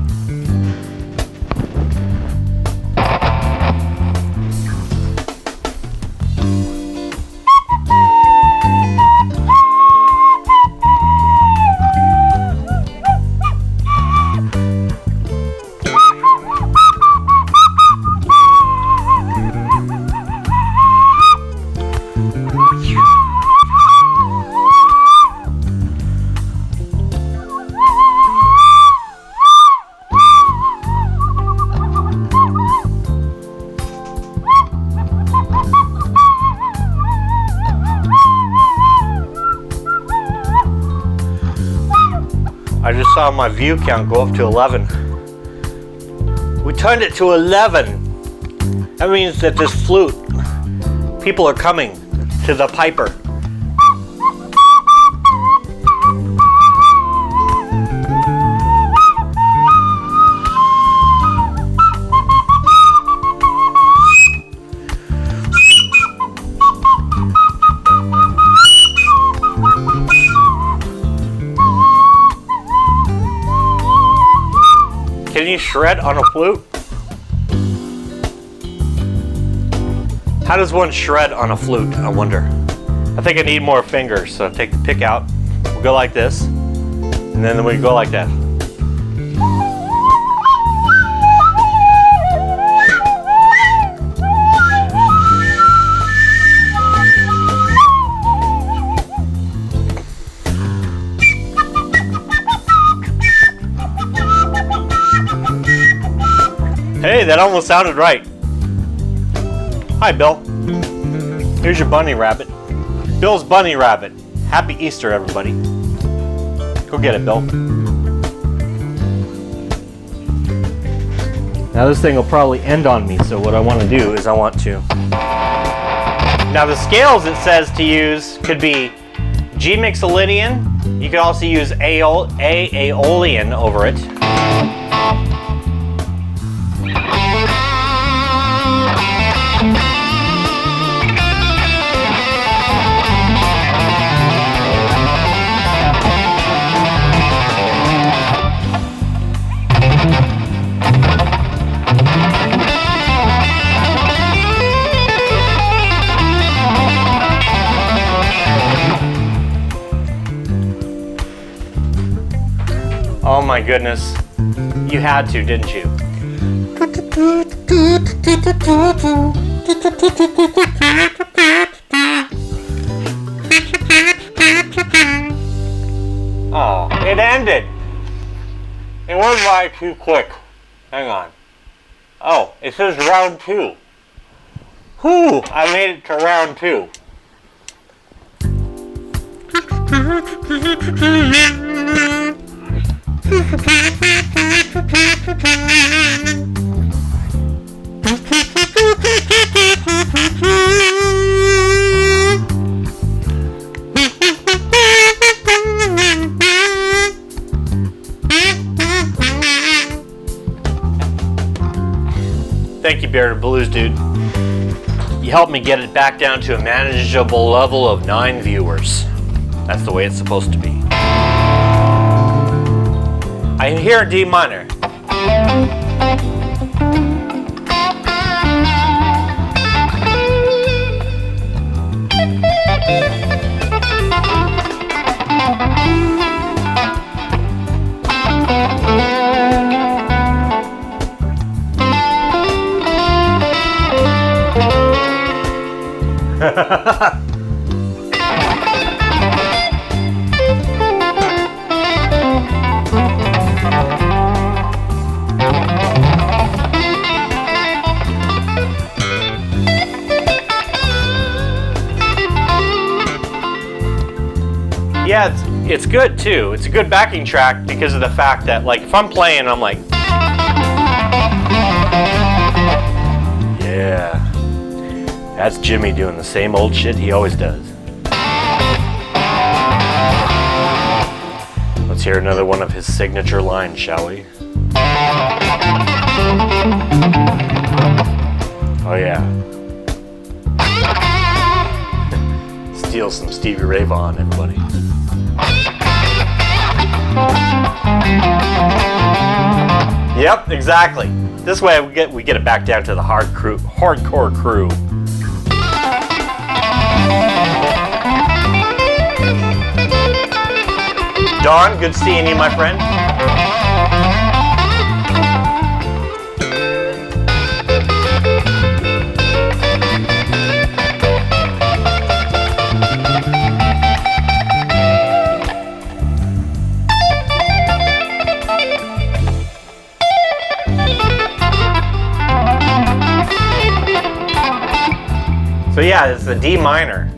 I just saw my view count go up to 11. We turned it to 11. That means that this flute, people are coming to the piper. Can you shred on a flute? How does one shred on a flute, I wonder? I think I need more fingers, so take the pick out. We'll go like this, and then we go like that. Hey, that almost sounded right. Hi, Bill. Here's your bunny rabbit. Bill's bunny rabbit. Happy Easter, everybody. Go get it, Bill. Now this thing will probably end on me, so what I want to do is I want to... Now the scales it says to use could be G mixolydian. You could also use aeolian over it. Oh my goodness. You had to, didn't you? Oh, it ended. It went by too quick. Hang on. Oh, it says round 2. Whew, I made it to round 2. Thank you, Bearded Blues Dude. You helped me get it back down to a manageable level of 9 viewers. That's the way it's supposed to be. I hear D minor. Yeah, it's good too. It's a good backing track because of the fact that, like, if I'm playing, I'm like, yeah, that's Jimmy doing the same old shit he always does. Let's hear another one of his signature lines, shall we? Oh yeah. Steal some Stevie Ray Vaughan, everybody. Yep, exactly. This way we get it back down to the hardcore crew. Don, good seeing you, my friend. So yeah, it's the D minor.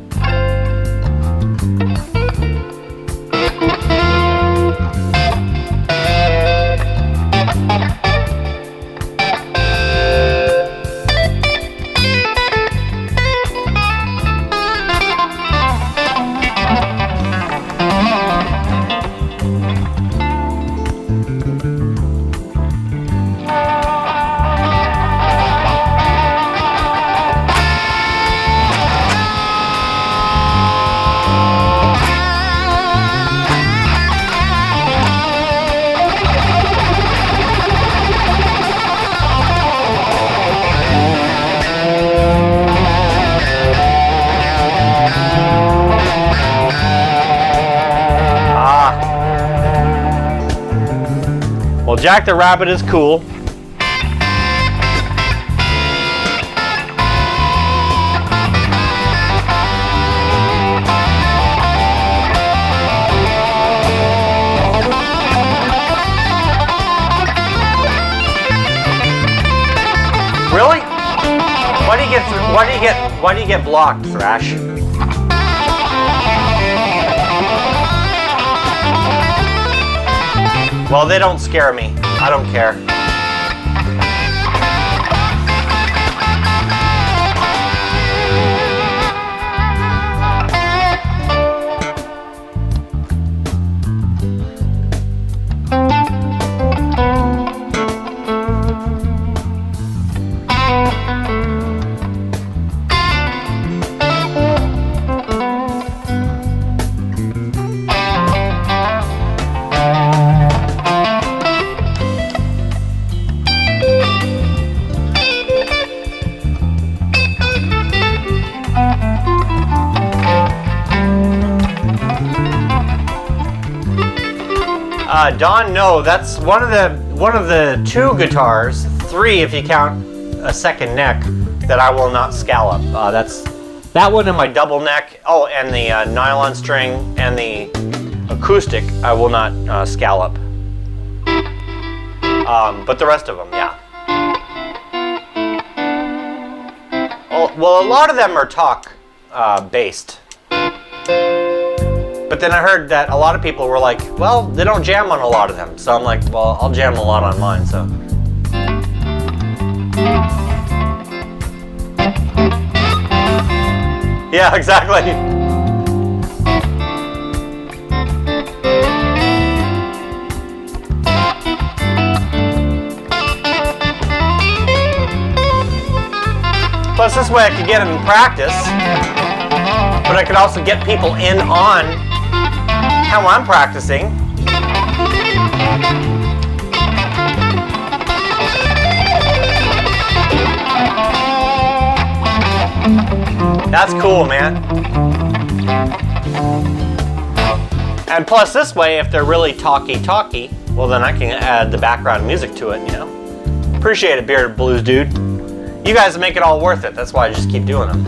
Well, Jack the Rabbit is cool. Really? Why do you get blocked, Thrash? Well, they don't scare me. I don't care. Don, no, that's one of the 2 guitars, 3 if you count a second neck, that I will not scallop. That's that one and my double neck. Oh, and the nylon string and the acoustic I will not scallop. But the rest of them, yeah. Oh, well, a lot of them are talk based. But then I heard that a lot of people were like, well, they don't jam on a lot of them. So I'm like, well, I'll jam a lot on mine, so. Yeah, exactly. Plus, this way I could get them in practice, but I could also get people in on how I'm practicing. That's cool, man. And plus this way, if they're really talky, well then I can add the background music to it, you know. Appreciate it, Bearded Blues dude. You guys make it all worth it. That's why I just keep doing them.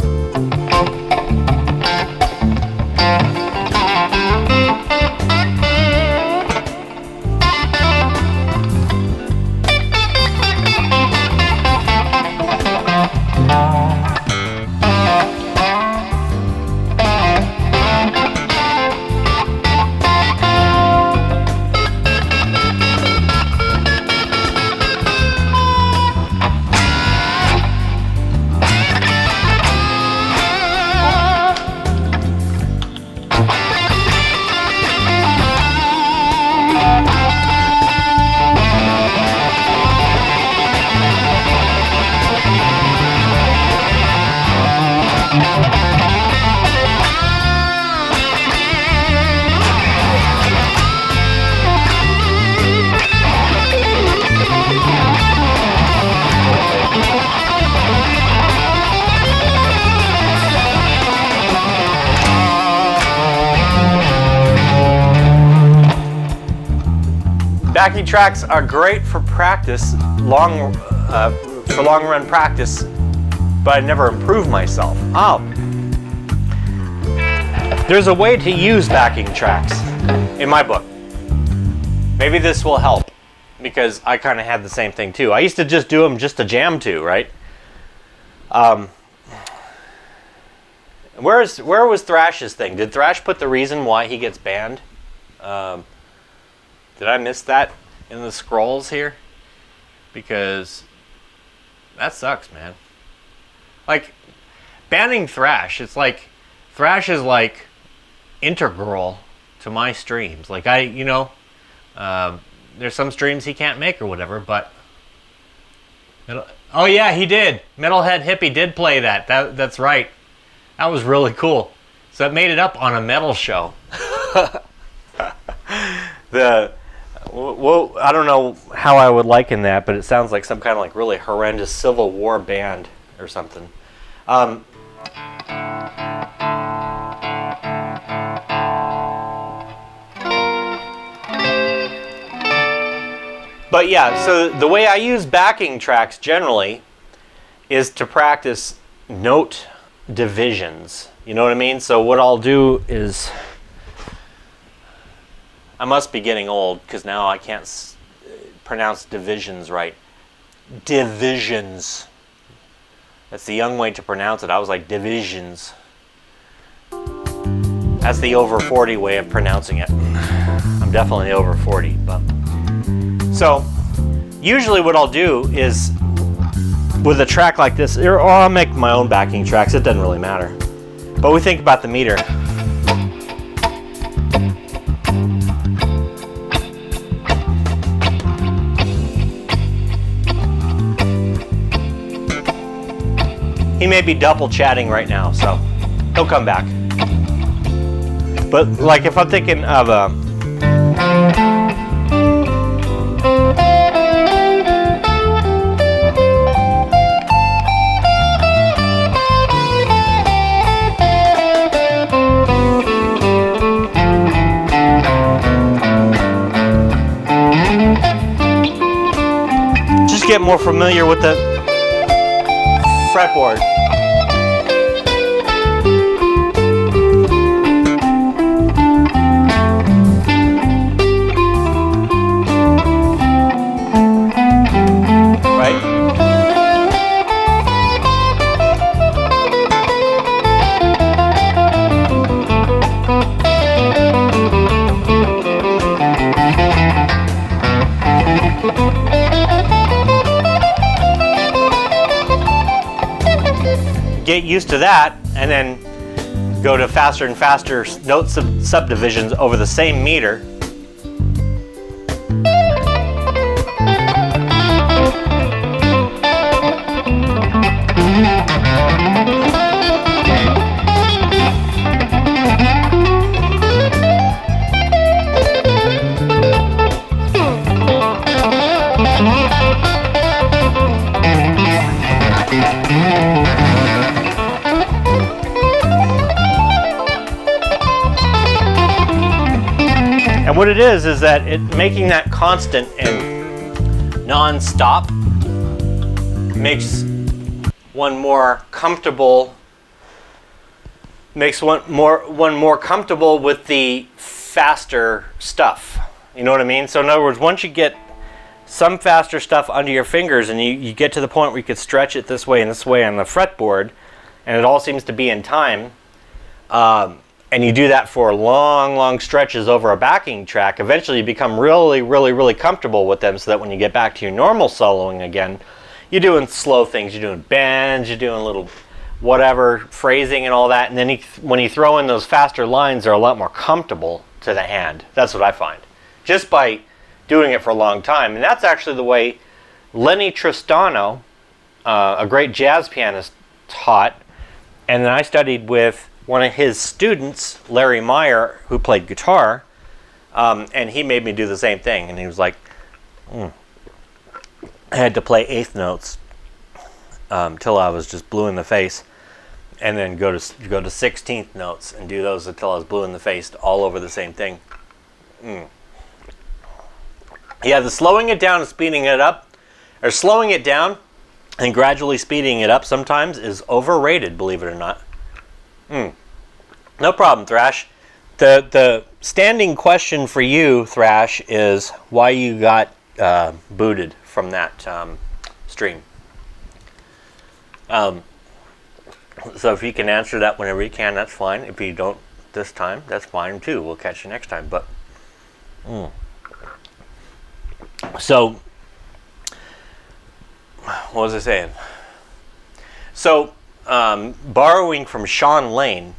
Backing tracks are great for practice, for long run practice, but I never improve myself. Oh, there's a way to use backing tracks in my book. Maybe this will help because I kind of had the same thing too. I used to just do them just to jam to, right? Where was Thrash's thing? Did Thrash put the reason why he gets banned? Did I miss that in the scrolls here? Because that sucks, man. Like, banning Thrash, it's like, Thrash is like integral to my streams. Like there's some streams he can't make or whatever, but oh yeah, he did. Metalhead Hippie did play that. That's right. That was really cool. So it made it up on a metal show. Well, I don't know how I would liken that, but it sounds like some kind of like really horrendous Civil War band or something. But yeah, so the way I use backing tracks generally is to practice note divisions. You know what I mean? So what I'll do is, I must be getting old because now I can't pronounce divisions right. Divisions. That's the young way to pronounce it. I was like divisions. That's the over 40 way of pronouncing it. I'm definitely over 40, but so usually what I'll do is with a track like this, or I'll make my own backing tracks, it doesn't really matter. But we think about the meter. He may be double chatting right now, so he'll come back. But like if I'm thinking of a just get more familiar with the fretboard. Get used to that, and then go to faster and faster note subdivisions over the same meter. And what it is that making that constant and non-stop makes one more comfortable. Makes one more comfortable with the faster stuff. You know what I mean? So in other words, once you get some faster stuff under your fingers and you get to the point where you could stretch it this way and this way on the fretboard, and it all seems to be in time. And you do that for long stretches over a backing track, eventually you become really comfortable with them, so that when you get back to your normal soloing again, you're doing slow things, you're doing bends, you're doing little whatever, phrasing and all that, and then when you throw in those faster lines, they're a lot more comfortable to the hand. That's what I find. Just by doing it for a long time. And that's actually the way Lenny Tristano, a great jazz pianist, taught. And then I studied with one of his students, Larry Meyer, who played guitar, and he made me do the same thing. And he was like, I had to play eighth notes till I was just blue in the face, and then go to 16th notes and do those until I was blue in the face, all over the same thing. Yeah, the slowing it down and speeding it up, or slowing it down and gradually speeding it up sometimes is overrated, believe it or not. No problem, Thrash. The standing question for you, Thrash, is why you got booted from that stream. So if you can answer that whenever you can, that's fine. If you don't this time, that's fine too. We'll catch you next time. But so what was I saying? So borrowing from Sean Lane,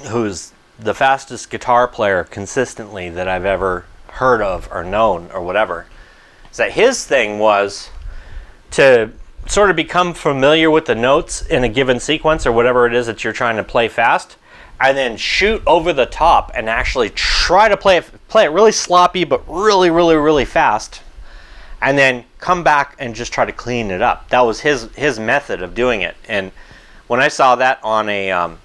who's the fastest guitar player consistently that I've ever heard of or known or whatever, is that his thing was to sort of become familiar with the notes in a given sequence or whatever it is that you're trying to play fast, and then shoot over the top and actually try to play it really sloppy but really fast, and then come back and just try to clean it up. That was his method of doing it. And when I saw that on a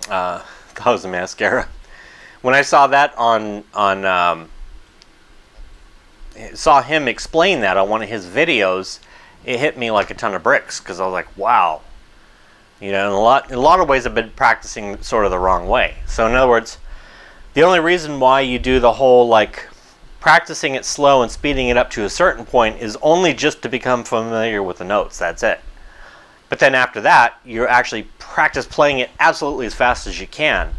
that was a mascara. When I saw that on saw him explain that on one of his videos, it hit me like a ton of bricks, because I was like, wow. You know, in a lot of ways I've been practicing sort of the wrong way. So in other words, the only reason why you do the whole like practicing it slow and speeding it up to a certain point is only just to become familiar with the notes. That's it. But then after that, you actually practice playing it absolutely as fast as you can,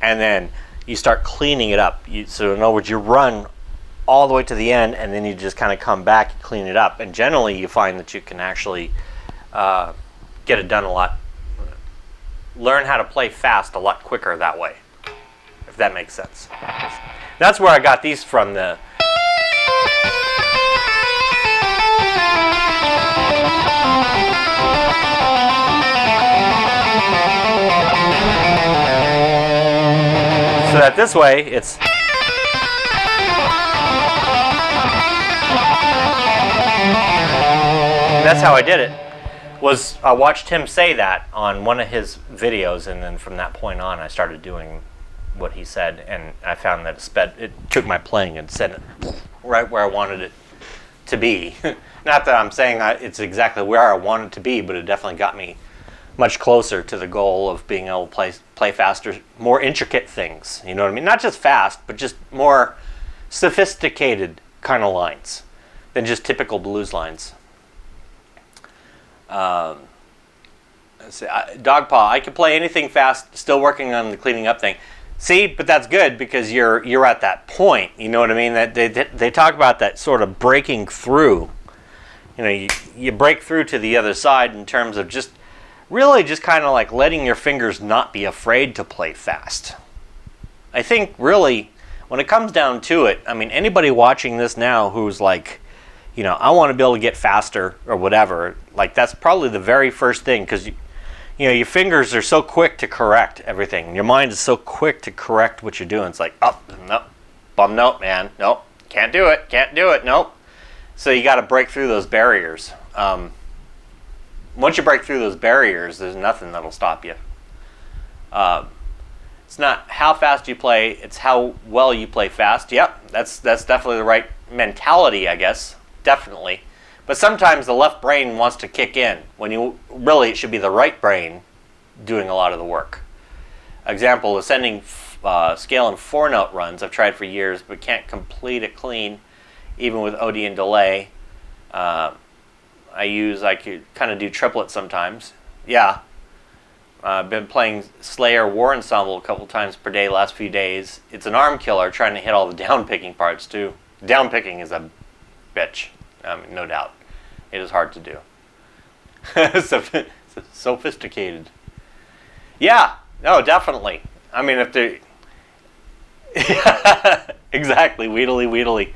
and then you start cleaning it up. So in other words, you run all the way to the end, and then you just kind of come back and clean it up. And generally, you find that you can actually get it done a lot. Learn how to play fast a lot quicker that way, if that makes sense. That's where I got these from. So that this way, it's... That's how I did it. I watched him say that on one of his videos, and then from that point on I started doing what he said, and I found that it took my playing and sent it right where I wanted it to be. Not that I'm saying it's exactly where I want it to be, but it definitely got me much closer to the goal of being able to play faster, more intricate things. You know what I mean? Not just fast, but just more sophisticated kind of lines than just typical blues lines. Dogpaw, I can play anything fast, still working on the cleaning up thing. See, but that's good, because you're at that point. You know what I mean? That they talk about that sort of breaking through. You know, you break through to the other side in terms of just really just kind of like letting your fingers not be afraid to play fast. I think really, when it comes down to it, I mean, anybody watching this now who's like, you know, I want to be able to get faster or whatever, like that's probably the very first thing, because you know, your fingers are so quick to correct everything. Your mind is so quick to correct what you're doing. It's like, oh, no, bum note, man. Nope, can't do it, nope. So you got to break through those barriers. Once you break through those barriers, there's nothing that'll stop you. It's not how fast you play, it's how well you play fast. Yep, that's definitely the right mentality, I guess. Definitely. But sometimes the left brain wants to kick in when it should be the right brain doing a lot of the work. Example, ascending scale and 4-note runs I've tried for years, but can't complete it clean, even with OD and delay. I could kind of do triplets sometimes. Yeah. I've been playing Slayer War Ensemble a couple times per day the last few days. It's an arm killer trying to hit all the down picking parts too. Down picking is a bitch, no doubt. It is hard to do. Sophisticated. Yeah, no, definitely. I mean, if they... Exactly, wheedly.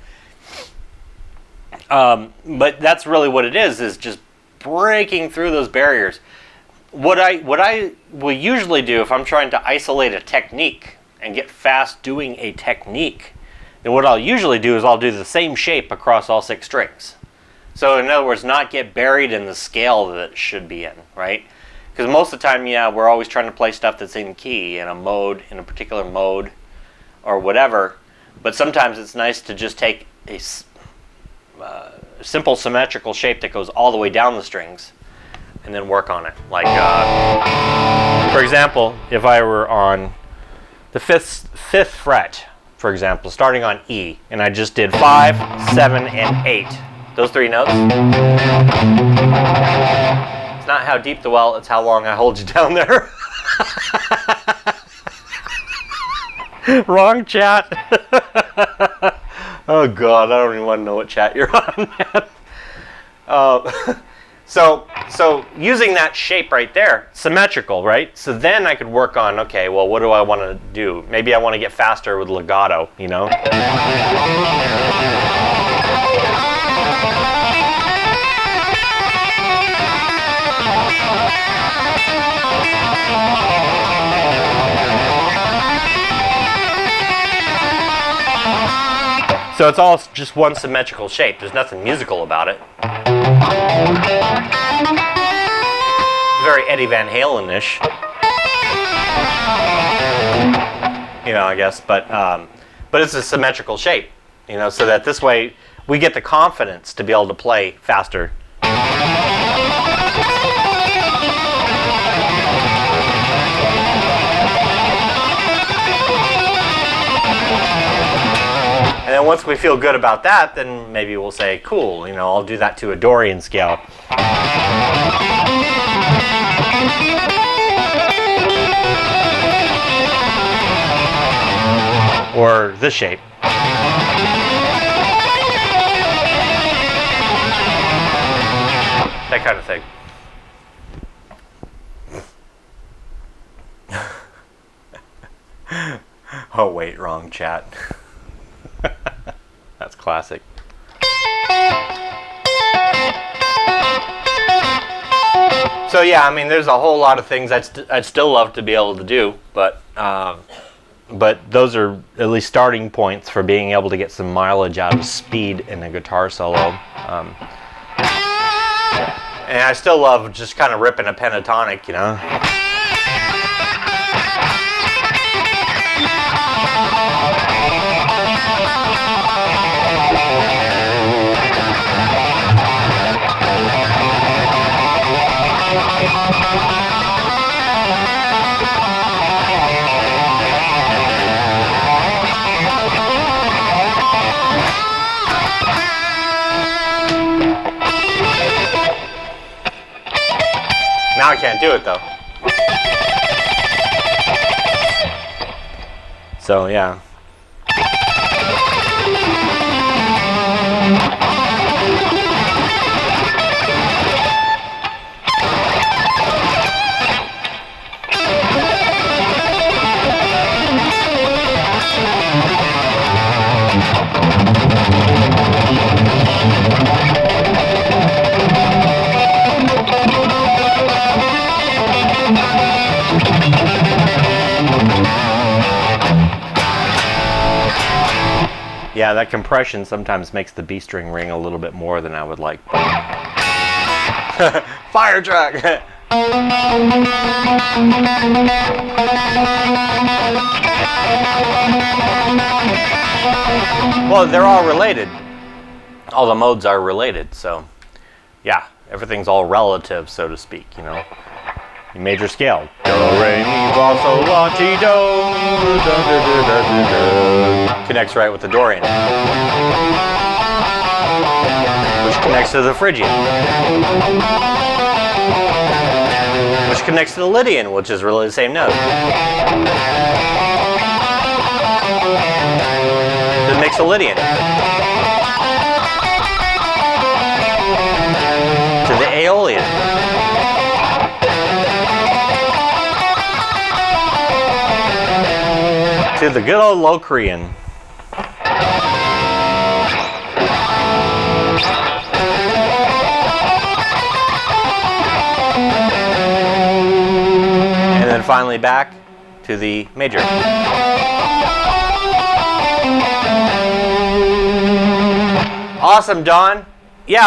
But that's really what it is just breaking through those barriers. What I will usually do if I'm trying to isolate a technique and get fast doing a technique, then what I'll usually do is I'll do the same shape across all 6 strings. So in other words, not get buried in the scale that it should be in, right? Because most of the time, yeah, we're always trying to play stuff that's in key, in a mode, in a particular mode, or whatever. But sometimes it's nice to just take a simple symmetrical shape that goes all the way down the strings and then work on it. Like, for example, if I were on the fifth fret, for example, starting on E, and I just did 5, 7, and 8. Those 3 notes. It's not how deep the well, it's how long I hold you down there. Wrong chat. Oh God, I don't even want to know what chat you're on, man. So using that shape right there, symmetrical, right? So then I could work on, okay, well, what do I want to do? Maybe I want to get faster with legato, you know? So it's all just one symmetrical shape. There's nothing musical about it. Very Eddie Van Halen-ish. You know, I guess, but it's a symmetrical shape. You know, so that this way, we get the confidence to be able to play faster. And then once we feel good about that, then maybe we'll say, cool, you know, I'll do that to a Dorian scale. Or this shape. That kind of thing. Oh wait, wrong chat. That's classic. So yeah, I mean, there's a whole lot of things I'd still love to be able to do, but those are at least starting points for being able to get some mileage out of speed in a guitar solo. And I still love just kind of ripping a pentatonic, you know. Now I can't do it though. So yeah. Yeah, that compression sometimes makes the B string ring a little bit more than I would like. Fire truck! Well, they're all related. All the modes are related, so yeah, everything's all relative, so to speak, you know. Major scale. Do, re, mi, fa, sol, la, ti, do. Connects right with the Dorian, which connects to the Phrygian, which connects to the Lydian, which is really the same note. That makes a Lydian. To the Aeolian. To the good old Locrian. And then finally back to the major. Awesome, Don. Yeah,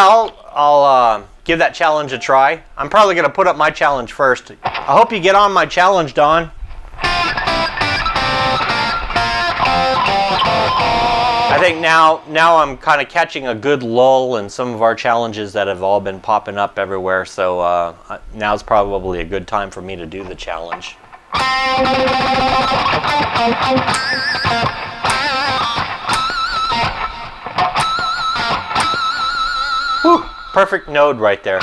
I'll give that challenge a try. I'm probably going to put up my challenge first. I hope you get on my challenge, Don. I think now I'm kind of catching a good lull in some of our challenges that have all been popping up everywhere, so now's probably a good time for me to do the challenge. Whew, perfect node right there.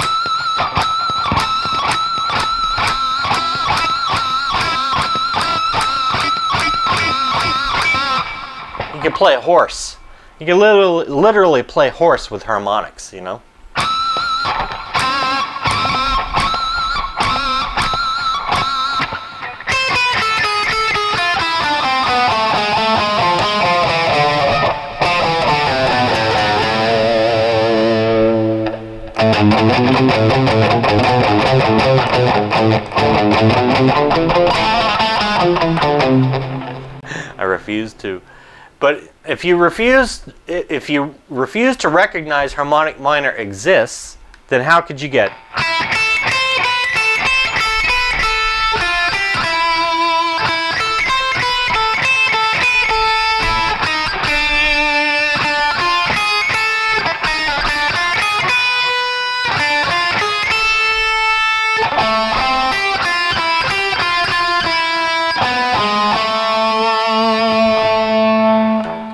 You can play a horse. You can literally play horse with harmonics, you know? I refuse to. But if you refuse to recognize harmonic minor exists, then how could you get?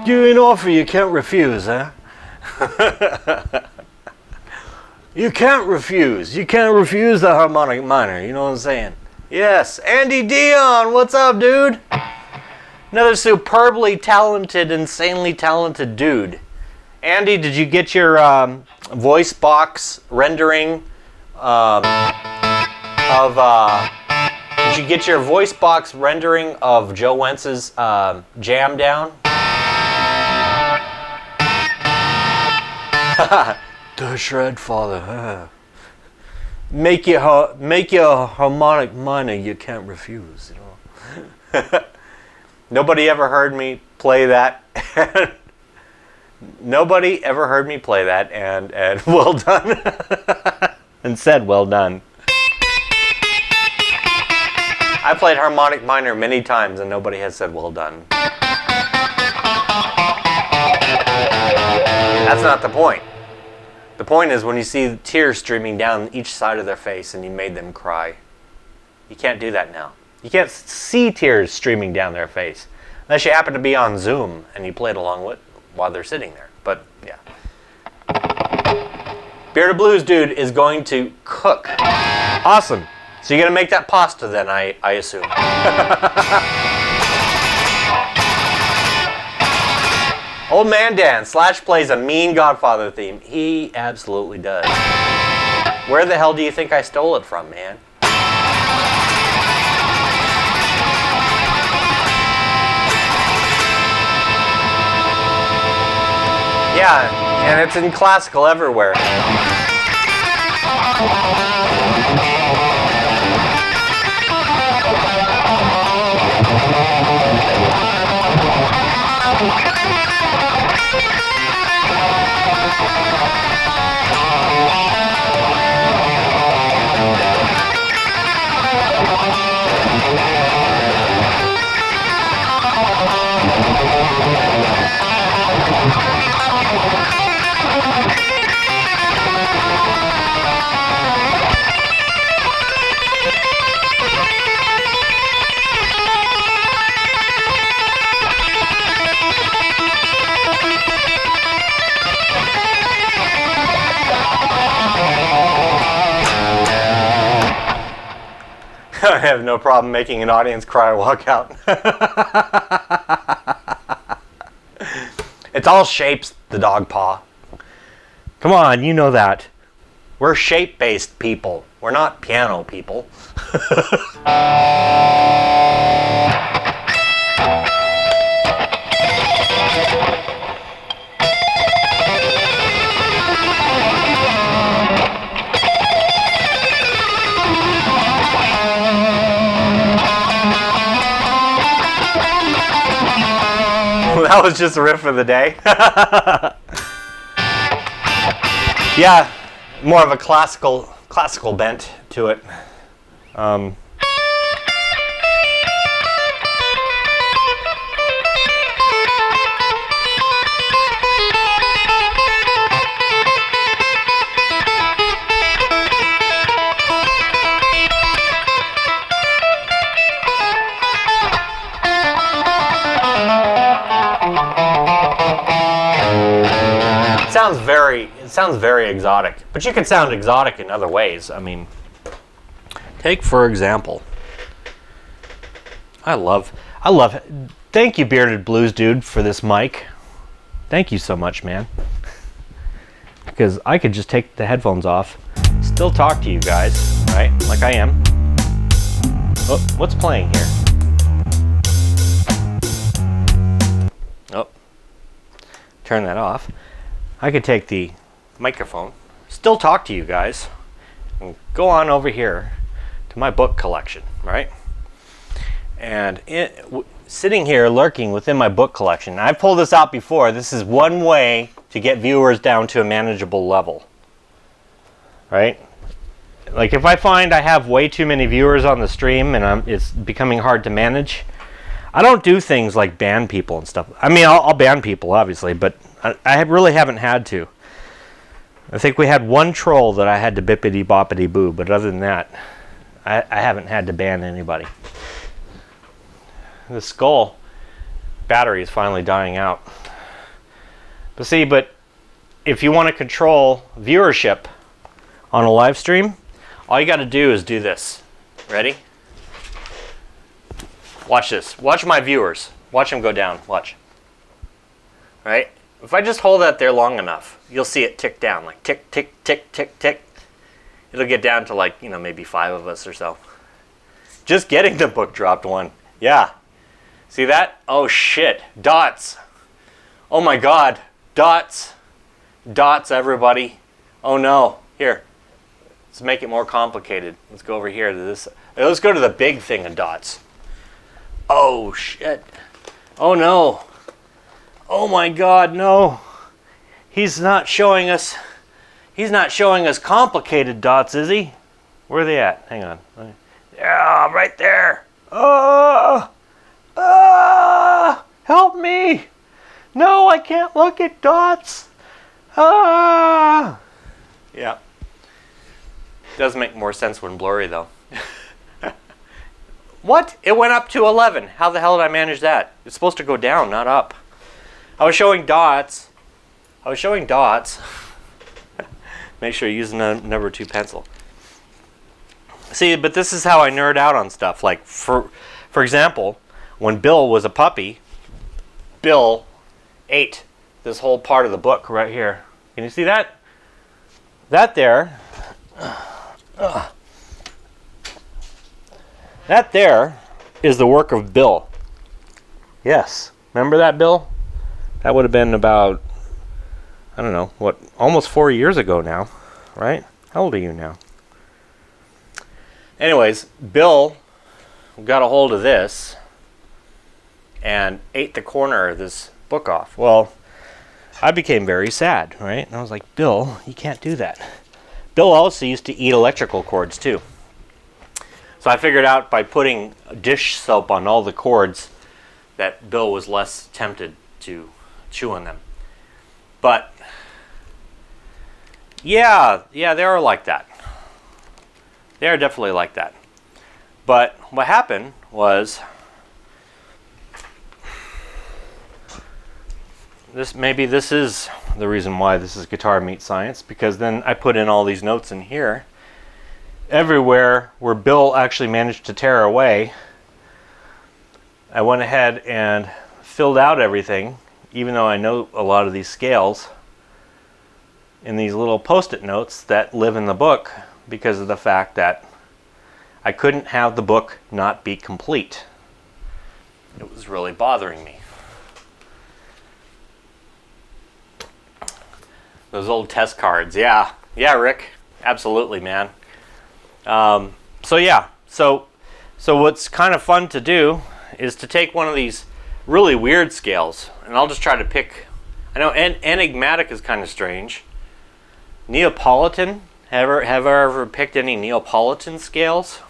Do an offer you can't refuse, huh? You can't refuse. You can't refuse the harmonic minor. You know what I'm saying? Yes. Andy Dion, what's up, dude? Another superbly talented, insanely talented dude. Andy, did you get your voice box rendering Did you get your voice box rendering of Joe Wentz's Jam down? The Shred Father. Make your harmonic minor you can't refuse. You know. Nobody ever heard me play that. Nobody ever heard me play that, and well done. And said well done. I played harmonic minor many times, and nobody has said well done. That's not the point. The point is when you see tears streaming down each side of their face and you made them cry. You can't do that now. You can't see tears streaming down their face unless you happen to be on Zoom and you played along with while they're sitting there. But yeah. Bearded Blues dude is going to cook. Awesome. So you're going to make that pasta then, I assume. Old Man Dan, Slash plays a mean Godfather theme. He absolutely does. Where the hell do you think I stole it from, man? Yeah, and it's in classical everywhere. I have no problem making an audience cry or walk out. It's all shapes, the dog paw. Come on, you know that. We're shape-based people. We're not piano people. That was just a riff for the day. Yeah, more of a classical bent to it. It sounds very exotic, but you can sound exotic in other ways. I mean, take for example, I love it. Thank you, Bearded Blues dude, for this mic. Thank you so much, man. Because I could just take the headphones off, still talk to you guys, right? Like I am. Oh, what's playing here? Oh, turn that off. I could take the microphone, still talk to you guys, and go on over here to my book collection, right? And sitting here lurking within my book collection, I've pulled this out before, this is one way to get viewers down to a manageable level, right? Like if I find I have way too many viewers on the stream and it's becoming hard to manage, I don't do things like ban people and stuff. I mean, I'll ban people, obviously, but I really haven't had to. I think we had one troll that I had to bippity boppity boo, but other than that, I haven't had to ban anybody. The skull battery is finally dying out. But see, if you want to control viewership on a live stream, all you got to do is do this. Ready? Watch this. Watch my viewers. Watch them go down. Watch. Right? If I just hold that there long enough, you'll see it tick down. Like tick, tick, tick, tick, tick. It'll get down to like, you know, maybe 5 of us or so. Just getting the book dropped one. Yeah. See that? Oh shit. Dots. Oh my god. Dots. Dots, everybody. Oh no. Here. Let's make it more complicated. Let's go over here to this. Let's go to the big thing of dots. Oh shit. Oh no. Oh my god, no. He's not showing us complicated dots, is he? Where are they at? Hang on. Yeah, right there. Help me. No, I can't look at dots. Yeah. Does make more sense when blurry though. What? It went up to 11. How the hell did I manage that? It's supposed to go down, not up. I was showing dots. Make sure you use the number 2 pencil. See, but this is how I nerd out on stuff. Like, for example, when Bill was a puppy, Bill ate this whole part of the book right here. Can you see that? That there is the work of Bill. Yes. Remember that, Bill? That would have been about, I don't know, what, almost 4 years ago now, right? How old are you now? Anyways, Bill got a hold of this and ate the corner of this book off. Well, I became very sad, right? And I was like, Bill, you can't do that. Bill also used to eat electrical cords too. So I figured out by putting dish soap on all the cords that Bill was less tempted to chew on them. But yeah, they are like that. They are definitely like that. But what happened was maybe this is the reason why this is Guitar Meets Science, because then I put in all these notes in here. Everywhere where Bill actually managed to tear away, I went ahead and filled out everything, even though I know a lot of these scales, in these little post-it notes that live in the book, because of the fact that I couldn't have the book not be complete. It was really bothering me. Those old test cards, yeah, Rick, absolutely, man. So yeah, so what's kind of fun to do is to take one of these really weird scales, and I'll just try to pick. I know enigmatic is kind of strange. Neapolitan. Have I ever picked any Neapolitan scales?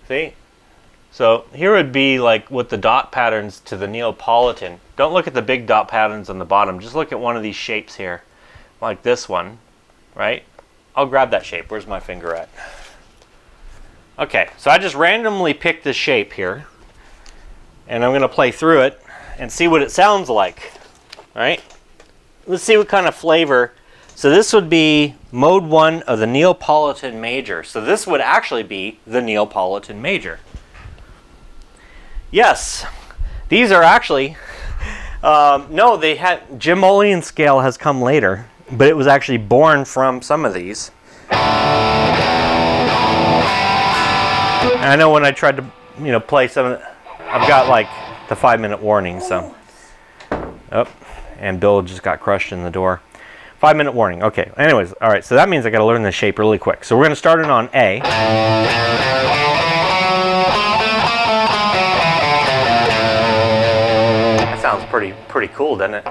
See? So here would be like with the dot patterns to the Neapolitan. Don't look at the big dot patterns on the bottom. Just look at one of these shapes here. Like this one, right? I'll grab that shape. Where's my finger at? Okay, so I just randomly picked this shape here. And I'm going to play through it and see what it sounds like. Right? Let's see what kind of flavor. So this would be mode 1 of the Neapolitan major. So this would actually be the Neapolitan major. Yes, these are actually, no, they had, Jim Mulligan's scale has come later, but it was actually born from some of these. And I know when I tried to, play some of the, I've got like the 5-minute warning, so. Oh, and Bill just got crushed in the door. 5-minute warning. Okay. Anyways, all right. So that means I got to learn this shape really quick. So we're going to start it on A. That sounds pretty cool, doesn't it?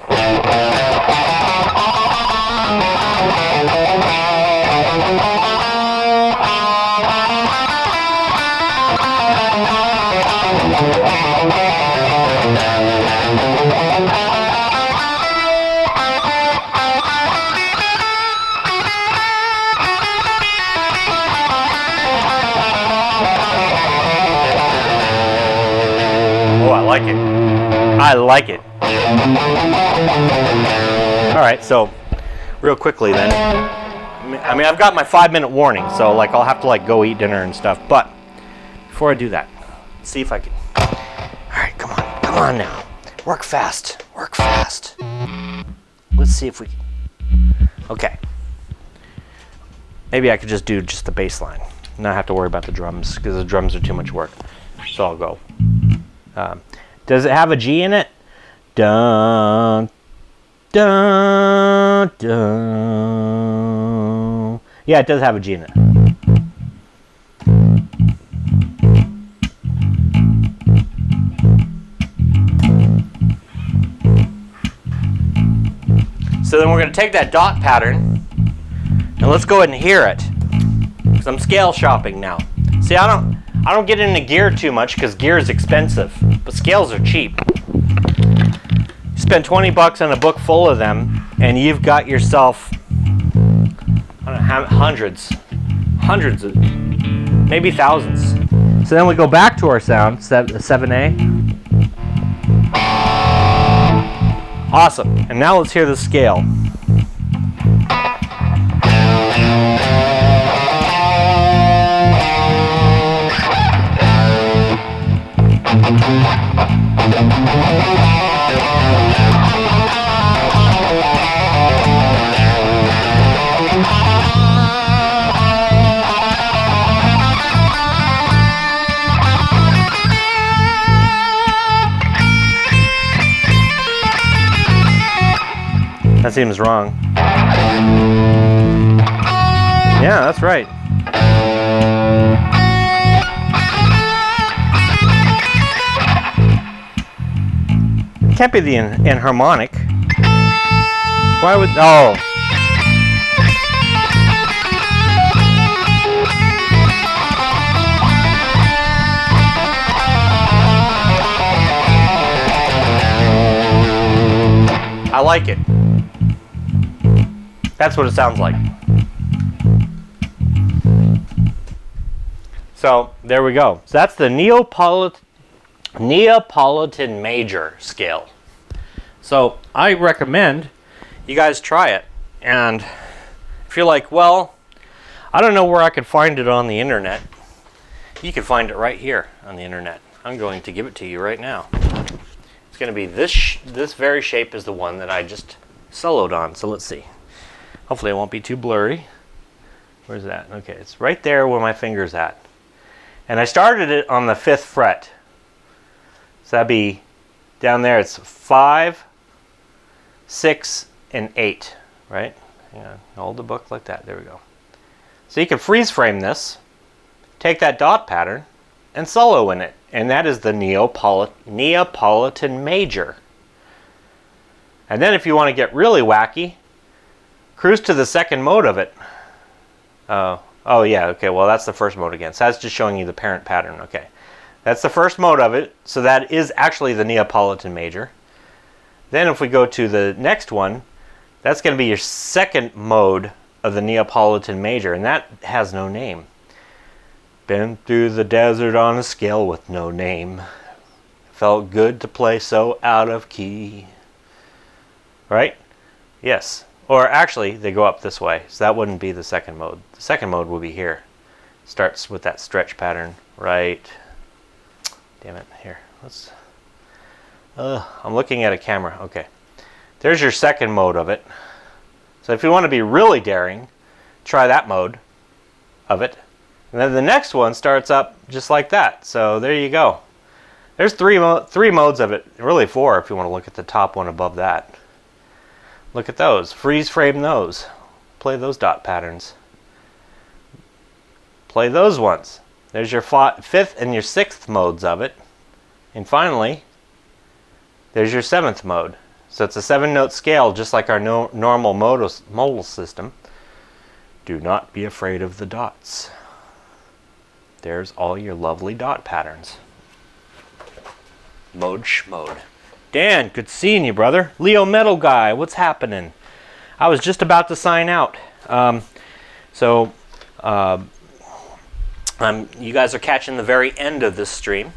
Oh, I like it. I like it. All right, so real quickly then. I mean, I've got my 5-minute warning, so like I'll have to like go eat dinner and stuff. But before I do that, let's see if I can. All right, come on now. Work fast, work fast. Let's see if we can. Okay. Maybe I could just do just the bass line, not have to worry about the drums because the drums are too much work. So I'll go. Does it have a G in it? Dun, dun, dun. Yeah, it does have a G in it. So then we're going to take that dot pattern and let's go ahead and hear it. Because I'm scale shopping now. See, I don't get into gear too much because gear is expensive, but scales are cheap. You spend 20 bucks on a book full of them, and you've got yourself, I don't know, hundreds of, maybe thousands. So then we go back to our sound, 7A. Awesome. And now let's hear the scale. That seems wrong. Yeah, that's right. It can't be the enharmonic. Why would... Oh. I like it. That's what it sounds like. So there we go. So that's the Neapolitan major scale. So I recommend you guys try it. And if you're like, well, I don't know where I could find it on the internet, you can find it right here on the internet. I'm going to give it to you right now. It's going to be this very shape is the one that I just soloed on. So let's see. Hopefully it won't be too blurry. Where's that? Okay, it's right there where my finger's at. And I started it on the 5th fret. So that'd be down there. It's 5, 6, and 8, right? Yeah, hold the book like that. There we go. So you can freeze frame this, take that dot pattern, and solo in it. And that is the Neapolitan major. And then if you want to get really wacky, cruise to the 2nd mode of it. Oh yeah, okay, well that's the 1st mode again. So that's just showing you the parent pattern, okay. That's the 1st mode of it, so that is actually the Neapolitan major. Then if we go to the next one, that's going to be your 2nd mode of the Neapolitan major, and that has no name. Been through the desert on a scale with no name. Felt good to play so out of key. Right? Yes. Or actually, they go up this way, so that wouldn't be the 2nd mode. The 2nd mode will be here. Starts with that stretch pattern, right? Damn it, here. Let's. I'm looking at a camera. Okay. There's your 2nd mode of it. So if you want to be really daring, try that mode of it. And then the next one starts up just like that. So there you go. There's three modes of it. Really 4 if you want to look at the top one above that. Look at those. Freeze frame those. Play those dot patterns. Play those ones. There's your 5th and your 6th modes of it. And finally, there's your 7th mode. So it's a 7-note scale, just like our normal modal system. Do not be afraid of the dots. There's all your lovely dot patterns. Mode schmode. Dan, good seeing you, brother. Leo Metal Guy, what's happening? I was just about to sign out. You guys are catching the very end of this stream.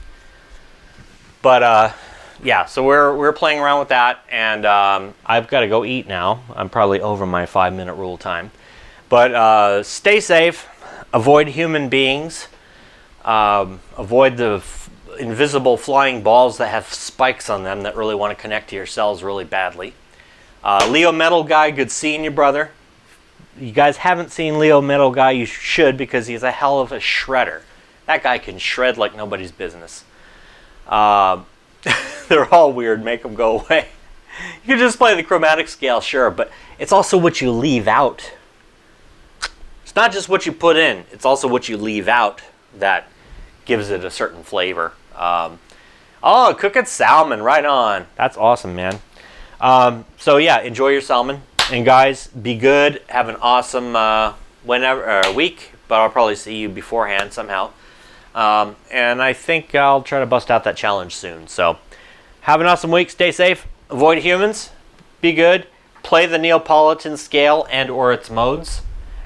But yeah, so we're playing around with that, and I've got to go eat now. I'm probably over my 5-minute rule time. But stay safe. Avoid human beings. Avoid the invisible flying balls that have spikes on them that really want to connect to your cells really badly. Leo Metal Guy, good seeing you, brother. You guys haven't seen Leo Metal Guy, you should, because he's a hell of a shredder. That guy can shred like nobody's business. They're all weird, make them go away. You can just play the chromatic scale, sure, but it's also what you leave out. It's not just what you put in, it's also what you leave out that gives it a certain flavor. Oh, cooking salmon, right on. That's awesome, man. So yeah, enjoy your salmon. And guys, be good. Have an awesome week, but I'll probably see you beforehand somehow. And I think I'll try to bust out that challenge soon. So have an awesome week. Stay safe. Avoid humans. Be good. Play the Neapolitan scale and or its modes.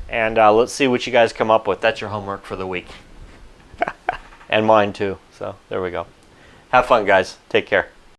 And let's see what you guys come up with. That's your homework for the week. And mine too. So there we go. Have fun, guys. Take care.